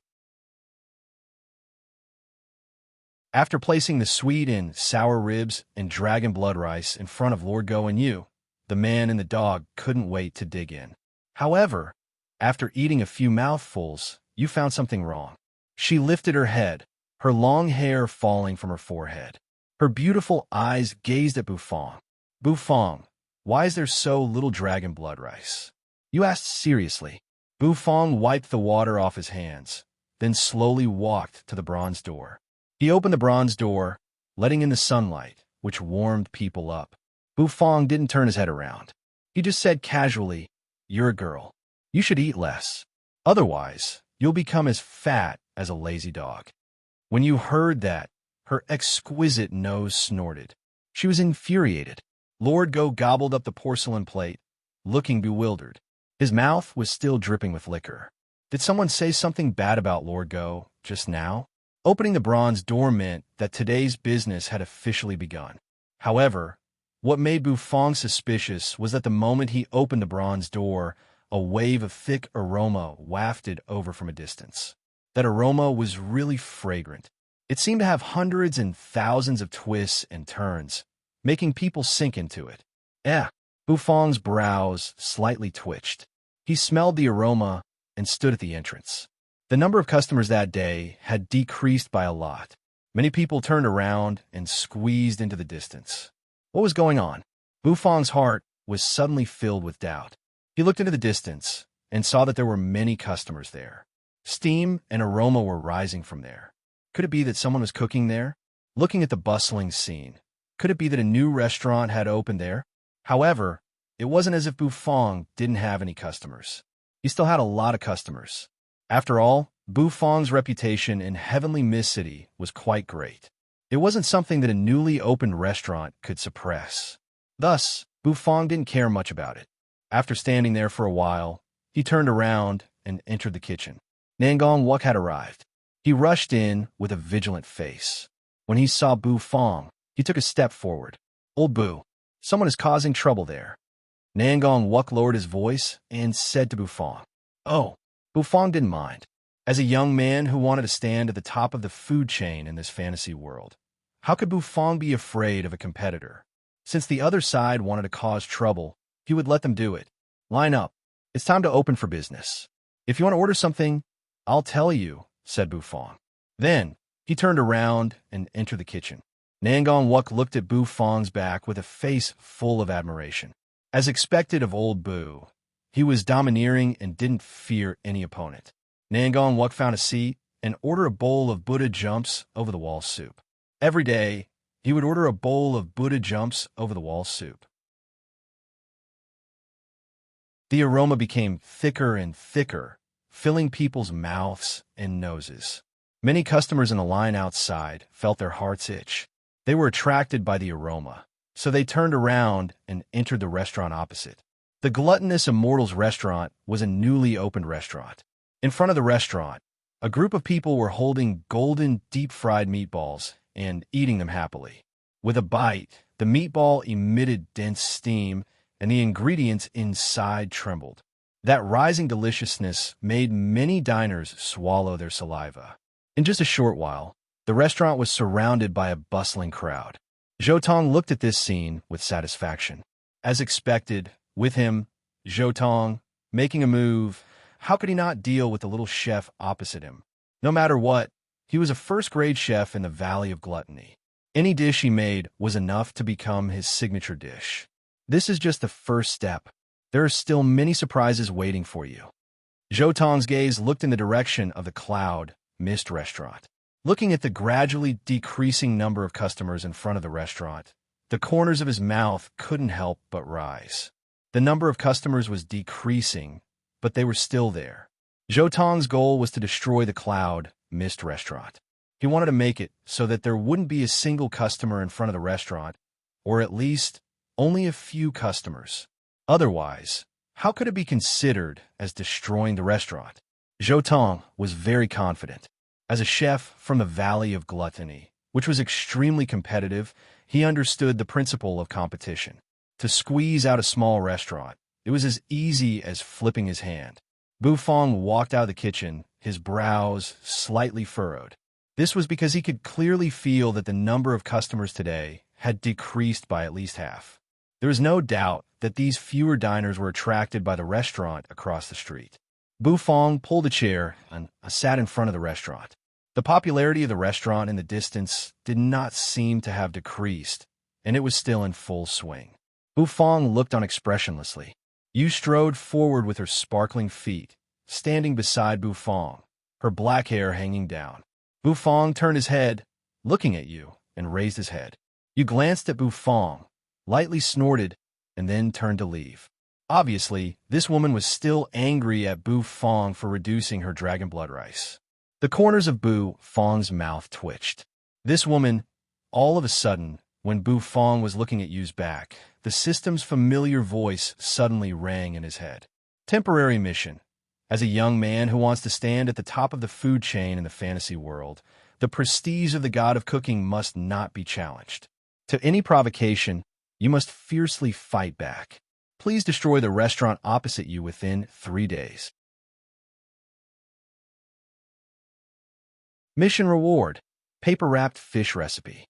After placing the sweet and sour ribs and dragon blood rice in front of Lord Go and Yu, the man and the dog couldn't wait to dig in. However, after eating a few mouthfuls, Yu found something wrong. She lifted her head, her long hair falling from her forehead. Her beautiful eyes gazed at Bu Fong. Bu Fong, why is there so little dragon blood rice? Yu asked seriously. Bu Fong wiped the water off his hands, then slowly walked to the bronze door. He opened the bronze door, letting in the sunlight, which warmed people up. Bu Fong didn't turn his head around. He just said casually, "You're a girl. You should eat less. Otherwise, you'll become as fat as a lazy dog." When Yu heard that, her exquisite nose snorted. She was infuriated. Lord Go gobbled up the porcelain plate, looking bewildered. His mouth was still dripping with liquor. Did someone say something bad about Lord Go just now? Opening the bronze door meant that today's business had officially begun. However, what made Bu Fong suspicious was that the moment he opened the bronze door, a wave of thick aroma wafted over from a distance. That aroma was really fragrant. It seemed to have hundreds and thousands of twists and turns, making people sink into it. Bu Fong's brows slightly twitched. He smelled the aroma and stood at the entrance. The number of customers that day had decreased by a lot. Many people turned around and squeezed into the distance. What was going on? Bu Fong's heart was suddenly filled with doubt. He looked into the distance and saw that there were many customers there. Steam and aroma were rising from there. Could it be that someone was cooking there? Looking at the bustling scene, could it be that a new restaurant had opened there? However, it wasn't as if Bu Fong didn't have any customers. He still had a lot of customers. After all, Bu Fong's reputation in Heavenly Mist City was quite great. It wasn't something that a newly opened restaurant could suppress. Thus, Bu Fong didn't care much about it. After standing there for a while, he turned around and entered the kitchen. Nangong Wuk had arrived. He rushed in with a vigilant face. When he saw Bu Fong, he took a step forward. "Old Bu, someone is causing trouble there." Nangong Wuk lowered his voice and said to Bu Fong, "Oh." Bu Fong didn't mind. As a young man who wanted to stand at the top of the food chain in this fantasy world, how could Bu Fong be afraid of a competitor? Since the other side wanted to cause trouble, he would let them do it. "Line up. It's time to open for business. If you want to order something, I'll tell you," said Bu Fong. Then, he turned around and entered the kitchen. Nangong Wuk looked at Bu Fong's back with a face full of admiration. As expected of old Bu, he was domineering and didn't fear any opponent. Nangong Wuk found a seat and ordered a bowl of Buddha jumps over the wall soup. Every day, he would order a bowl of Buddha jumps over the wall soup. The aroma became thicker and thicker, filling people's mouths and noses. Many customers in the line outside felt their hearts itch. They were attracted by the aroma, so they turned around and entered the restaurant opposite. The Gluttonous Immortals restaurant was a newly opened restaurant. In front of the restaurant, a group of people were holding golden deep-fried meatballs and eating them happily. With a bite, the meatball emitted dense steam, and the ingredients inside trembled. That rising deliciousness made many diners swallow their saliva. In just a short while, the restaurant was surrounded by a bustling crowd. Zhou looked at this scene with satisfaction. As expected, with him, Zhou making a move, how could he not deal with the little chef opposite him? No matter what, he was a first-grade chef in the Valley of Gluttony. Any dish he made was enough to become his signature dish. This is just the first step. There are still many surprises waiting for you. Zhou gaze looked in the direction of the Cloud Mist restaurant. Looking at the gradually decreasing number of customers in front of the restaurant, the corners of his mouth couldn't help but rise. The number of customers was decreasing, but they were still there. Zhou goal was to destroy the Cloud Mist restaurant. He wanted to make it so that there wouldn't be a single customer in front of the restaurant, or at least only a few customers. Otherwise, how could it be considered as destroying the restaurant? Zhou was very confident. As a chef from the Valley of Gluttony, which was extremely competitive, he understood the principle of competition. To squeeze out a small restaurant, it was as easy as flipping his hand. Bufang walked out of the kitchen, his brows slightly furrowed. This was because he could clearly feel that the number of customers today had decreased by at least half. There was no doubt that these fewer diners were attracted by the restaurant across the street. Bufang pulled a chair and sat in front of the restaurant. The popularity of the restaurant in the distance did not seem to have decreased, and it was still in full swing. Bufang looked on expressionlessly. Yu strode forward with her sparkling feet, standing beside Bufang, her black hair hanging down. Bufang turned his head, looking at Yu, and raised his head. Yu glanced at Bufang, lightly snorted, and then turned to leave. Obviously, this woman was still angry at Bufang for reducing her dragon blood rice. The corners of Bufang's mouth twitched. This woman, all of a sudden, when Bufang was looking at Yu's back, the system's familiar voice suddenly rang in his head. Temporary mission. As a young man who wants to stand at the top of the food chain in the fantasy world, the prestige of the god of cooking must not be challenged. To any provocation, you must fiercely fight back. Please destroy the restaurant opposite you within 3 days. Mission reward: paper-wrapped fish recipe.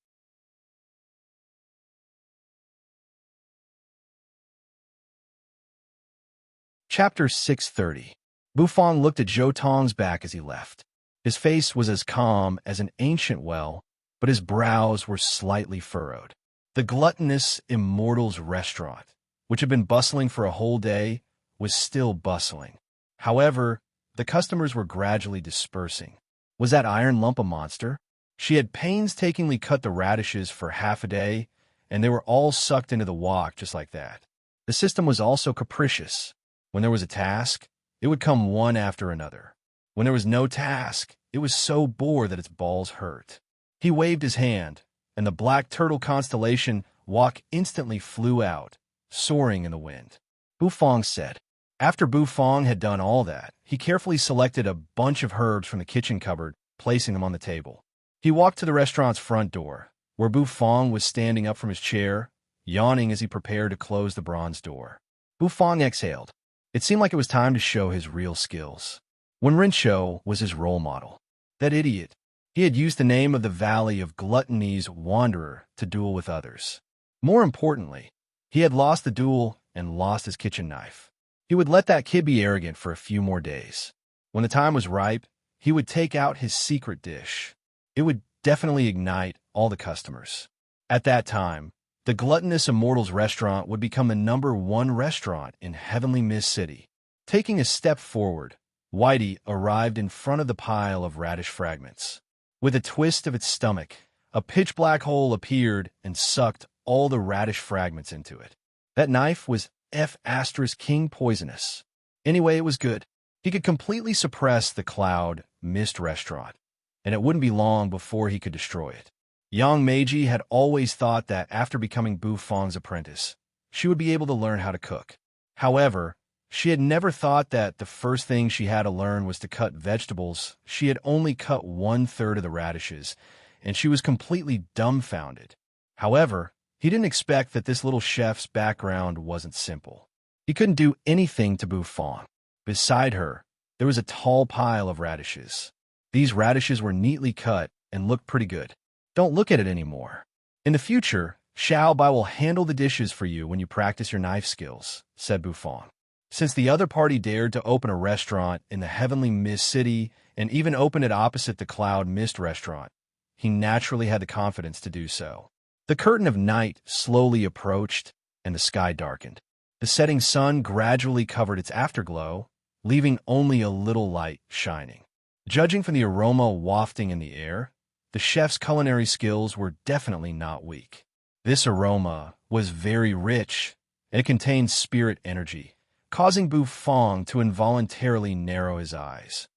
Chapter 630. Bufang looked at Zhou back as he left. His face was as calm as an ancient well, but his brows were slightly furrowed. The Gluttonous Immortals restaurant, which had been bustling for a whole day, was still bustling. However, the customers were gradually dispersing. Was that iron lump a monster? She had painstakingly cut the radishes for half a day, and they were all sucked into the wok just like that. The system was also capricious. When there was a task, it would come one after another. When there was no task, it was so bored that its balls hurt. He waved his hand, and the black turtle constellation wok instantly flew out, soaring in the wind. Bufang said. After Bufang had done all that, he carefully selected a bunch of herbs from the kitchen cupboard, placing them on the table. He walked to the restaurant's front door, where Bufang was standing up from his chair, yawning as he prepared to close the bronze door. Bufang exhaled. It seemed like it was time to show his real skills. When Rincho was his role model. That idiot. He had used the name of the Valley of Gluttony's Wanderer to duel with others. More importantly, he had lost the duel and lost his kitchen knife. He would let that kid be arrogant for a few more days. When the time was ripe, he would take out his secret dish. It would definitely ignite all the customers. At that time, the Gluttonous Immortals restaurant would become the #1 restaurant in Heavenly Mist City. Taking a step forward, Whitey arrived in front of the pile of radish fragments. With a twist of its stomach, A pitch-black hole appeared and sucked all the radish fragments into it. That knife was F**king poisonous. Anyway, it was good. He could completely suppress the cloud mist restaurant, and it wouldn't be long before he could destroy it. Yang Meiji had always thought that after becoming Bu Fong's apprentice, she would be able to learn how to cook. However, she had never thought that the first thing she had to learn was to cut vegetables. She had only cut 1/3 of the radishes, and she was completely dumbfounded. However, he didn't expect that this little chef's background wasn't simple. He couldn't do anything to Bu Fong. Beside her, there was a tall pile of radishes. These radishes were neatly cut and looked pretty good. Don't look at it anymore. In the future, Xiao Bai will handle the dishes for you when you practice your knife skills, said Bu Fong. Since the other party dared to open a restaurant in the heavenly mist city and even open it opposite the cloud mist restaurant, he naturally had the confidence to do so. The curtain of night slowly approached and the sky darkened. The setting sun gradually covered its afterglow, leaving only a little light shining. Judging from the aroma wafting in the air, the chef's culinary skills were definitely not weak. This aroma was very rich, and it contained spirit energy, causing Bu Fong to involuntarily narrow his eyes.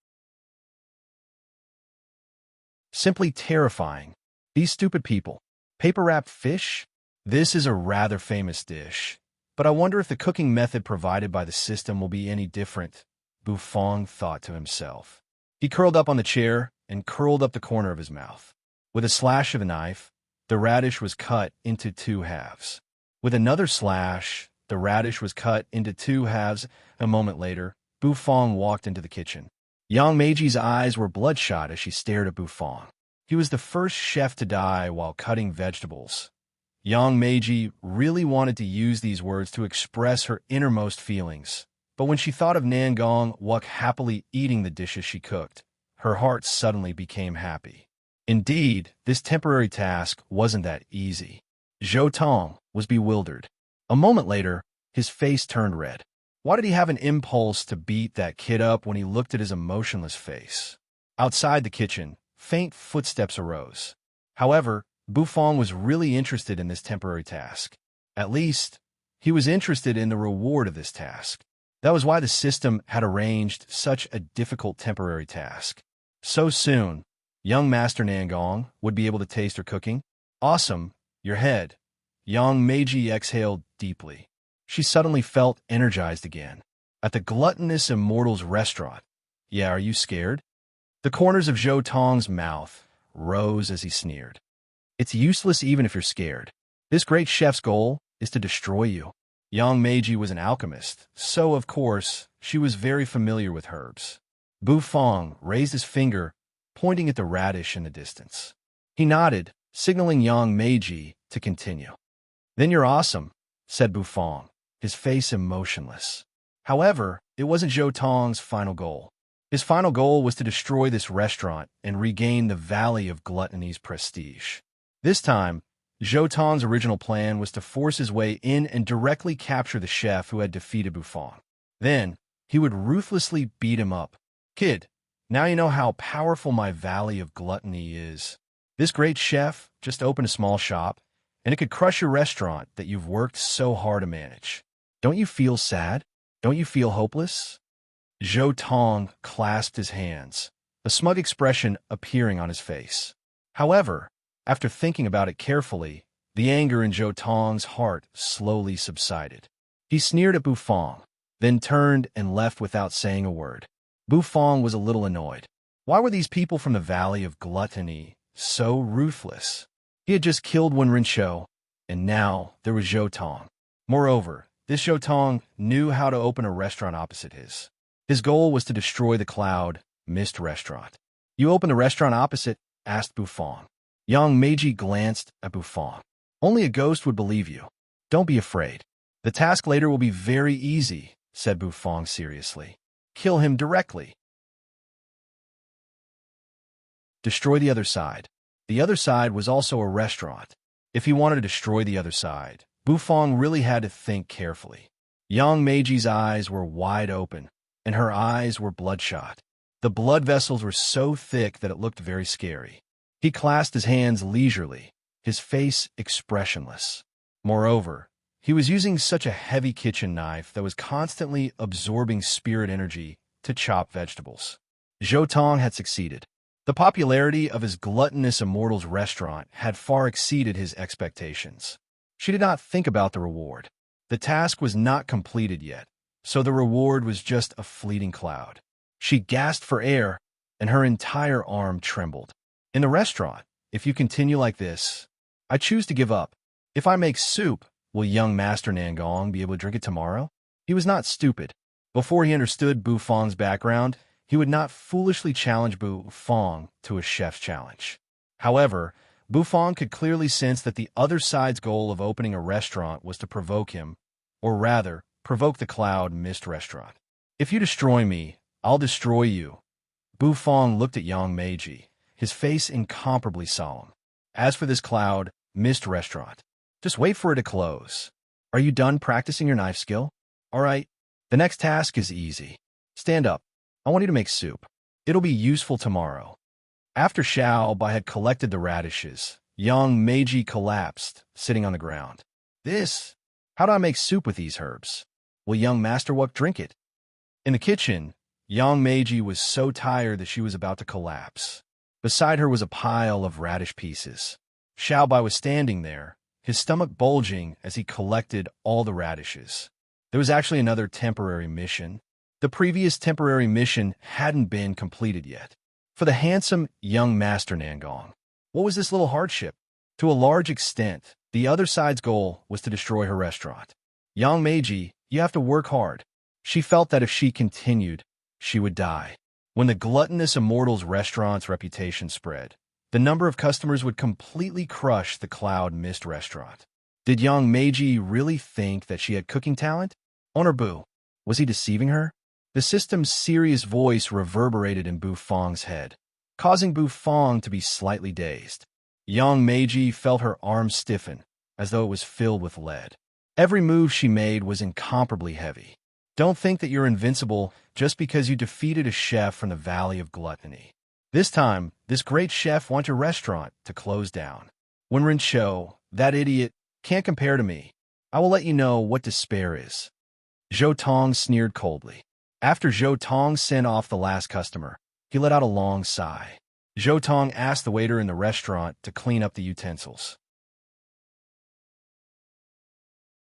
Simply terrifying. These stupid people. Paper-wrapped fish? This is a rather famous dish, but I wonder if the cooking method provided by the system will be any different, Bu Fong thought to himself. He curled up on the chair and curled up the corner of his mouth. With a slash of a knife, the radish was cut into 2 halves. With another slash, the radish was cut into 2 halves. A moment later, Bu Fong walked into the kitchen. Yang Meiji's eyes were bloodshot as she stared at Bu Fong. He was the first chef to die while cutting vegetables. Yang Meiji really wanted to use these words to express her innermost feelings, but when she thought of Nangong Wuk happily eating the dishes she cooked, her heart suddenly became happy. Indeed, this temporary task wasn't that easy. Zhou Tong was bewildered. A moment later, his face turned red. Why did he have an impulse to beat that kid up when he looked at his emotionless face? Outside the kitchen, faint footsteps arose. However, Bu Fong was really interested in this temporary task. At least, he was interested in the reward of this task. That was why the system had arranged such a difficult temporary task. So soon, young Master Nangong would be able to taste her cooking. Awesome, your head. Yang Meiji exhaled deeply. She suddenly felt energized again. At the gluttonous immortal's restaurant. Yeah, are you scared? The corners of Zhou Tong's mouth rose as he sneered. It's useless even if you're scared. This great chef's goal is to destroy you. Yang Meiji was an alchemist, so of course, she was very familiar with herbs. Bu Fong raised his finger, pointing at the radish in the distance. He nodded, signaling Yang Meiji to continue. Then you're awesome, said Bu Fong, his face emotionless. However, it wasn't Zhou Tong's final goal. His final goal was to destroy this restaurant and regain the Valley of Gluttony's prestige. This time, Zhou Tong's original plan was to force his way in and directly capture the chef who had defeated Bu Fong. Then, he would ruthlessly beat him up. Kid, now you know how powerful my Valley of Gluttony is. This great chef just opened a small shop, and it could crush your restaurant that you've worked so hard to manage. Don't you feel sad? Don't you feel hopeless? Zhou Tong clasped his hands, a smug expression appearing on his face. However, after thinking about it carefully, the anger in Zhou Tong's heart slowly subsided. He sneered at Bu Fong, then turned and left without saying a word. Bu Fong was a little annoyed. Why were these people from the Valley of Gluttony so ruthless? He had just killed Wen Rinshou, and now there was Zhou Tong. Moreover, this Zhou Tong knew how to open a restaurant opposite his. His goal was to destroy the Cloud Mist restaurant. You open the restaurant opposite? Asked Bu Fong. Yang Meiji glanced at Bu Fong. Only a ghost would believe you. Don't be afraid. The task later will be very easy, said Bu Fong seriously. Kill him directly. Destroy the other side. The other side was also a restaurant. If he wanted to destroy the other side, Bu Fong really had to think carefully. Yang Meiji's eyes were wide open, and her eyes were bloodshot. The blood vessels were so thick that it looked very scary. He clasped his hands leisurely, his face expressionless. Moreover, he was using such a heavy kitchen knife that was constantly absorbing spirit energy to chop vegetables. Zhou Tong had succeeded. The popularity of his gluttonous immortals restaurant had far exceeded his expectations. She did not think about the reward. The task was not completed yet, so the reward was just a fleeting cloud. She gasped for air, and her entire arm trembled. In the restaurant, if you continue like this, I choose to give up. If I make soup, will young Master Nangong be able to drink it tomorrow? He was not stupid. Before he understood Bu Fong's background, he would not foolishly challenge Bu Fong to a chef's challenge. However, Bu Fong could clearly sense that the other side's goal of opening a restaurant was to provoke him, or rather, provoke the Cloud Mist restaurant. If you destroy me, I'll destroy you. Bu Fong looked at Yang Meiji, his face incomparably solemn. As for this Cloud Mist restaurant, just wait for it to close. Are you done practicing your knife skill? All right, the next task is easy. Stand up. I want you to make soup. It'll be useful tomorrow. After Xiao Bai had collected the radishes, Yang Meiji collapsed, sitting on the ground. How do I make soup with these herbs? Will young Master Wuk drink it? In the kitchen, Yang Meiji was so tired that she was about to collapse. Beside her was a pile of radish pieces. Xiao Bai was standing there, his stomach bulging as he collected all the radishes. There was actually another temporary mission. The previous temporary mission hadn't been completed yet. For the handsome young Master Nangong, what was this little hardship? To a large extent, the other side's goal was to destroy her restaurant. Yang Meiji, you have to work hard. She felt that if she continued, she would die. When the gluttonous immortals restaurant's reputation spread, the number of customers would completely crush the Cloud Mist restaurant. Did Yang Meiji really think that she had cooking talent? Honor Bu, was he deceiving her? The system's serious voice reverberated in Bu Fong's head, causing Bu Fong to be slightly dazed. Yang Meiji felt her arm stiffen, as though it was filled with lead. Every move she made was incomparably heavy. Don't think that you're invincible just because you defeated a chef from the Valley of Gluttony. This time, this great chef wants your restaurant to close down. When Rincho, that idiot, can't compare to me, I will let you know what despair is. Zhou Tong sneered coldly. After Zhou Tong sent off the last customer, he let out a long sigh. Zhou Tong asked the waiter in the restaurant to clean up the utensils.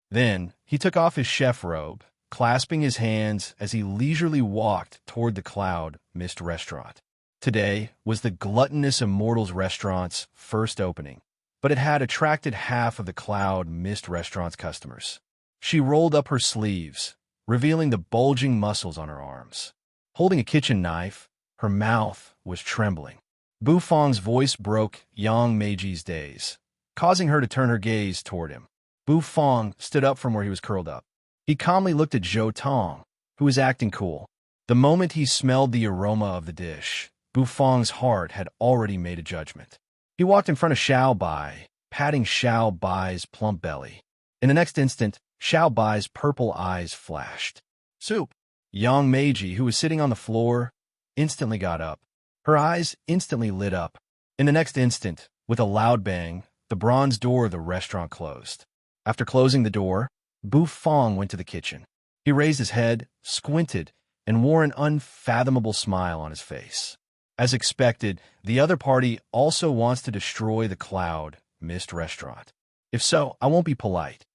Then, he took off his chef robe, clasping his hands as he leisurely walked toward the Cloud Mist restaurant. Today was the gluttonous immortals restaurant's first opening, but it had attracted half of the Cloud Mist restaurant's customers. She rolled up her sleeves, revealing the bulging muscles on her arms. Holding a kitchen knife, her mouth was trembling. Bu Fong's voice broke Yang Meiji's daze, causing her to turn her gaze toward him. Bu Fong stood up from where he was curled up. He calmly looked at Zhou Tong, who was acting cool. The moment he smelled the aroma of the dish, Bu Fong's heart had already made a judgment. He walked in front of Xiao Bai, patting Xiao Bai's plump belly. In the next instant, Xiao Bai's purple eyes flashed. Soup! Yang Meiji, who was sitting on the floor, instantly got up. Her eyes instantly lit up. In the next instant, with a loud bang, the bronze door of the restaurant closed. After closing the door, Bu Fong went to the kitchen. He raised his head, squinted, and wore an unfathomable smile on his face. As expected, the other party also wants to destroy the Cloud Mist restaurant. If so, I won't be polite.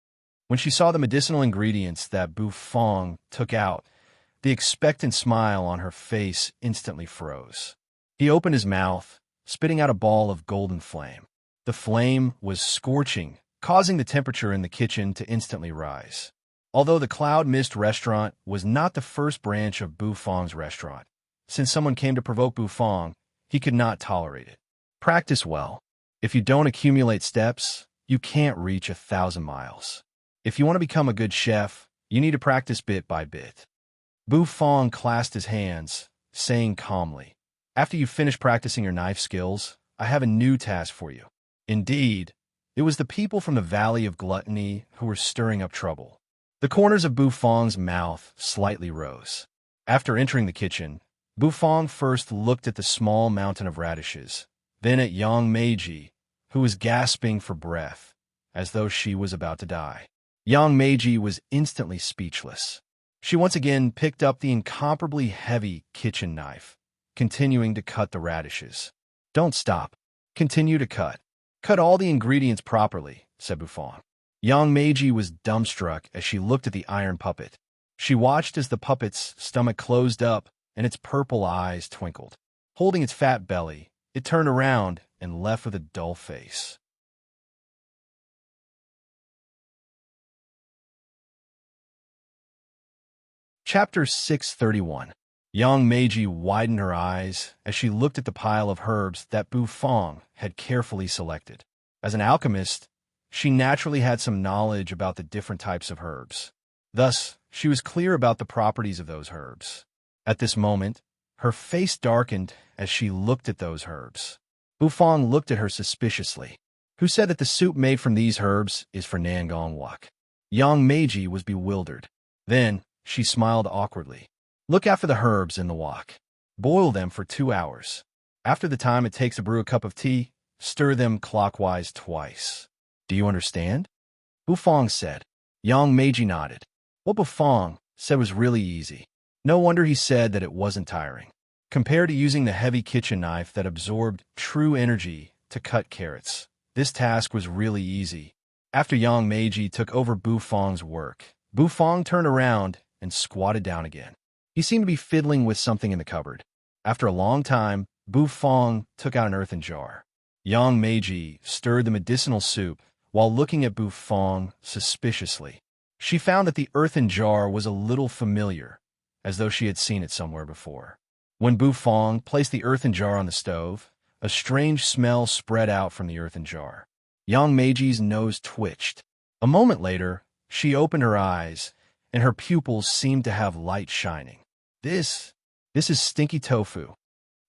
When she saw the medicinal ingredients that Bu Fong took out, the expectant smile on her face instantly froze. He opened his mouth, spitting out a ball of golden flame. The flame was scorching, causing the temperature in the kitchen to instantly rise. Although the Cloud Mist restaurant was not the first branch of Bu Fong's restaurant, since someone came to provoke Bu Fong, he could not tolerate it. Practice well. If you don't accumulate steps, you can't reach 1,000 miles. If you want to become a good chef, you need to practice bit by bit. Bu Fong clasped his hands, saying calmly, after you finish practicing your knife skills, I have a new task for you. Indeed, it was the people from the Valley of Gluttony who were stirring up trouble. The corners of Bu Fong's mouth slightly rose. After entering the kitchen, Bu Fong first looked at the small mountain of radishes, then at young Meiji, who was gasping for breath, as though she was about to die. Young Meiji was instantly speechless. She once again picked up the incomparably heavy kitchen knife, continuing to cut the radishes. "Don't stop. Continue to cut. Cut all the ingredients properly," said Buffon. Young Meiji was dumbstruck as she looked at the iron puppet. She watched as the puppet's stomach closed up and its purple eyes twinkled. Holding its fat belly, it turned around and left with a dull face. Chapter 631. Young Meiji widened her eyes as she looked at the pile of herbs that Buffon had carefully selected. As an alchemist, she naturally had some knowledge about the different types of herbs. Thus, she was clear about the properties of those herbs. At this moment, her face darkened as she looked at those herbs. Buffon looked at her suspiciously. "Who said that the soup made from these herbs is for Nangong wok?" Young Meiji was bewildered. Then, she smiled awkwardly. "Look after the herbs in the wok. Boil them for 2 hours. After the time it takes to brew a cup of tea, stir them clockwise twice. Do you understand?" Buffon said. Young Meiji nodded. What Buffon said was really easy. No wonder he said that it wasn't tiring. Compared to using the heavy kitchen knife that absorbed true energy to cut carrots, this task was really easy. After Young Meiji took over Buffon's work, Buffon turned around and squatted down again. He seemed to be fiddling with something in the cupboard. After a long time, Buffon took out an earthen jar. Young Meiji stirred the medicinal soup while looking at Buffon suspiciously. She found that the earthen jar was a little familiar, as though she had seen it somewhere before. When Buffon placed the earthen jar on the stove, a strange smell spread out from the earthen jar. Young Meiji's nose twitched. A moment later, she opened her eyes, and her pupils seemed to have light shining. This is stinky tofu."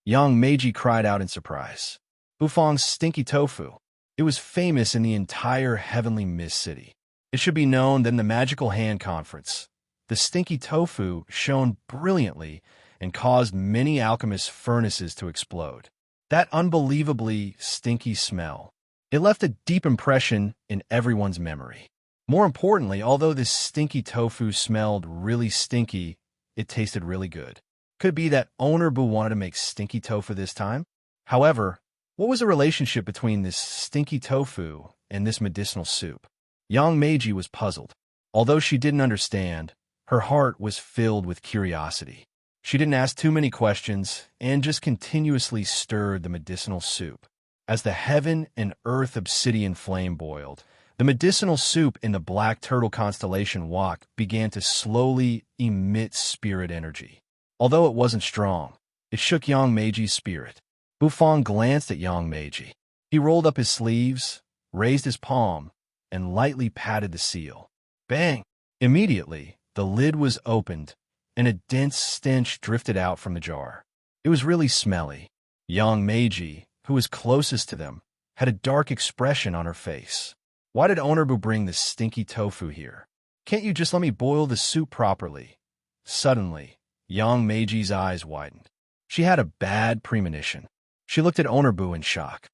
Young Meiji cried out in surprise. Buffon's stinky tofu. It was famous in the entire Heavenly Mist City. It should be known that in the Magical Hand Conference, the stinky tofu shone brilliantly and caused many alchemists' furnaces to explode. That unbelievably stinky smell. It left a deep impression in everyone's memory. More importantly, although this stinky tofu smelled really stinky, it tasted really good. Could it be that Owner Boo wanted to make stinky tofu this time? However, what was the relationship between this stinky tofu and this medicinal soup? Young Meiji was puzzled. Although she didn't understand, her heart was filled with curiosity. She didn't ask too many questions and just continuously stirred the medicinal soup. As the heaven and earth obsidian flame boiled, the medicinal soup in the Black Turtle constellation wok began to slowly emit spirit energy. Although it wasn't strong, it shook Young Meiji's spirit. Buffon glanced at Young Meiji. He rolled up his sleeves, raised his palm, and lightly patted the seal. Bang! Immediately, the lid was opened, and a dense stench drifted out from the jar. It was really smelly. Young Meiji, who was closest to them, had a dark expression on her face. Why did Onorbu bring this stinky tofu here? Can't you just let me boil the soup properly? Suddenly, Young Meiji's eyes widened. She had a bad premonition. She looked at Onorbu in shock.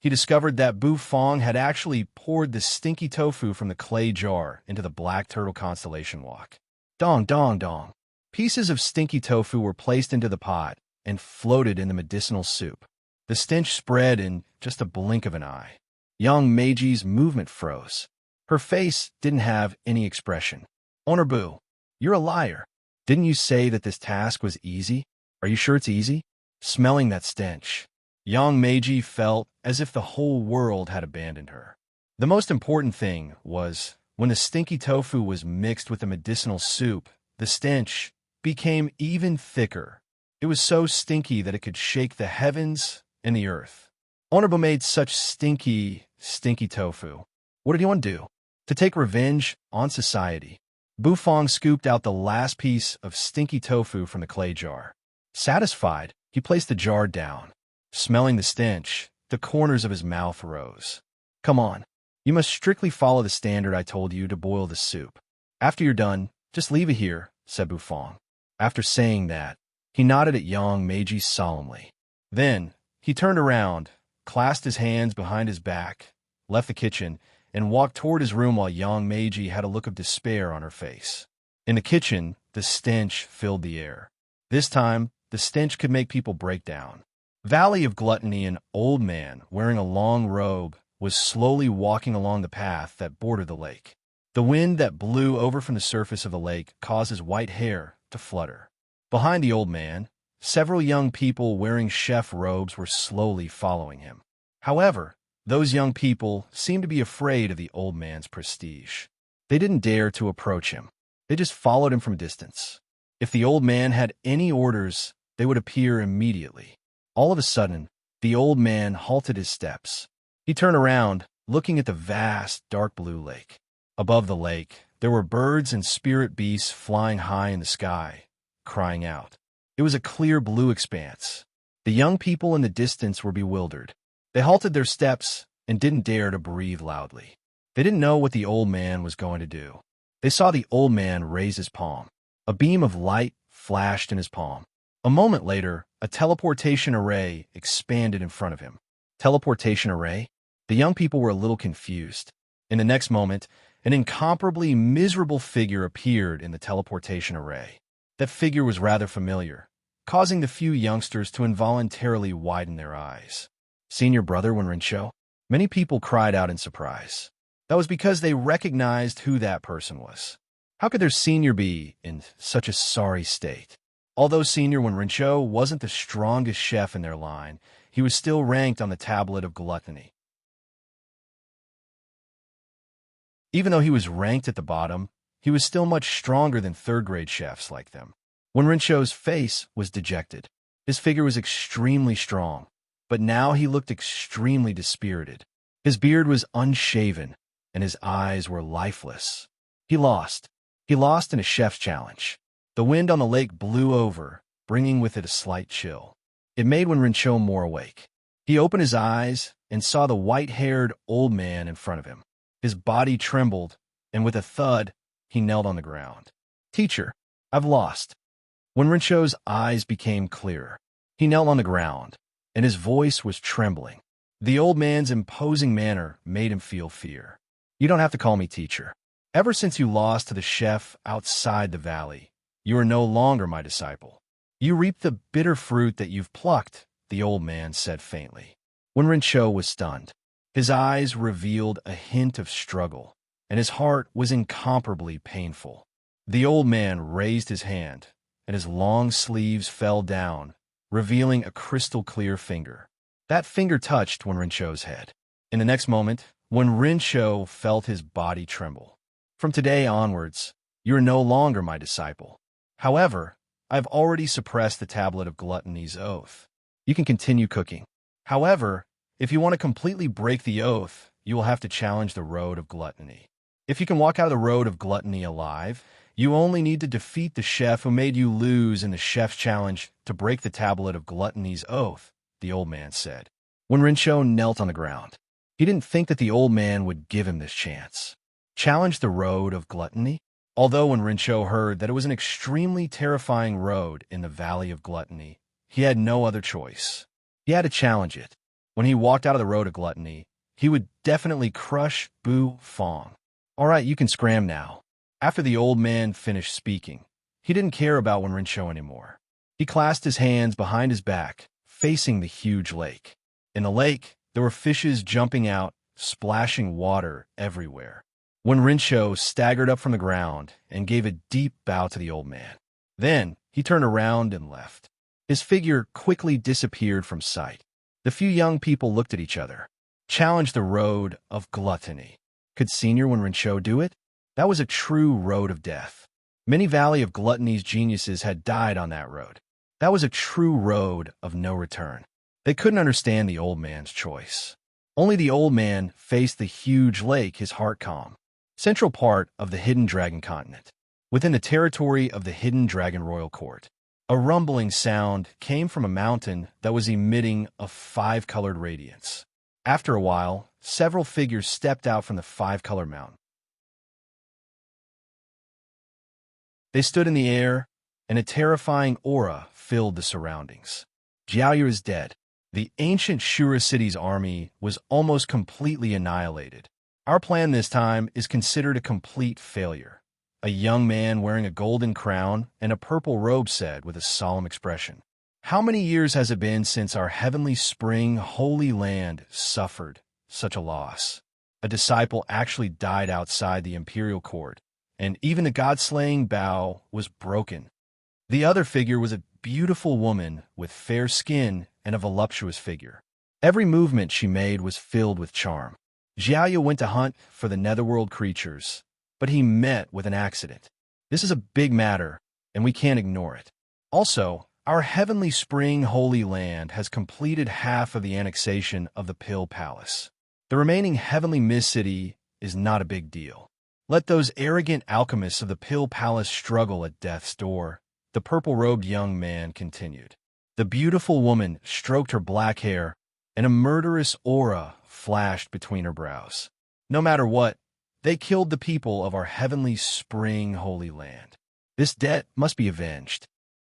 He discovered that Buffon had actually poured the stinky tofu from the clay jar into the Black Turtle constellation wok. Dong, dong, dong. Pieces of stinky tofu were placed into the pot and floated in the medicinal soup. The stench spread in just a blink of an eye. Young Meiji's movement froze. Her face didn't have any expression. Onorbu, you're a liar. Didn't you say that this task was easy? Are you sure it's easy? Smelling that stench, Young Meiji felt as if the whole world had abandoned her. The most important thing was, when the stinky tofu was mixed with the medicinal soup, the stench became even thicker. It was so stinky that it could shake the heavens and the earth. Onorbu made such stinky tofu. What did he want to do? To take revenge on society. Buffon scooped out the last piece of stinky tofu from the clay jar. Satisfied, he placed the jar down. Smelling the stench, the corners of his mouth rose. Come on. You must strictly follow the standard I told you to boil the soup. After you're done, just leave it here, said Buffon. After saying that, He nodded at young Meiji solemnly. Then, he turned around, clasped his hands behind his back, left the kitchen, and walked toward his room while young Meiji had a look of despair on her face. In the kitchen, the stench filled the air. This time, the stench could make people break down. Valley of Gluttony, an old man wearing a long robe, was slowly walking along the path that bordered the lake. The wind that blew over from the surface of the lake caused his white hair to flutter. Behind the old man, several young people wearing chef robes were slowly following him. However, those young people seemed to be afraid of the old man's prestige. They didn't dare to approach him. They just followed him from a distance. If the old man had any orders, they would appear immediately. All of a sudden, the old man halted his steps. He turned around, looking at the vast, dark blue lake. Above the lake, there were birds and spirit beasts flying high in the sky, crying out. It was a clear blue expanse. The young people in the distance were bewildered. They halted their steps and didn't dare to breathe loudly. They didn't know what the old man was going to do. They saw the old man raise his palm. A beam of light flashed in his palm. A moment later, a teleportation array expanded in front of him. Teleportation array? The young people were a little confused. In the next moment, an incomparably miserable figure appeared in the teleportation array. That figure was rather familiar, causing the few youngsters to involuntarily widen their eyes. Senior brother Wenrincho? Many people cried out in surprise. That was because they recognized who that person was. How could their senior be in such a sorry state? Although Senior Wenrincho wasn't the strongest chef in their line, he was still ranked on the tablet of gluttony. Even though he was ranked at the bottom, he was still much stronger than third-grade chefs like them. Wenrincho's face was dejected. His figure was extremely strong, but now he looked extremely dispirited. His beard was unshaven, and his eyes were lifeless. He lost. He lost in a chef's challenge. The wind on the lake blew over, bringing with it a slight chill. It made Wenrincho more awake. He opened his eyes and saw the white-haired old man in front of him. His body trembled, and with a thud, he knelt on the ground. "Teacher, I've lost." Wenrincho's eyes became clearer. He knelt on the ground, and his voice was trembling. The old man's imposing manner made him feel fear. "You don't have to call me teacher. Ever since you lost to the chef outside the valley, you are no longer my disciple. You reap the bitter fruit that you've plucked," the old man said faintly. Wenrincho was stunned. His eyes revealed a hint of struggle, and his heart was incomparably painful. The old man raised his hand, and his long sleeves fell down, revealing a crystal-clear finger. That finger touched Wenrincho's head. In the next moment, Wenrincho felt his body tremble. "From today onwards, you are no longer my disciple. However, I've already suppressed the tablet of gluttony's oath. You can continue cooking. However, if you want to completely break the oath, you will have to challenge the road of gluttony. If you can walk out of the road of gluttony alive, you only need to defeat the chef who made you lose in the chef's challenge to break the tablet of gluttony's oath," the old man said. Wenrincho knelt on the ground. He didn't think that the old man would give him this chance. Challenge the road of gluttony? Although Wenrincho heard that it was an extremely terrifying road in the Valley of Gluttony, he had no other choice. He had to challenge it. When he walked out of the road of gluttony, he would definitely crush Bu Fong. "All right, you can scram now." After the old man finished speaking, he didn't care about Wenrincho anymore. He clasped his hands behind his back, facing the huge lake. In the lake, there were fishes jumping out, splashing water everywhere. Wenrincho staggered up from the ground and gave a deep bow to the old man. Then he turned around and left. His figure quickly disappeared from sight. The few young people looked at each other. Challenge the road of gluttony. Could Senior Wenrincho do it? That was a true road of death. Many Valley of Gluttony's geniuses had died on that road. That was a true road of no return. They couldn't understand the old man's choice. Only the old man faced the huge lake, his heart calm. Central part of the Hidden Dragon Continent. Within the territory of the Hidden Dragon Royal Court, a rumbling sound came from a mountain that was emitting a five-colored radiance. After a while, several figures stepped out from the five-color mountain. They stood in the air, and a terrifying aura filled the surroundings. Jiaoyu is dead. The ancient Shura city's army was almost completely annihilated. Our plan this time is considered a complete failure. A young man wearing a golden crown and a purple robe said with a solemn expression. How many years has it been since our heavenly spring, holy land, suffered such a loss? A disciple actually died outside the imperial court, and even the god-slaying bow was broken. The other figure was a beautiful woman with fair skin and a voluptuous figure. Every movement she made was filled with charm. Jiaoyu went to hunt for the netherworld creatures, but he met with an accident. This is a big matter, and we can't ignore it. Also, our heavenly spring holy land has completed half of the annexation of the Pill Palace. The remaining heavenly mist city is not a big deal. Let those arrogant alchemists of the Pill Palace struggle at death's door, the purple-robed young man continued. The beautiful woman stroked her black hair, and a murderous aura flashed between her brows. No matter what, they killed the people of our heavenly spring holy land. This debt must be avenged.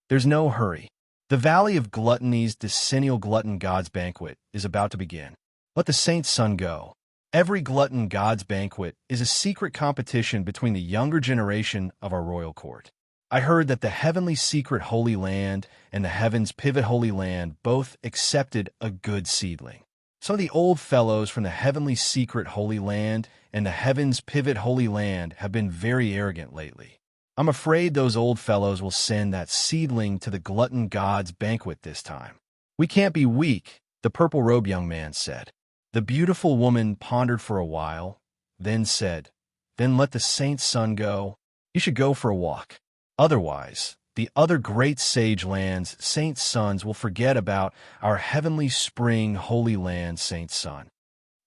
There's no hurry. The Valley of Gluttony's decennial glutton god's banquet is about to begin. Let the saint's son go. Every glutton god's banquet is a secret competition between the younger generation of our royal court. I heard that the heavenly secret holy land and the heaven's pivot holy land both accepted a good seedling. Some of the old fellows from the heavenly secret holy land and the heaven's pivot holy land have been very arrogant lately. I'm afraid those old fellows will send that seedling to the glutton god's banquet this time. We can't be weak, the purple-robed young man said. The beautiful woman pondered for a while, then said, Then let the saint's son go. You should go for a walk. Otherwise, the other great sage land's saint's sons will forget about our heavenly spring holy land saint's son.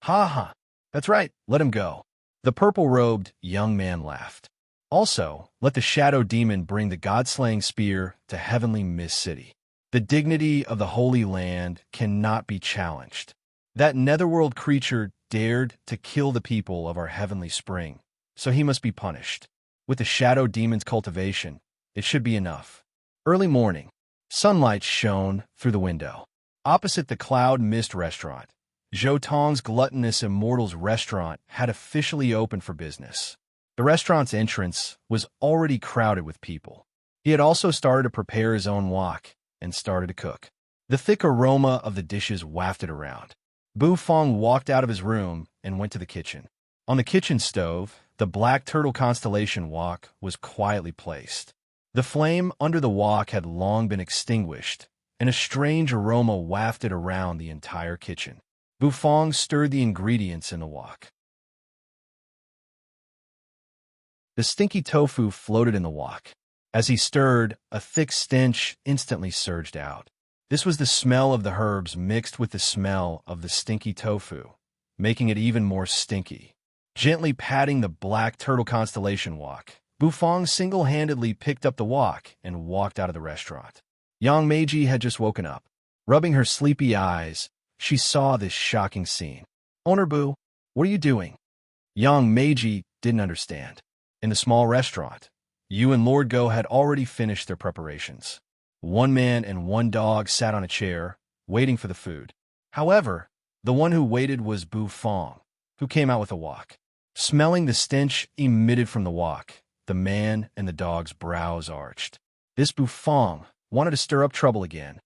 Ha ha, that's right, let him go. The purple-robed young man laughed. Also, let the shadow demon bring the god-slaying spear to heavenly mist city. The dignity of the holy land cannot be challenged. That netherworld creature dared to kill the people of our heavenly spring, so he must be punished. With the shadow demon's cultivation, it should be enough. Early morning, sunlight shone through the window. Opposite the Cloud Mist restaurant, Zhou Tong's Gluttonous Immortals restaurant had officially opened for business. The restaurant's entrance was already crowded with people. He had also started to prepare his own wok and started to cook. The thick aroma of the dishes wafted around. Bu Fong walked out of his room and went to the kitchen. On the kitchen stove, the black turtle constellation wok was quietly placed. The flame under the wok had long been extinguished, and a strange aroma wafted around the entire kitchen. Bu Fong stirred the ingredients in the wok. The stinky tofu floated in the wok. As he stirred, a thick stench instantly surged out. This was the smell of the herbs mixed with the smell of the stinky tofu, making it even more stinky. Gently patting the black turtle constellation wok, Bu Fong single-handedly picked up the wok and walked out of the restaurant. Yang Meiji had just woken up. Rubbing her sleepy eyes, she saw this shocking scene. Owner Bu, what are you doing? Yang Meiji didn't understand. In the small restaurant, Yu and Lord Go had already finished their preparations. One man and one dog sat on a chair, waiting for the food. However, the one who waited was Bu Fong, who came out with a wok. Smelling the stench emitted from the wok, the man and the dog's brows arched. This Bu Fong wanted to stir up trouble again.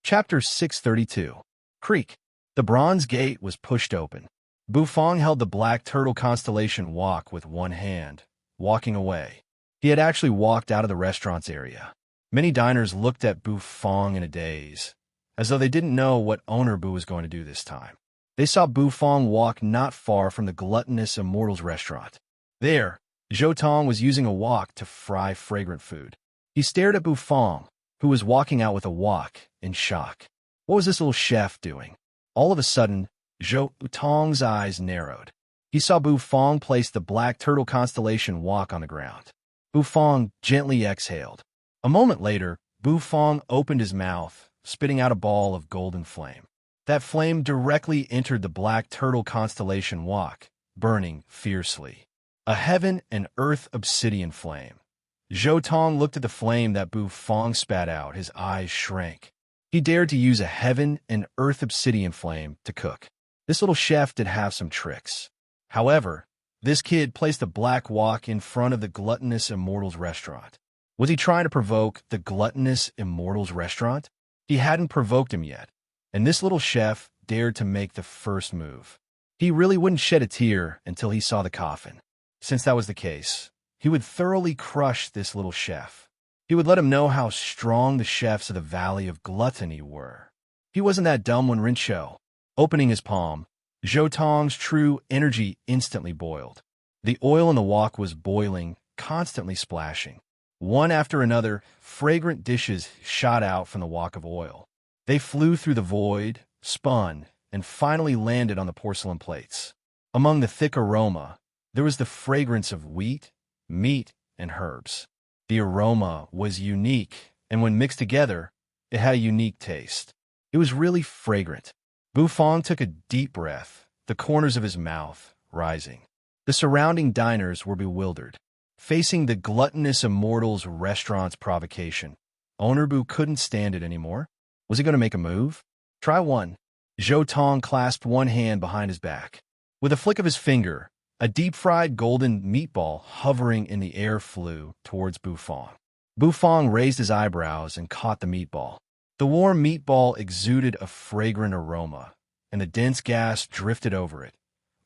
Chapter 632. Creek. The bronze gate was pushed open. Bu Fong held the black turtle constellation wok with one hand, walking away. He had actually walked out of the restaurant's area. Many diners looked at Bu Fong in a daze, as though they didn't know what owner Bu was going to do this time. They saw Bu Fong walk not far from the Gluttonous Immortals restaurant. There, Zhou Tong was using a wok to fry fragrant food. He stared at Bu Fong, who was walking out with a wok, in shock. What was this little chef doing? All of a sudden, Zhou Tong's eyes narrowed. He saw Bu Fong place the black turtle constellation wok on the ground. Bu Fong gently exhaled. A moment later, Bu Fong opened his mouth, spitting out a ball of golden flame. That flame directly entered the black turtle constellation Wak, burning fiercely. A heaven and earth obsidian flame. Zhou Tong looked at the flame that Bu Fong spat out. His eyes shrank. He dared to use a heaven and earth obsidian flame to cook. This little chef did have some tricks. However, this kid placed a black wok in front of the gluttonous immortal's restaurant. Was he trying to provoke the gluttonous immortal's restaurant? He hadn't provoked him yet, and this little chef dared to make the first move. He really wouldn't shed a tear until he saw the coffin. Since that was the case, he would thoroughly crush this little chef. He would let him know how strong the chefs of the Valley of Gluttony were. He wasn't that dumb when Rincho. Opening his palm, Zhou Tong's true energy instantly boiled. The oil in the wok was boiling, constantly splashing. One after another, fragrant dishes shot out from the wok of oil. They flew through the void, spun, and finally landed on the porcelain plates. Among the thick aroma, there was the fragrance of wheat, meat, and herbs. The aroma was unique, and when mixed together, it had a unique taste. It was really fragrant. Bu Fong took a deep breath, the corners of his mouth rising. The surrounding diners were bewildered. Facing the gluttonous immortal's restaurant's provocation, owner Bu couldn't stand it anymore. Was he going to make a move? Try one. Zhou Tong clasped one hand behind his back. With a flick of his finger, a deep-fried golden meatball hovering in the air flew towards Bu Fong. Bu Fong raised his eyebrows and caught the meatball. The warm meatball exuded a fragrant aroma, and the dense gas drifted over it,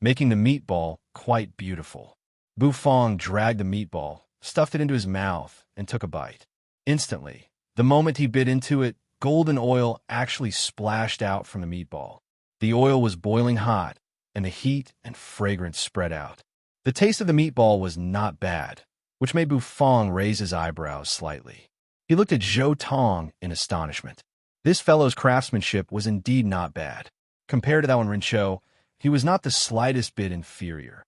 making the meatball quite beautiful. Bu Fong dragged the meatball, stuffed it into his mouth, and took a bite. Instantly, the moment he bit into it, golden oil actually splashed out from the meatball. The oil was boiling hot, and the heat and fragrance spread out. The taste of the meatball was not bad, which made Bu Fong raise his eyebrows slightly. He looked at Zhou Tong in astonishment. This fellow's craftsmanship was indeed not bad. Compared to that one Rincho, he was not the slightest bit inferior.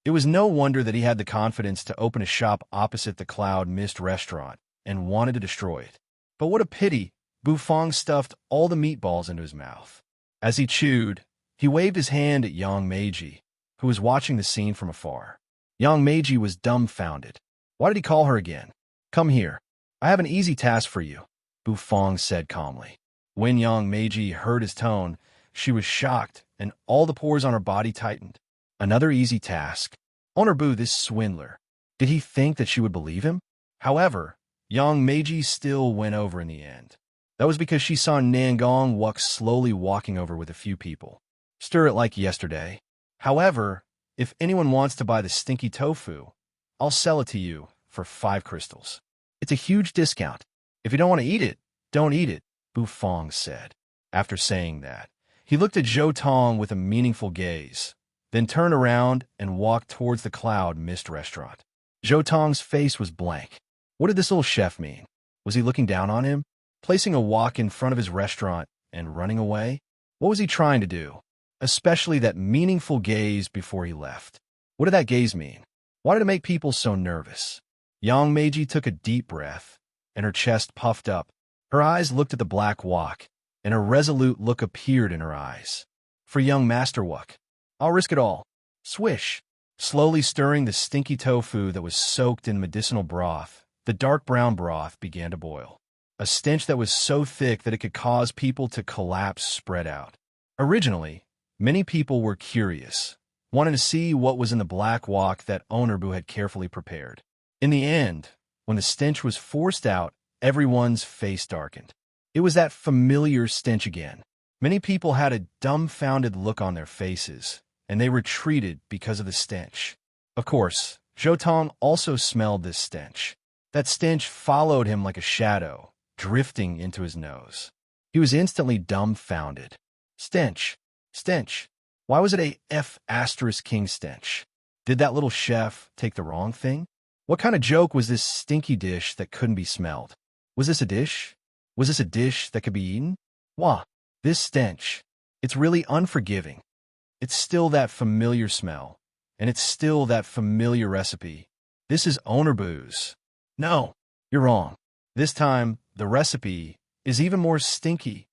It was no wonder that he had the confidence to open a shop opposite the Cloud Mist restaurant and wanted to destroy it. But what a pity, Bu Fong stuffed all the meatballs into his mouth. As he chewed, he waved his hand at Yang Meiji, who was watching the scene from afar. Yang Meiji was dumbfounded. Why did he call her again? Come here. I have an easy task for you, Bu Fong said calmly. When Yang Meiji heard his tone, she was shocked and all the pores on her body tightened. Another easy task. Owner Bu, this swindler. Did he think that she would believe him? However, Yang Meiji still went over in the end. That was because she saw Nangong Wuk slowly walking over with a few people. Stir it like yesterday. However, if anyone wants to buy the stinky tofu, I'll sell it to you for 5 crystals. It's a huge discount. If you don't want to eat it, don't eat it, Bu Fong said. After saying that, he looked at Zhou Tong with a meaningful gaze, then turned around and walked towards the Cloud Mist restaurant. Zhou Tong's face was blank. What did this little chef mean? Was he looking down on him? Placing a wok in front of his restaurant and running away? What was he trying to do? Especially that meaningful gaze before he left. What did that gaze mean? Why did it make people so nervous? Yang Meiji took a deep breath, and her chest puffed up. Her eyes looked at the black wok, and a resolute look appeared in her eyes. For young Master Wuk, I'll risk it all. Swish. Slowly stirring the stinky tofu that was soaked in medicinal broth, the dark brown broth began to boil. A stench that was so thick that it could cause people to collapse spread out. Originally, many people were curious, wanting to see what was in the black wok that Owner Bu had carefully prepared. In the end, when the stench was forced out, everyone's face darkened. It was that familiar stench again. Many people had a dumbfounded look on their faces, and they retreated because of the stench. Of course, Zhou Tong also smelled this stench. That stench followed him like a shadow, drifting into his nose. He was instantly dumbfounded. Stench. Stench. Why was it a F***king stench? Did that little chef take the wrong thing? What kind of joke was this stinky dish that couldn't be smelled? Was this a dish? Was this a dish that could be eaten? Wah, this stench. It's really unforgiving. It's still that familiar smell, and it's still that familiar recipe. This is Owner Bu's. No, you're wrong. This time, the recipe is even more stinky.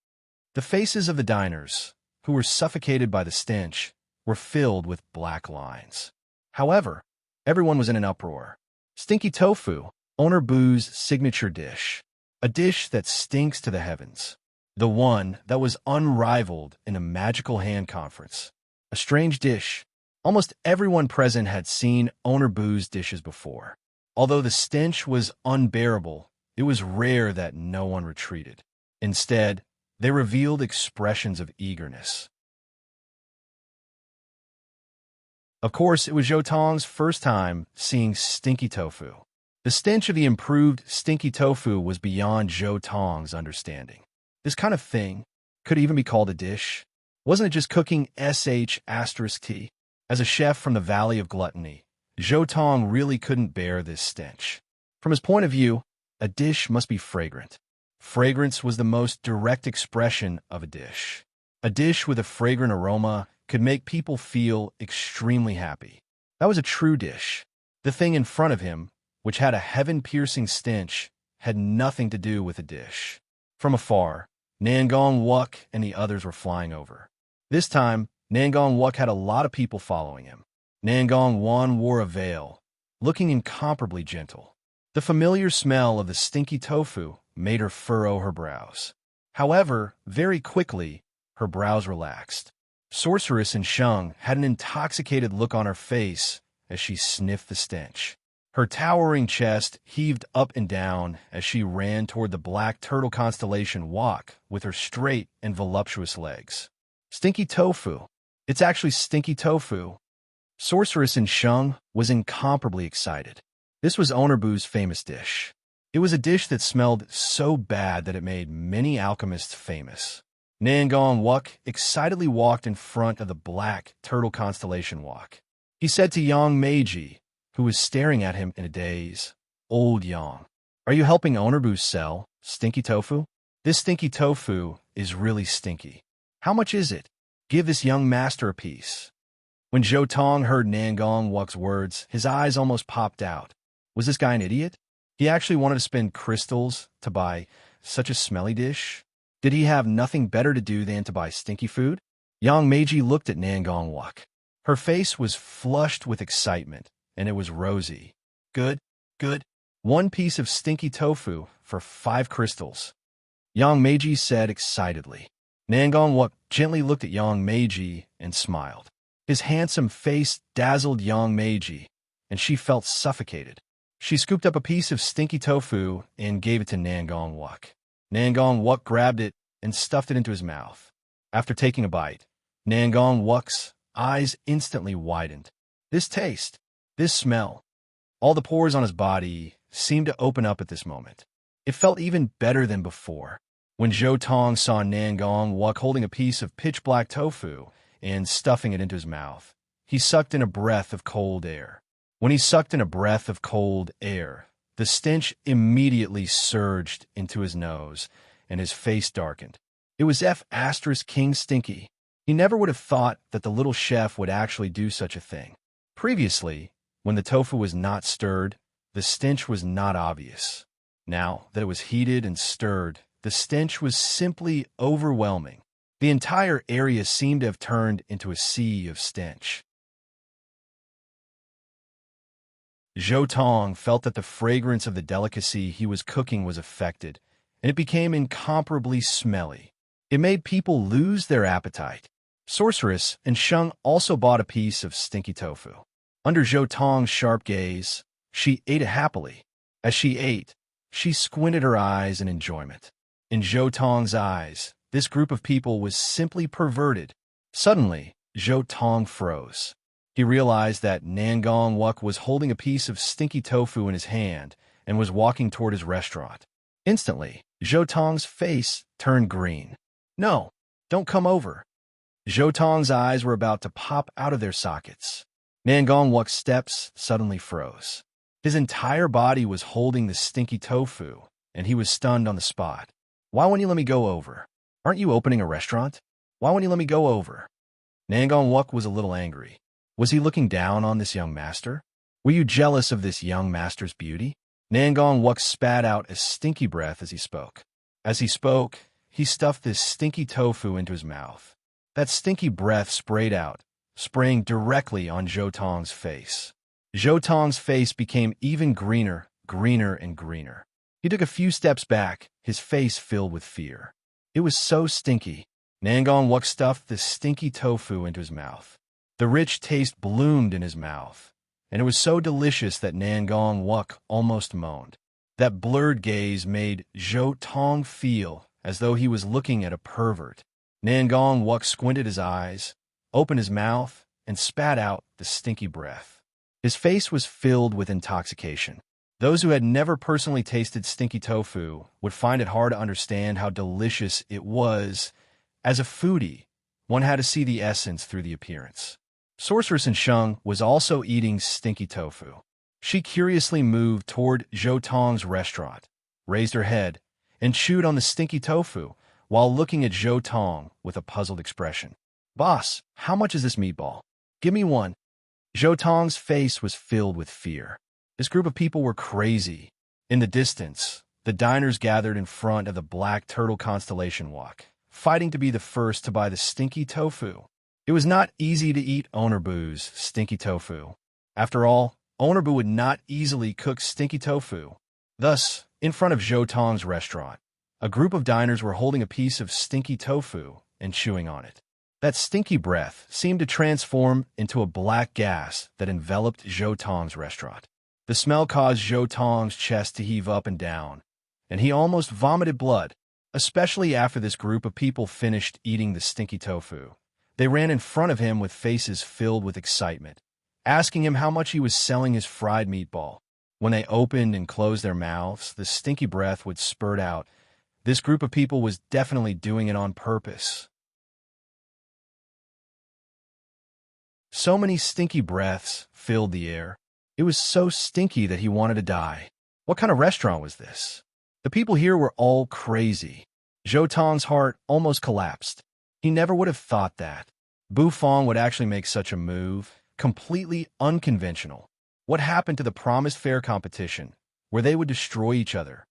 The faces of the diners, who were suffocated by the stench, were filled with black lines. However, everyone was in an uproar. Stinky tofu, Owner Boo's signature dish. A dish that stinks to the heavens. The one that was unrivaled in a magical hand conference. A strange dish. Almost everyone present had seen Owner Boo's dishes before. Although the stench was unbearable, it was rare that no one retreated. Instead, they revealed expressions of eagerness. Of course, it was Zhou Tong's first time seeing stinky tofu. The stench of the improved stinky tofu was beyond Zhou Tong's understanding. This kind of thing could even be called a dish. Wasn't it just cooking sh*t? As a chef from the Valley of Gluttony, Zhou Tong really couldn't bear this stench. From his point of view, a dish must be fragrant. Fragrance was the most direct expression of a dish. A dish with a fragrant aroma could make people feel extremely happy. That was a true dish. The thing in front of him, which had a heaven-piercing stench, had nothing to do with the dish. From afar, Nangong Wuk and the others were flying over. This time, Nangong Wuk had a lot of people following him. Nangong Wan wore a veil, looking incomparably gentle. The familiar smell of the stinky tofu made her furrow her brows. However, very quickly, her brows relaxed. Sorceress and Sheng had an intoxicated look on her face as she sniffed the stench. Her towering chest heaved up and down as she ran toward the black turtle constellation Wok with her straight and voluptuous legs. Stinky tofu. It's actually stinky tofu. Sorceress and Sheng was incomparably excited. This was Owner Boo's famous dish. It was a dish that smelled so bad that it made many alchemists famous. Nangong Wuk excitedly walked in front of the black turtle constellation Wok. He said to Yang Meiji, who was staring at him in a daze, "Old Yang, are you helping Owner Boo sell stinky tofu? This stinky tofu is really stinky. How much is it? Give this young master a piece." When Zhou Tong heard Nangong Wuk's words, his eyes almost popped out. Was this guy an idiot? He actually wanted to spend crystals to buy such a smelly dish? Did he have nothing better to do than to buy stinky food? Yang Meiji looked at Nangong Wuk. Her face was flushed with excitement, and it was rosy. Good, good. 1 piece of stinky tofu for 5 crystals. Yang Meiji said excitedly. Nangong Wuk gently looked at Yang Meiji and smiled. His handsome face dazzled Yang Meiji, and she felt suffocated. She scooped up a piece of stinky tofu and gave it to Nangong Wuk. Nangong Wuk grabbed it and stuffed it into his mouth. After taking a bite, Nangong Wuk's eyes instantly widened. This taste, this smell, all the pores on his body seemed to open up at this moment. It felt even better than before. When Zhou Tong saw Nangong Wuk holding a piece of pitch-black tofu and stuffing it into his mouth, he sucked in a breath of cold air. When he sucked in a breath of cold air, the stench immediately surged into his nose, and his face darkened. It was King Stinky. He never would have thought that the little chef would actually do such a thing. Previously, when the tofu was not stirred, the stench was not obvious. Now that it was heated and stirred, the stench was simply overwhelming. The entire area seemed to have turned into a sea of stench. Zhou Tong felt that the fragrance of the delicacy he was cooking was affected, and it became incomparably smelly. It made people lose their appetite. Sorceress and Sheng also bought a piece of stinky tofu. Under Zhou Tong's sharp gaze, she ate it happily. As she ate, she squinted her eyes in enjoyment. In Zhou Tong's eyes, this group of people was simply perverted. Suddenly, Zhou Tong froze. He realized that Nangong Wuk was holding a piece of stinky tofu in his hand and was walking toward his restaurant. Instantly, Zhou Tong's face turned green. "No, don't come over." Zhou Tong's eyes were about to pop out of their sockets. Nangong Wuk's steps suddenly froze. His entire body was holding the stinky tofu, and he was stunned on the spot. "Why won't you let me go over? Aren't you opening a restaurant? Why won't you let me go over?" Nangong Wuk was a little angry. Was he looking down on this young master? Were you jealous of this young master's beauty? Nangong Wuk spat out a stinky breath as he spoke. As he spoke, he stuffed this stinky tofu into his mouth. That stinky breath sprayed out, spraying directly on Zhou Tong's face. Zhou Tong's face became even greener, greener and greener. He took a few steps back, his face filled with fear. It was so stinky. Nangong Wuk stuffed the stinky tofu into his mouth. The rich taste bloomed in his mouth, and it was so delicious that Nangong Wuk almost moaned. That blurred gaze made Zhou Tong feel as though he was looking at a pervert. Nangong Wuk squinted his eyes, opened his mouth, and spat out the stinky breath. His face was filled with intoxication. Those who had never personally tasted stinky tofu would find it hard to understand how delicious it was. As a foodie, one had to see the essence through the appearance. Sorceress Sheng was also eating stinky tofu. She curiously moved toward Zhou Tong's restaurant, raised her head, and chewed on the stinky tofu while looking at Zhou Tong with a puzzled expression. "Boss, how much is this meatball? Give me one." Zhou Tong's face was filled with fear. This group of people were crazy. In the distance, the diners gathered in front of the Black Turtle Constellation Walk, fighting to be the first to buy the stinky tofu. It was not easy to eat Ownerbu's stinky tofu. After all, Ownerbu would not easily cook stinky tofu. Thus, in front of Zhou Tong's restaurant, a group of diners were holding a piece of stinky tofu and chewing on it. That stinky breath seemed to transform into a black gas that enveloped Zhou Tong's restaurant. The smell caused Zhou Tong's chest to heave up and down, and he almost vomited blood, especially after this group of people finished eating the stinky tofu. They ran in front of him with faces filled with excitement, asking him how much he was selling his fried meatball. When they opened and closed their mouths, the stinky breath would spurt out. This group of people was definitely doing it on purpose. So many stinky breaths filled the air. It was so stinky that he wanted to die. What kind of restaurant was this? The people here were all crazy. Zhou Tong's heart almost collapsed. He never would have thought that Bu Fong would actually make such a move, completely unconventional. What happened to the promised fair competition, where they would destroy each other?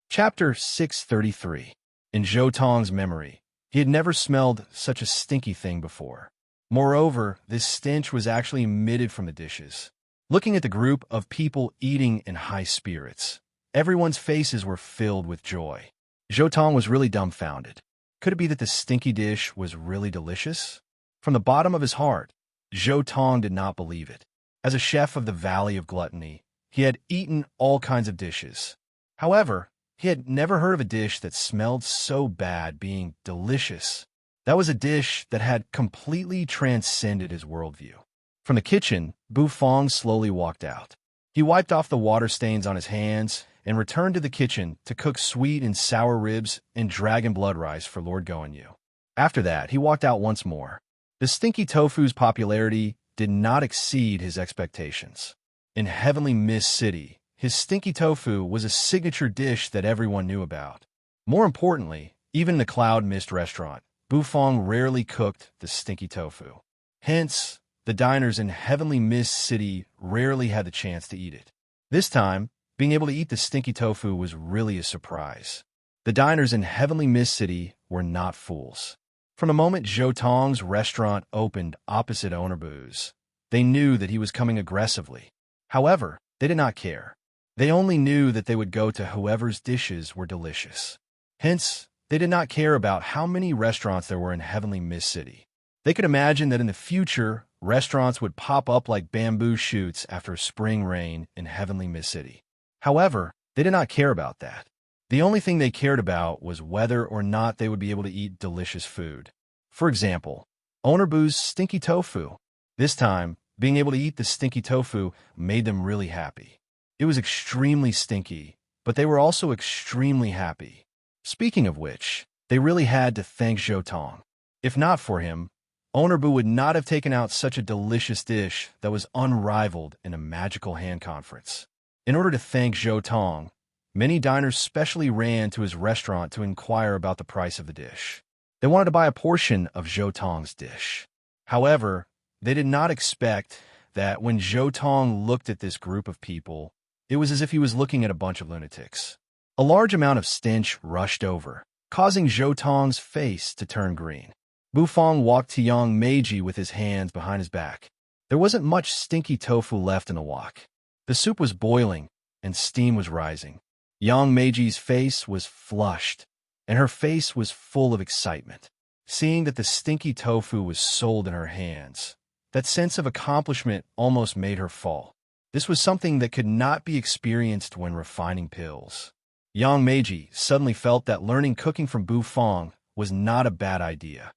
Chapter 633. In Zhou Tong's memory, he had never smelled such a stinky thing before. Moreover, this stench was actually emitted from the dishes. Looking at the group of people eating in high spirits, everyone's faces were filled with joy. Zhou Tong was really dumbfounded. Could it be that the stinky dish was really delicious? From the bottom of his heart, Zhou Tong did not believe it. As a chef of the Valley of Gluttony, he had eaten all kinds of dishes. However, he had never heard of a dish that smelled so bad being delicious. That was a dish that had completely transcended his worldview. From the kitchen, Bu Fong slowly walked out. He wiped off the water stains on his hands and returned to the kitchen to cook sweet and sour ribs and dragon blood rice for Lord Goenyu. After that, he walked out once more. The stinky tofu's popularity did not exceed his expectations. In Heavenly Mist City, his stinky tofu was a signature dish that everyone knew about. More importantly, even in the Cloud Mist restaurant, Bu Fong rarely cooked the stinky tofu. Hence, the diners in Heavenly Mist City rarely had the chance to eat it. This time, being able to eat the stinky tofu was really a surprise. The diners in Heavenly Mist City were not fools. From the moment Zhou Tong's restaurant opened opposite Ownerbu's, they knew that he was coming aggressively. However, they did not care. They only knew that they would go to whoever's dishes were delicious. Hence, they did not care about how many restaurants there were in Heavenly Mist City. They could imagine that in the future, restaurants would pop up like bamboo shoots after a spring rain in Heavenly Mist City. However, they did not care about that. The only thing they cared about was whether or not they would be able to eat delicious food. For example, Ownerbu's stinky tofu. This time, being able to eat the stinky tofu made them really happy. It was extremely stinky, but they were also extremely happy. Speaking of which, they really had to thank Zhou Tong. If not for him, Ownerbu would not have taken out such a delicious dish that was unrivaled in a magical hand conference. In order to thank Zhou Tong, many diners specially ran to his restaurant to inquire about the price of the dish. They wanted to buy a portion of Zhou Tong's dish. However, they did not expect that when Zhou Tong looked at this group of people, it was as if he was looking at a bunch of lunatics. A large amount of stench rushed over, causing Zhou Tong's face to turn green. Bufang walked to Yang Meiji with his hands behind his back. There wasn't much stinky tofu left in the wok. The soup was boiling, and steam was rising. Yang Meiji's face was flushed, and her face was full of excitement. Seeing that the stinky tofu was sold in her hands, that sense of accomplishment almost made her fall. This was something that could not be experienced when refining pills. Yang Meiji suddenly felt that learning cooking from Bufang was not a bad idea.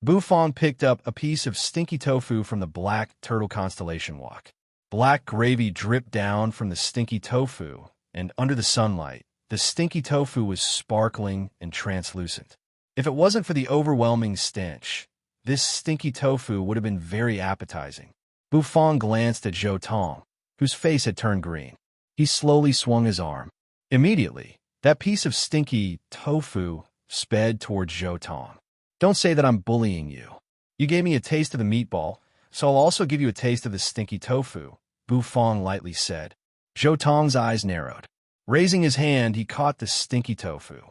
Bufang picked up a piece of stinky tofu from the black turtle constellation wok. Black gravy dripped down from the stinky tofu, and under the sunlight, the stinky tofu was sparkling and translucent. If it wasn't for the overwhelming stench, this stinky tofu would have been very appetizing. Bufang glanced at Zhou Tong, whose face had turned green. He slowly swung his arm. Immediately, that piece of stinky tofu sped towards Zhou Tong. Don't say that I'm bullying you. You gave me a taste of the meatball, so I'll also give you a taste of the stinky tofu, Bufang lightly said. Zhou Tong's eyes narrowed. Raising his hand, he caught the stinky tofu.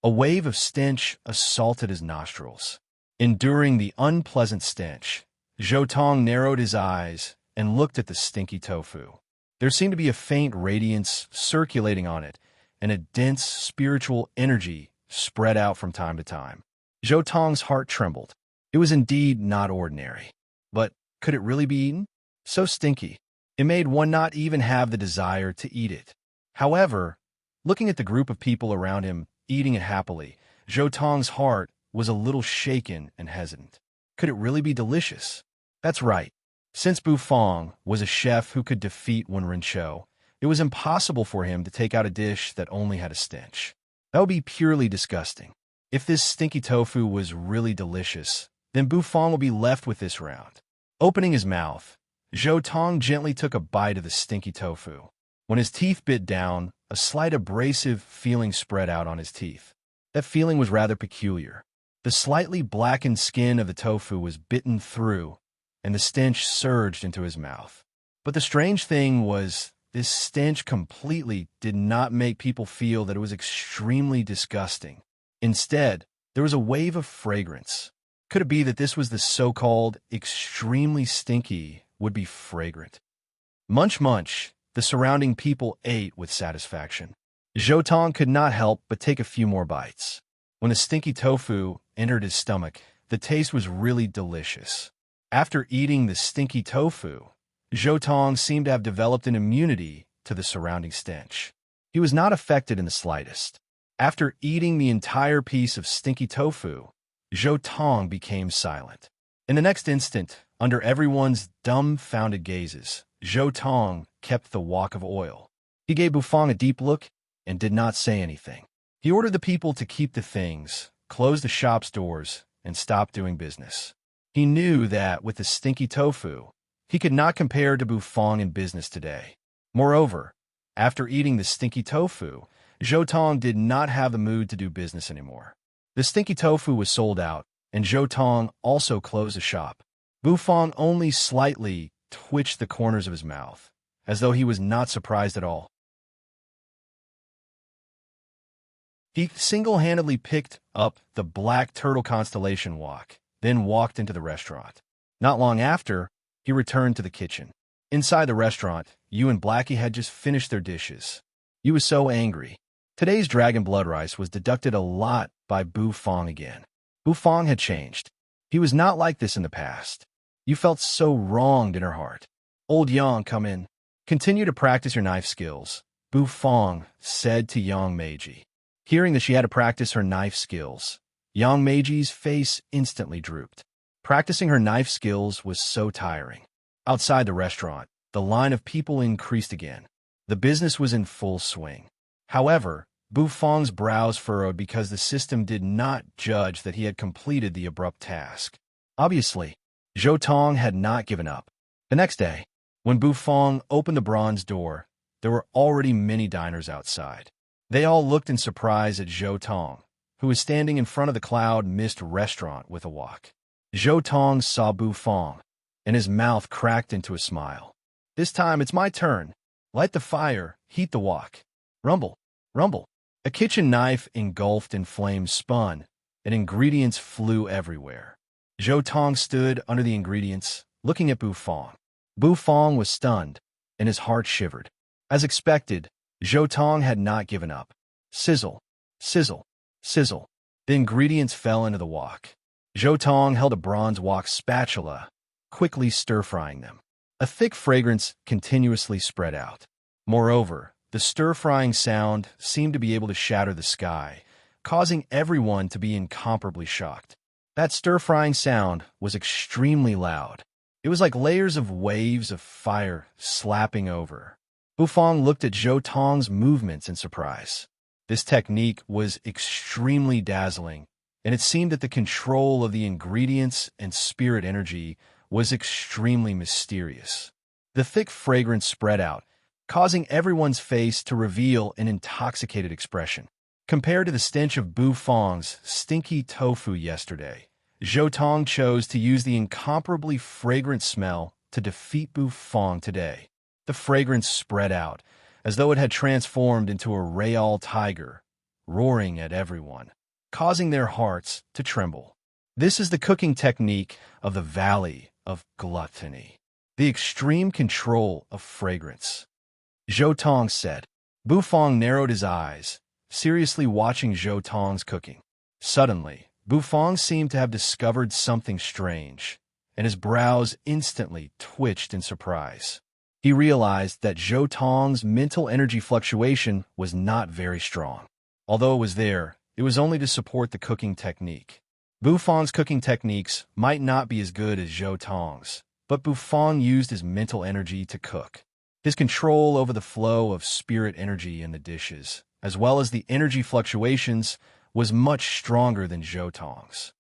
A wave of stench assaulted his nostrils. Enduring the unpleasant stench, Zhou Tong narrowed his eyes and looked at the stinky tofu. There seemed to be a faint radiance circulating on it, and a dense spiritual energy spread out from time to time. Zhou Tong's heart trembled. It was indeed not ordinary. But could it really be eaten? So stinky. It made one not even have the desire to eat it. However, looking at the group of people around him eating it happily, Zhou Tong's heart was a little shaken and hesitant. Could it really be delicious? That's right. Since Bufang was a chef who could defeat Wen Rinchou, it was impossible for him to take out a dish that only had a stench. That would be purely disgusting. If this stinky tofu was really delicious, then Bufang will be left with this round. Opening his mouth, Zhou Tong gently took a bite of the stinky tofu. When his teeth bit down, a slight abrasive feeling spread out on his teeth. That feeling was rather peculiar. The slightly blackened skin of the tofu was bitten through, and the stench surged into his mouth. But the strange thing was, this stench completely did not make people feel that it was extremely disgusting. Instead, there was a wave of fragrance. Could it be that this was the so-called extremely stinky would-be fragrant? Munch munch, the surrounding people ate with satisfaction. Zhou Tong could not help but take a few more bites. When the stinky tofu entered his stomach, the taste was really delicious. After eating the stinky tofu, Zhou Tong seemed to have developed an immunity to the surrounding stench. He was not affected in the slightest. After eating the entire piece of stinky tofu, Zhou Tong became silent. In the next instant, under everyone's dumbfounded gazes, Zhou Tong kept the wok of oil. He gave Bufang a deep look and did not say anything. He ordered the people to keep the things, close the shop's doors, and stop doing business. He knew that with the stinky tofu, he could not compare to Bufang in business today. Moreover, after eating the stinky tofu, Zhou Tong did not have the mood to do business anymore. The stinky tofu was sold out, and Zhou Tong also closed the shop. Bufang only slightly twitched the corners of his mouth, as though he was not surprised at all. He single-handedly picked up the black turtle constellation wok, then walked into the restaurant. Not long after, he returned to the kitchen. Inside the restaurant, Yu and Blackie had just finished their dishes. Yu was so angry. Today's dragon blood rice was deducted a lot by Bufang again. Bufang had changed. He was not like this in the past. Yu felt so wronged in her heart. Old Yang, come in. Continue to practice your knife skills, Bufang said to Yang Meiji. Hearing that she had to practice her knife skills, Yang Meiji's face instantly drooped. Practicing her knife skills was so tiring. Outside the restaurant, the line of people increased again. The business was in full swing. However, Bufang's brows furrowed because the system did not judge that he had completed the abrupt task. Obviously, Zhou Tong had not given up. The next day, when Bufang opened the bronze door, there were already many diners outside. They all looked in surprise at Zhou Tong, who was standing in front of the cloud mist restaurant with a wok. Zhou Tong saw Bu Fong, and his mouth cracked into a smile. This time it's my turn. Light the fire, heat the wok. Rumble, rumble. A kitchen knife engulfed in flames spun, and ingredients flew everywhere. Zhou Tong stood under the ingredients, looking at Bu Fong. Bu Fong was stunned, and his heart shivered. As expected, Zhou Tong had not given up. Sizzle, sizzle, sizzle. The ingredients fell into the wok. Zhou Tong held a bronze wok spatula, quickly stir-frying them. A thick fragrance continuously spread out. Moreover, the stir-frying sound seemed to be able to shatter the sky, causing everyone to be incomparably shocked. That stir-frying sound was extremely loud. It was like layers of waves of fire slapping over. Bu Fong looked at Zhou Tong's movements in surprise. This technique was extremely dazzling, and it seemed that the control of the ingredients and spirit energy was extremely mysterious. The thick fragrance spread out, causing everyone's face to reveal an intoxicated expression. Compared to the stench of Bu Fong's stinky tofu yesterday, Zhou Tong chose to use the incomparably fragrant smell to defeat Bu Fong today. The fragrance spread out, as though it had transformed into a real tiger, roaring at everyone, causing their hearts to tremble. This is the cooking technique of the Valley of Gluttony, the extreme control of fragrance. Zhou Tong said. Bu Fong narrowed his eyes, seriously watching Zhou Tong's cooking. Suddenly, Bu Fong seemed to have discovered something strange, and his brows instantly twitched in surprise. He realized that Zhou Tong's mental energy fluctuation was not very strong. Although it was there, it was only to support the cooking technique. Bu Fong's cooking techniques might not be as good as Zhou Tong's, but Bu Fong used his mental energy to cook. His control over the flow of spirit energy in the dishes, as well as the energy fluctuations, was much stronger than Zhou Tong's.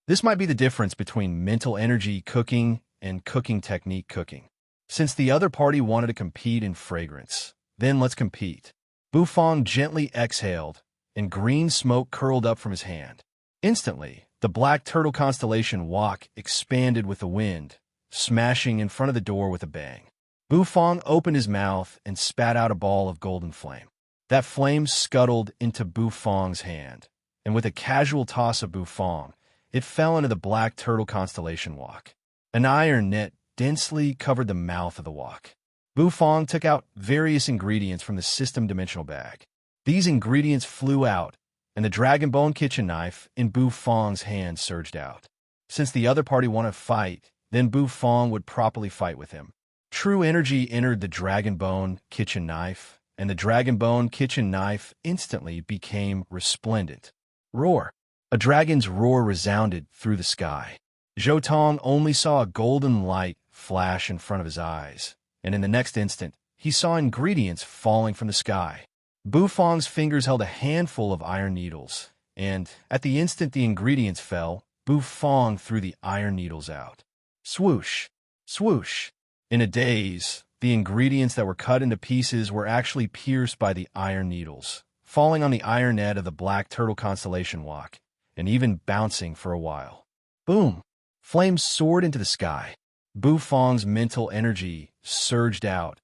This might be the difference between mental energy cooking and cooking technique cooking. Since the other party wanted to compete in fragrance, then let's compete. Bu Fong gently exhaled, and green smoke curled up from his hand. Instantly, the black turtle constellation wok expanded with the wind, smashing in front of the door with a bang. Bu Fong opened his mouth and spat out a ball of golden flame. That flame scuttled into Bu Fong's hand, and with a casual toss of Bu Fong, it fell into the black turtle constellation wok. An iron net densely covered the mouth of the wok. Bu Fong took out various ingredients from the system dimensional bag. These ingredients flew out, and the dragon bone kitchen knife in Bu Fong's hand surged out. Since the other party wanted to fight, then Bu Fong would properly fight with him. True energy entered the dragon bone kitchen knife, and the dragon bone kitchen knife instantly became resplendent. Roar! A dragon's roar resounded through the sky. Zhou Tong only saw a golden light flash in front of his eyes, and in the next instant, he saw ingredients falling from the sky. Bu Fong's fingers held a handful of iron needles, and at the instant the ingredients fell, Bu Fong threw the iron needles out. Swoosh! Swoosh! In a daze, the ingredients that were cut into pieces were actually pierced by the iron needles, falling on the iron net of the black turtle constellation wok, and even bouncing for a while. Boom! Flames soared into the sky. Bu Fong's mental energy surged out,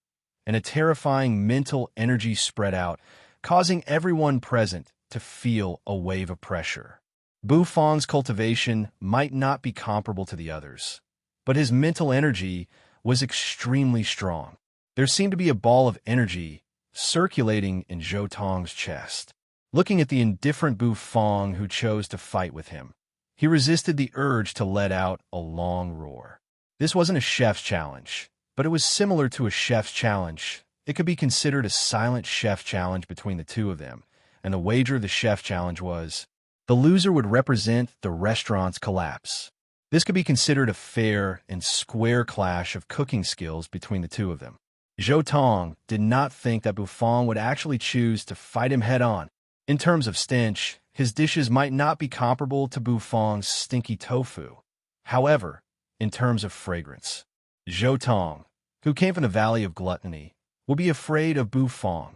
and a terrifying mental energy spread out, causing everyone present to feel a wave of pressure. Bu Fong's cultivation might not be comparable to the others, but his mental energy was extremely strong. There seemed to be a ball of energy circulating in Zhou Tong's chest. Looking at the indifferent Bu Fong who chose to fight with him, he resisted the urge to let out a long roar. This wasn't a chef's challenge, but it was similar to a chef's challenge. It could be considered a silent chef challenge between the two of them, and the wager of the chef challenge was, the loser would represent the restaurant's collapse. This could be considered a fair and square clash of cooking skills between the two of them. Zhou Tong did not think that Bu Fong would actually choose to fight him head-on. In terms of stench, his dishes might not be comparable to Bu Fong's stinky tofu. However, in terms of fragrance, Zhou Tong, who came from the Valley of Gluttony, would be afraid of Bu Fong.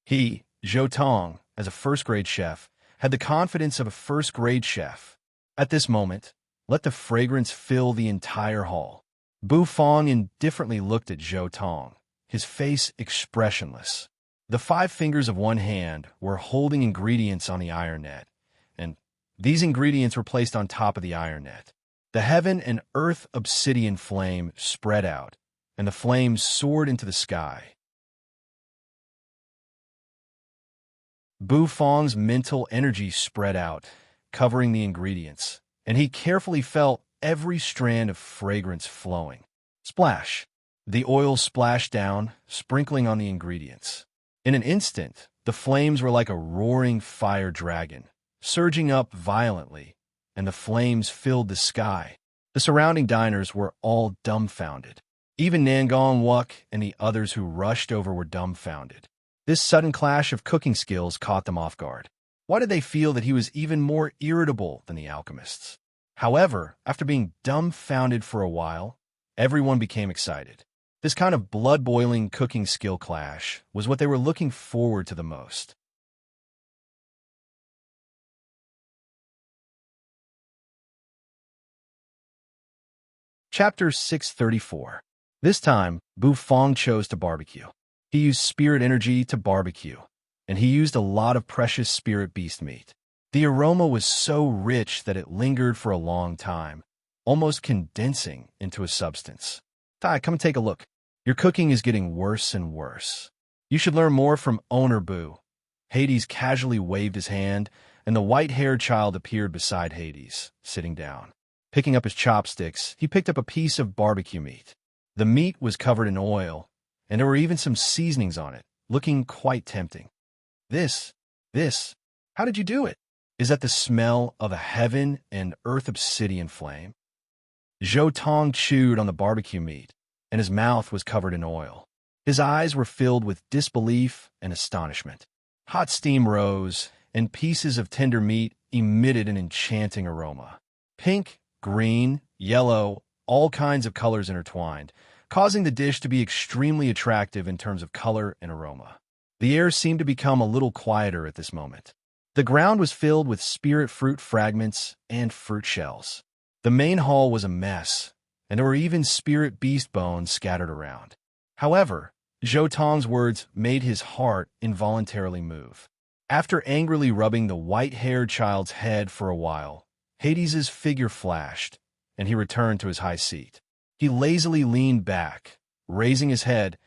He, Zhou Tong, as a first-grade chef, had the confidence of a first-grade chef. At this moment, let the fragrance fill the entire hall. Bu Fong indifferently looked at Zhou Tong, his face expressionless. The 5 fingers of one hand were holding ingredients on the iron net, and these ingredients were placed on top of the iron net. The heaven and earth obsidian flame spread out, and the flames soared into the sky. Bu Fong's mental energy spread out, covering the ingredients, and he carefully felt every strand of fragrance flowing. Splash! The oil splashed down, sprinkling on the ingredients. In an instant, the flames were like a roaring fire dragon, surging up violently, and the flames filled the sky. The surrounding diners were all dumbfounded. Even Nangong Wuk and the others who rushed over were dumbfounded. This sudden clash of cooking skills caught them off guard. Why did they feel that he was even more irritable than the alchemists? However, after being dumbfounded for a while, everyone became excited. This kind of blood-boiling cooking skill clash was what they were looking forward to the most. Chapter 634. This time, Bu Fong chose to barbecue. He used spirit energy to barbecue, and he used a lot of precious spirit beast meat. The aroma was so rich that it lingered for a long time, almost condensing into a substance. Tai, come and take a look. Your cooking is getting worse and worse. You should learn more from Owner Bu. Hades casually waved his hand, and the white-haired child appeared beside Hades, sitting down. Picking up his chopsticks, he picked up a piece of barbecue meat. The meat was covered in oil, and there were even some seasonings on it, looking quite tempting. This, how did you do it? Is that the smell of a heaven and earth obsidian flame? Zhou Tong chewed on the barbecue meat, and his mouth was covered in oil. His eyes were filled with disbelief and astonishment. Hot steam rose, and pieces of tender meat emitted an enchanting aroma. Pink, green, yellow, all kinds of colors intertwined, causing the dish to be extremely attractive in terms of color and aroma. The air seemed to become a little quieter at this moment. The ground was filled with spirit fruit fragments and fruit shells. The main hall was a mess, and there were even spirit beast bones scattered around. However, Zhou Tong's words made his heart involuntarily move. After angrily rubbing the white-haired child's head for a while, Hades's figure flashed, and he returned to his high seat. He lazily leaned back, raising his head,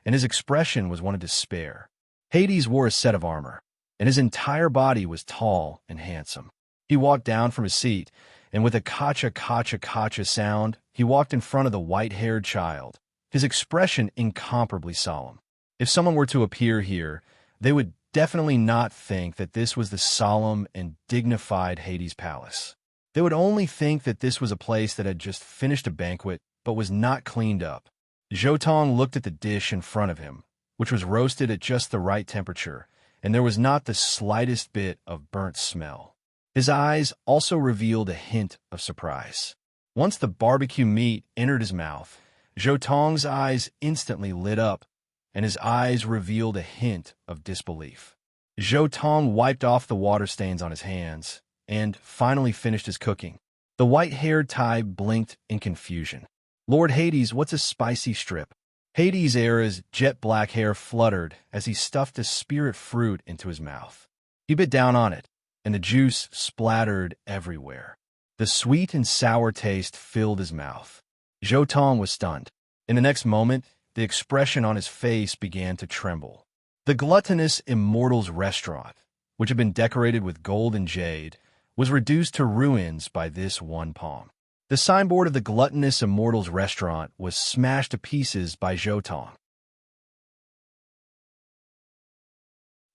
and his expression was one of despair. Hades wore a set of armor, and his entire body was tall and handsome. He walked down from his seat, and with a kacha sound, he walked in front of the white-haired child, his expression incomparably solemn. If someone were to appear here, they would definitely not think that this was the solemn and dignified Hades Palace. They would only think that this was a place that had just finished a banquet but was not cleaned up. Zhou Tong looked at the dish in front of him, which was roasted at just the right temperature, and there was not the slightest bit of burnt smell. His eyes also revealed a hint of surprise. Once the barbecue meat entered his mouth, Zhou Tong's eyes instantly lit up, and his eyes revealed a hint of disbelief. Zhou Tong wiped off the water stains on his hands, and finally finished his cooking. The white-haired Tai blinked in confusion. Lord Hades, what's a spicy strip? Hades' era's jet-black hair fluttered as he stuffed a spirit fruit into his mouth. He bit down on it, and the juice splattered everywhere. The sweet and sour taste filled his mouth. Zhou Tong was stunned. In the next moment, the expression on his face began to tremble. The gluttonous Immortals restaurant, which had been decorated with gold and jade, was reduced to ruins by this one palm. The signboard of the gluttonous Immortals restaurant was smashed to pieces by Zhou Tong.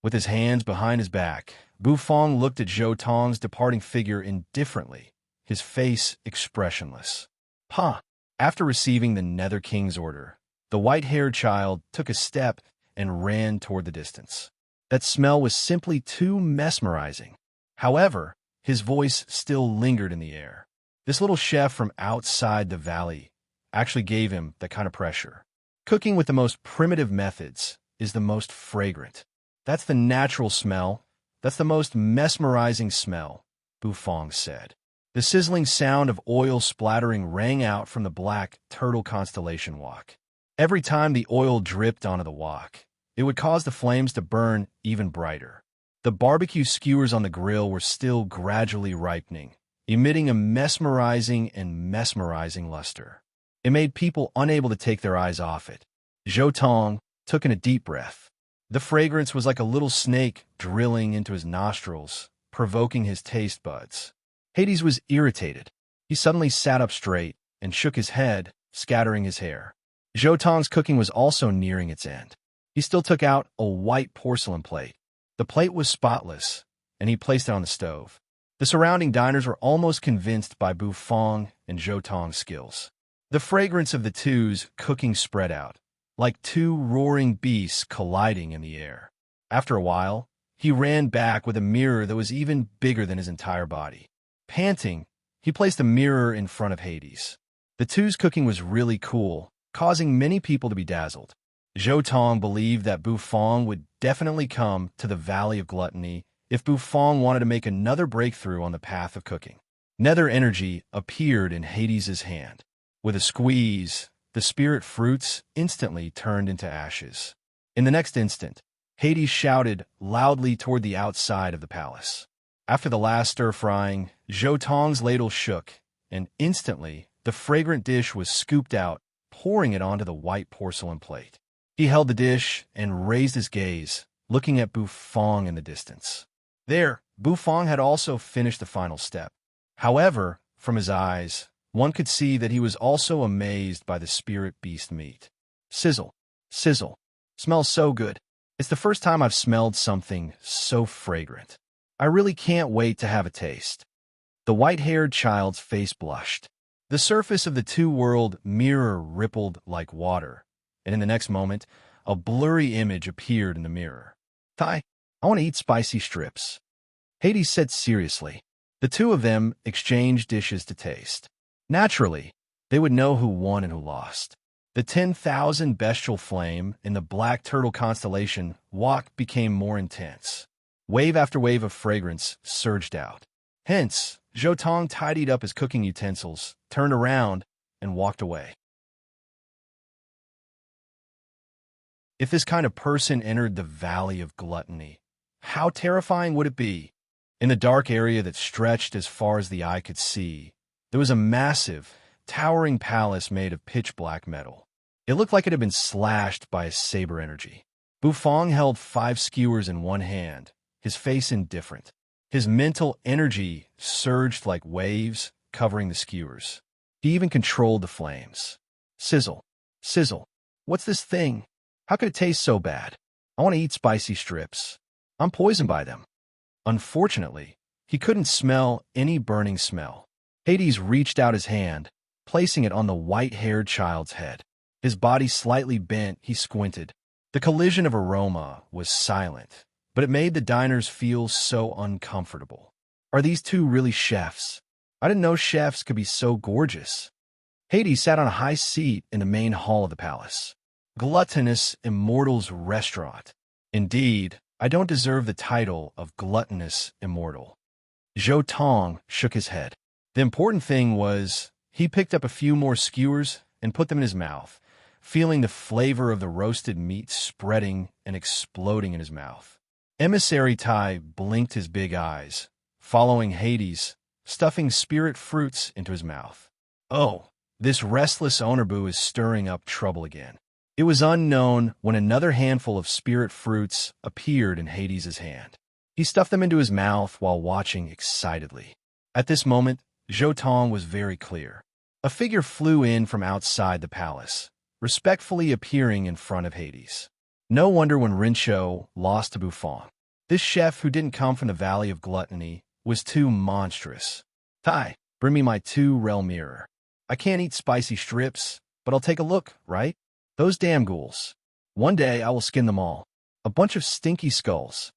With his hands behind his back, Bu Fong looked at Zhou Tong's departing figure indifferently, his face expressionless. Pa! After receiving the Nether King's order, the white-haired child took a step and ran toward the distance. That smell was simply too mesmerizing. However, his voice still lingered in the air. This little chef from outside the valley actually gave him that kind of pressure. Cooking with the most primitive methods is the most fragrant. That's the natural smell, That's the most mesmerizing smell, Bufong said. The sizzling sound of oil splattering rang out from the black turtle constellation wok. Every time the oil dripped onto the wok, it would cause the flames to burn even brighter. The barbecue skewers on the grill were still gradually ripening, emitting a mesmerizing luster. It made people unable to take their eyes off it. Zhou Tong took in a deep breath. The fragrance was like a little snake drilling into his nostrils, provoking his taste buds. Hades was irritated. He suddenly sat up straight and shook his head, scattering his hair. Zhou Tong's cooking was also nearing its end. He still took out a white porcelain plate. The plate was spotless, and he placed it on the stove. The surrounding diners were almost convinced by Bufong and Zhou Tong's skills. The fragrance of the two's cooking spread out, like two roaring beasts colliding in the air. After a while, he ran back with a mirror that was even bigger than his entire body. Panting, he placed a mirror in front of Hades. The two's cooking was really cool, causing many people to be dazzled. Zhou Tong believed that Bufong would definitely come to the Valley of Gluttony if Bufong wanted to make another breakthrough on the path of cooking. Nether energy appeared in Hades' hand. With a squeeze, the spirit fruits instantly turned into ashes. In the next instant, Hades shouted loudly toward the outside of the palace. After the last stir-frying, Zhou Tong's ladle shook, and instantly the fragrant dish was scooped out, pouring it onto the white porcelain plate. He held the dish and raised his gaze, looking at Bufong in the distance. There, Bufong had also finished the final step. However, from his eyes, one could see that he was also amazed by the spirit beast meat. Sizzle, sizzle, smells so good. It's the first time I've smelled something so fragrant. I really can't wait to have a taste. The white-haired child's face blushed. The surface of the two-world mirror rippled like water, and in the next moment, a blurry image appeared in the mirror. I want to eat spicy strips, Hades said seriously. The two of them exchanged dishes to taste. Naturally, they would know who won and who lost. The 10,000 bestial flame in the black turtle constellation wok became more intense. Wave after wave of fragrance surged out. Hence, Zhou Tong tidied up his cooking utensils, turned around, and walked away. If this kind of person entered the Valley of Gluttony, how terrifying would it be? In the dark area that stretched as far as the eye could see, there was a massive, towering palace made of pitch-black metal. It looked like it had been slashed by a saber energy. Bufong held 5 skewers in one hand, his face indifferent. His mental energy surged like waves, covering the skewers. He even controlled the flames. Sizzle, sizzle. What's this thing? How could it taste so bad? I want to eat spicy strips. I'm poisoned by them. Unfortunately, he couldn't smell any burning smell. Hades reached out his hand, placing it on the white-haired child's head. His body slightly bent, he squinted. The collision of aroma was silent, but it made the diners feel so uncomfortable. Are these two really chefs? I didn't know chefs could be so gorgeous. Hades sat on a high seat in the main hall of the palace. Gluttonous Immortal's Restaurant. Indeed, I don't deserve the title of Gluttonous Immortal. Zhou Tong shook his head. The important thing was, he picked up a few more skewers and put them in his mouth, feeling the flavor of the roasted meat spreading and exploding in his mouth. Emissary Tai blinked his big eyes, following Hades, stuffing spirit fruits into his mouth. Oh, this restless Ownerboo is stirring up trouble again. It was unknown when another handful of spirit fruits appeared in Hades' hand. He stuffed them into his mouth while watching excitedly. At this moment, Zhou Tong was very clear. A figure flew in from outside the palace, respectfully appearing in front of Hades. No wonder when Rincho lost to Bufong. This chef who didn't come from the Valley of Gluttony was too monstrous. Tai, bring me my 2-rel mirror. I can't eat spicy strips, but I'll take a look, right? Those damn ghouls. One day I will skin them all. A bunch of stinky skulls.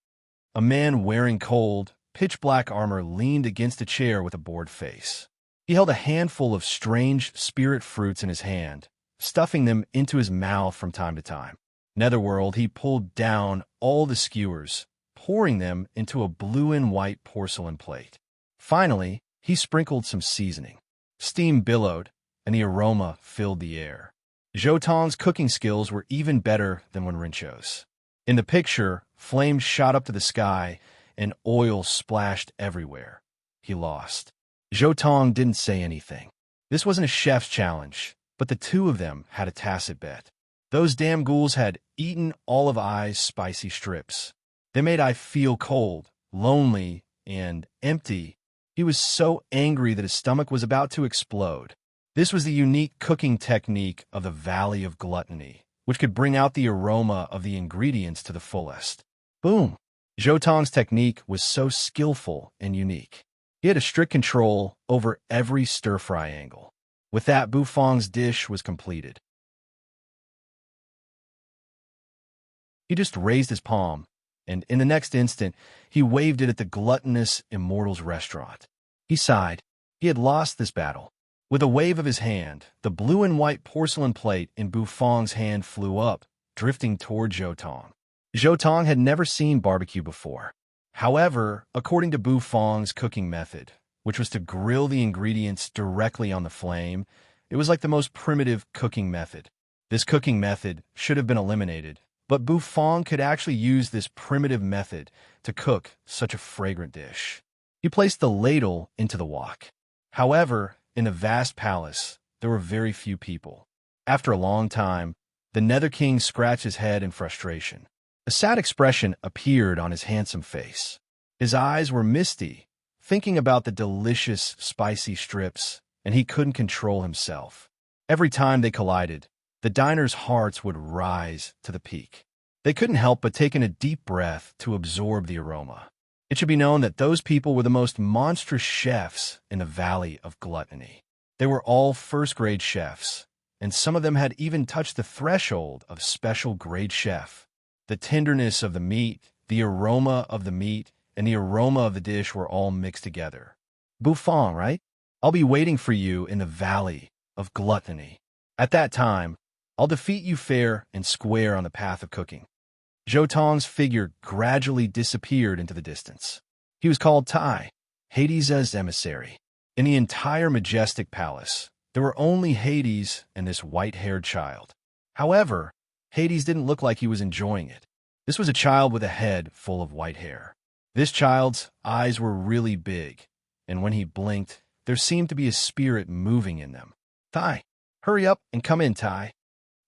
A man wearing cold, pitch-black armor leaned against a chair with a bored face. He held a handful of strange spirit fruits in his hand, stuffing them into his mouth from time to time. Netherworld, he pulled down all the skewers, pouring them into a blue and white porcelain plate. Finally, he sprinkled some seasoning. Steam billowed, and the aroma filled the air. Jotong's cooking skills were even better than Wenrincho's. In the picture, flames shot up to the sky, and oil splashed everywhere. He lost. Jotong didn't say anything. This wasn't a chef's challenge, but the two of them had a tacit bet. Those damn ghouls had eaten all of I's spicy strips. They made I feel cold, lonely, and empty. He was so angry that his stomach was about to explode. This was the unique cooking technique of the Valley of Gluttony, which could bring out the aroma of the ingredients to the fullest. Boom! Jotong's technique was so skillful and unique. He had a strict control over every stir-fry angle. With that, Bufang's dish was completed. He just raised his palm, and in the next instant, he waved it at the gluttonous Immortal's restaurant. He sighed. He had lost this battle. With a wave of his hand, the blue and white porcelain plate in Bufang's hand flew up, drifting toward Jotong. Jotong had never seen barbecue before. However, according to Bufang's cooking method, which was to grill the ingredients directly on the flame, it was like the most primitive cooking method. This cooking method should have been eliminated, but Bufang could actually use this primitive method to cook such a fragrant dish. He placed the ladle into the wok. However, in the vast palace, there were very few people. After a long time, the Nether King scratched his head in frustration. A sad expression appeared on his handsome face. His eyes were misty, thinking about the delicious, spicy strips, and he couldn't control himself. Every time they collided, the diners' hearts would rise to the peak. They couldn't help but take in a deep breath to absorb the aroma. It should be known that those people were the most monstrous chefs in the Valley of Gluttony. They were all first-grade chefs, and some of them had even touched the threshold of special-grade chef. The tenderness of the meat, the aroma of the meat, and the aroma of the dish were all mixed together. Bufang, right? I'll be waiting for you in the Valley of Gluttony. At that time, I'll defeat you fair and square on the path of cooking. Jotong's figure gradually disappeared into the distance. He was called Tai, Hades' emissary. In the entire majestic palace, there were only Hades and this white-haired child. However, Hades didn't look like he was enjoying it. This was a child with a head full of white hair. This child's eyes were really big, and when he blinked, there seemed to be a spirit moving in them. Tai, hurry up and come in, Tai.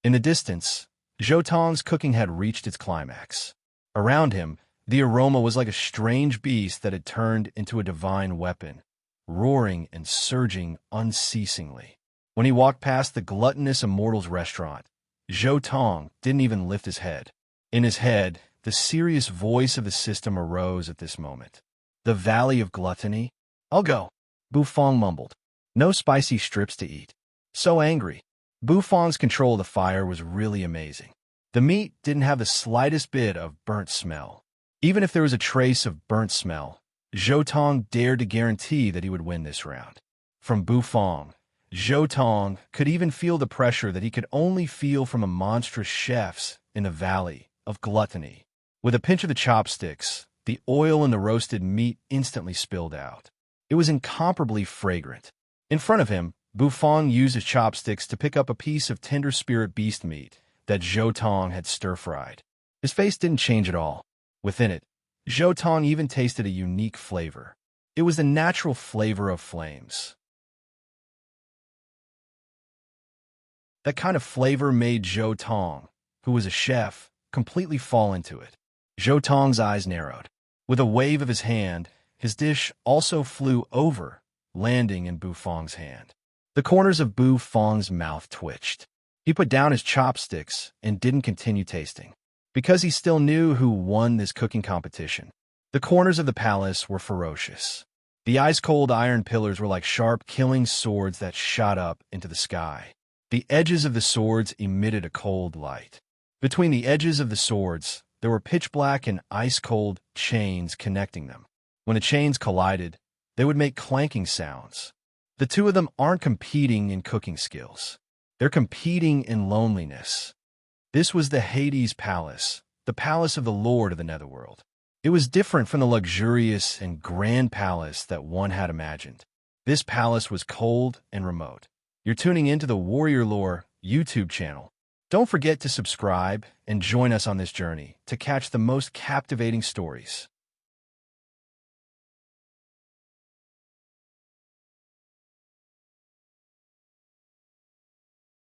In the distance, Jotong's cooking had reached its climax. Around him, the aroma was like a strange beast that had turned into a divine weapon, roaring and surging unceasingly. When he walked past the gluttonous Immortal's restaurant, Jotong didn't even lift his head. In his head, the serious voice of the system arose at this moment. The Valley of Gluttony? I'll go, Bufang mumbled. No spicy strips to eat. So angry. Bufang's control of the fire was really amazing. The meat didn't have the slightest bit of burnt smell. Even if there was a trace of burnt smell, Jotong dared to guarantee that he would win this round. From Bufang, Jotong could even feel the pressure that he could only feel from the monstrous chefs in the Valley of Gluttony. With a pinch of the chopsticks, the oil in the roasted meat instantly spilled out. It was incomparably fragrant. In front of him, Bufang used his chopsticks to pick up a piece of tender spirit beast meat that Jotong had stir-fried. His face didn't change at all. Within it, Jotong even tasted a unique flavor. It was the natural flavor of flames. That kind of flavor made Jotong, who was a chef, completely fall into it. Jotong's eyes narrowed. With a wave of his hand, his dish also flew over, landing in Bufang's hand. The corners of Bufang's mouth twitched. He put down his chopsticks and didn't continue tasting, because he still knew who won this cooking competition. The corners of the palace were ferocious. The ice-cold iron pillars were like sharp, killing swords that shot up into the sky. The edges of the swords emitted a cold light. Between the edges of the swords, there were pitch-black and ice-cold chains connecting them. When the chains collided, they would make clanking sounds. The two of them aren't competing in cooking skills. They're competing in loneliness. This was the Hades Palace, the palace of the Lord of the Netherworld. It was different from the luxurious and grand palace that one had imagined. This palace was cold and remote. You're tuning into the Warrior Lore YouTube channel. Don't forget to subscribe and join us on this journey to catch the most captivating stories.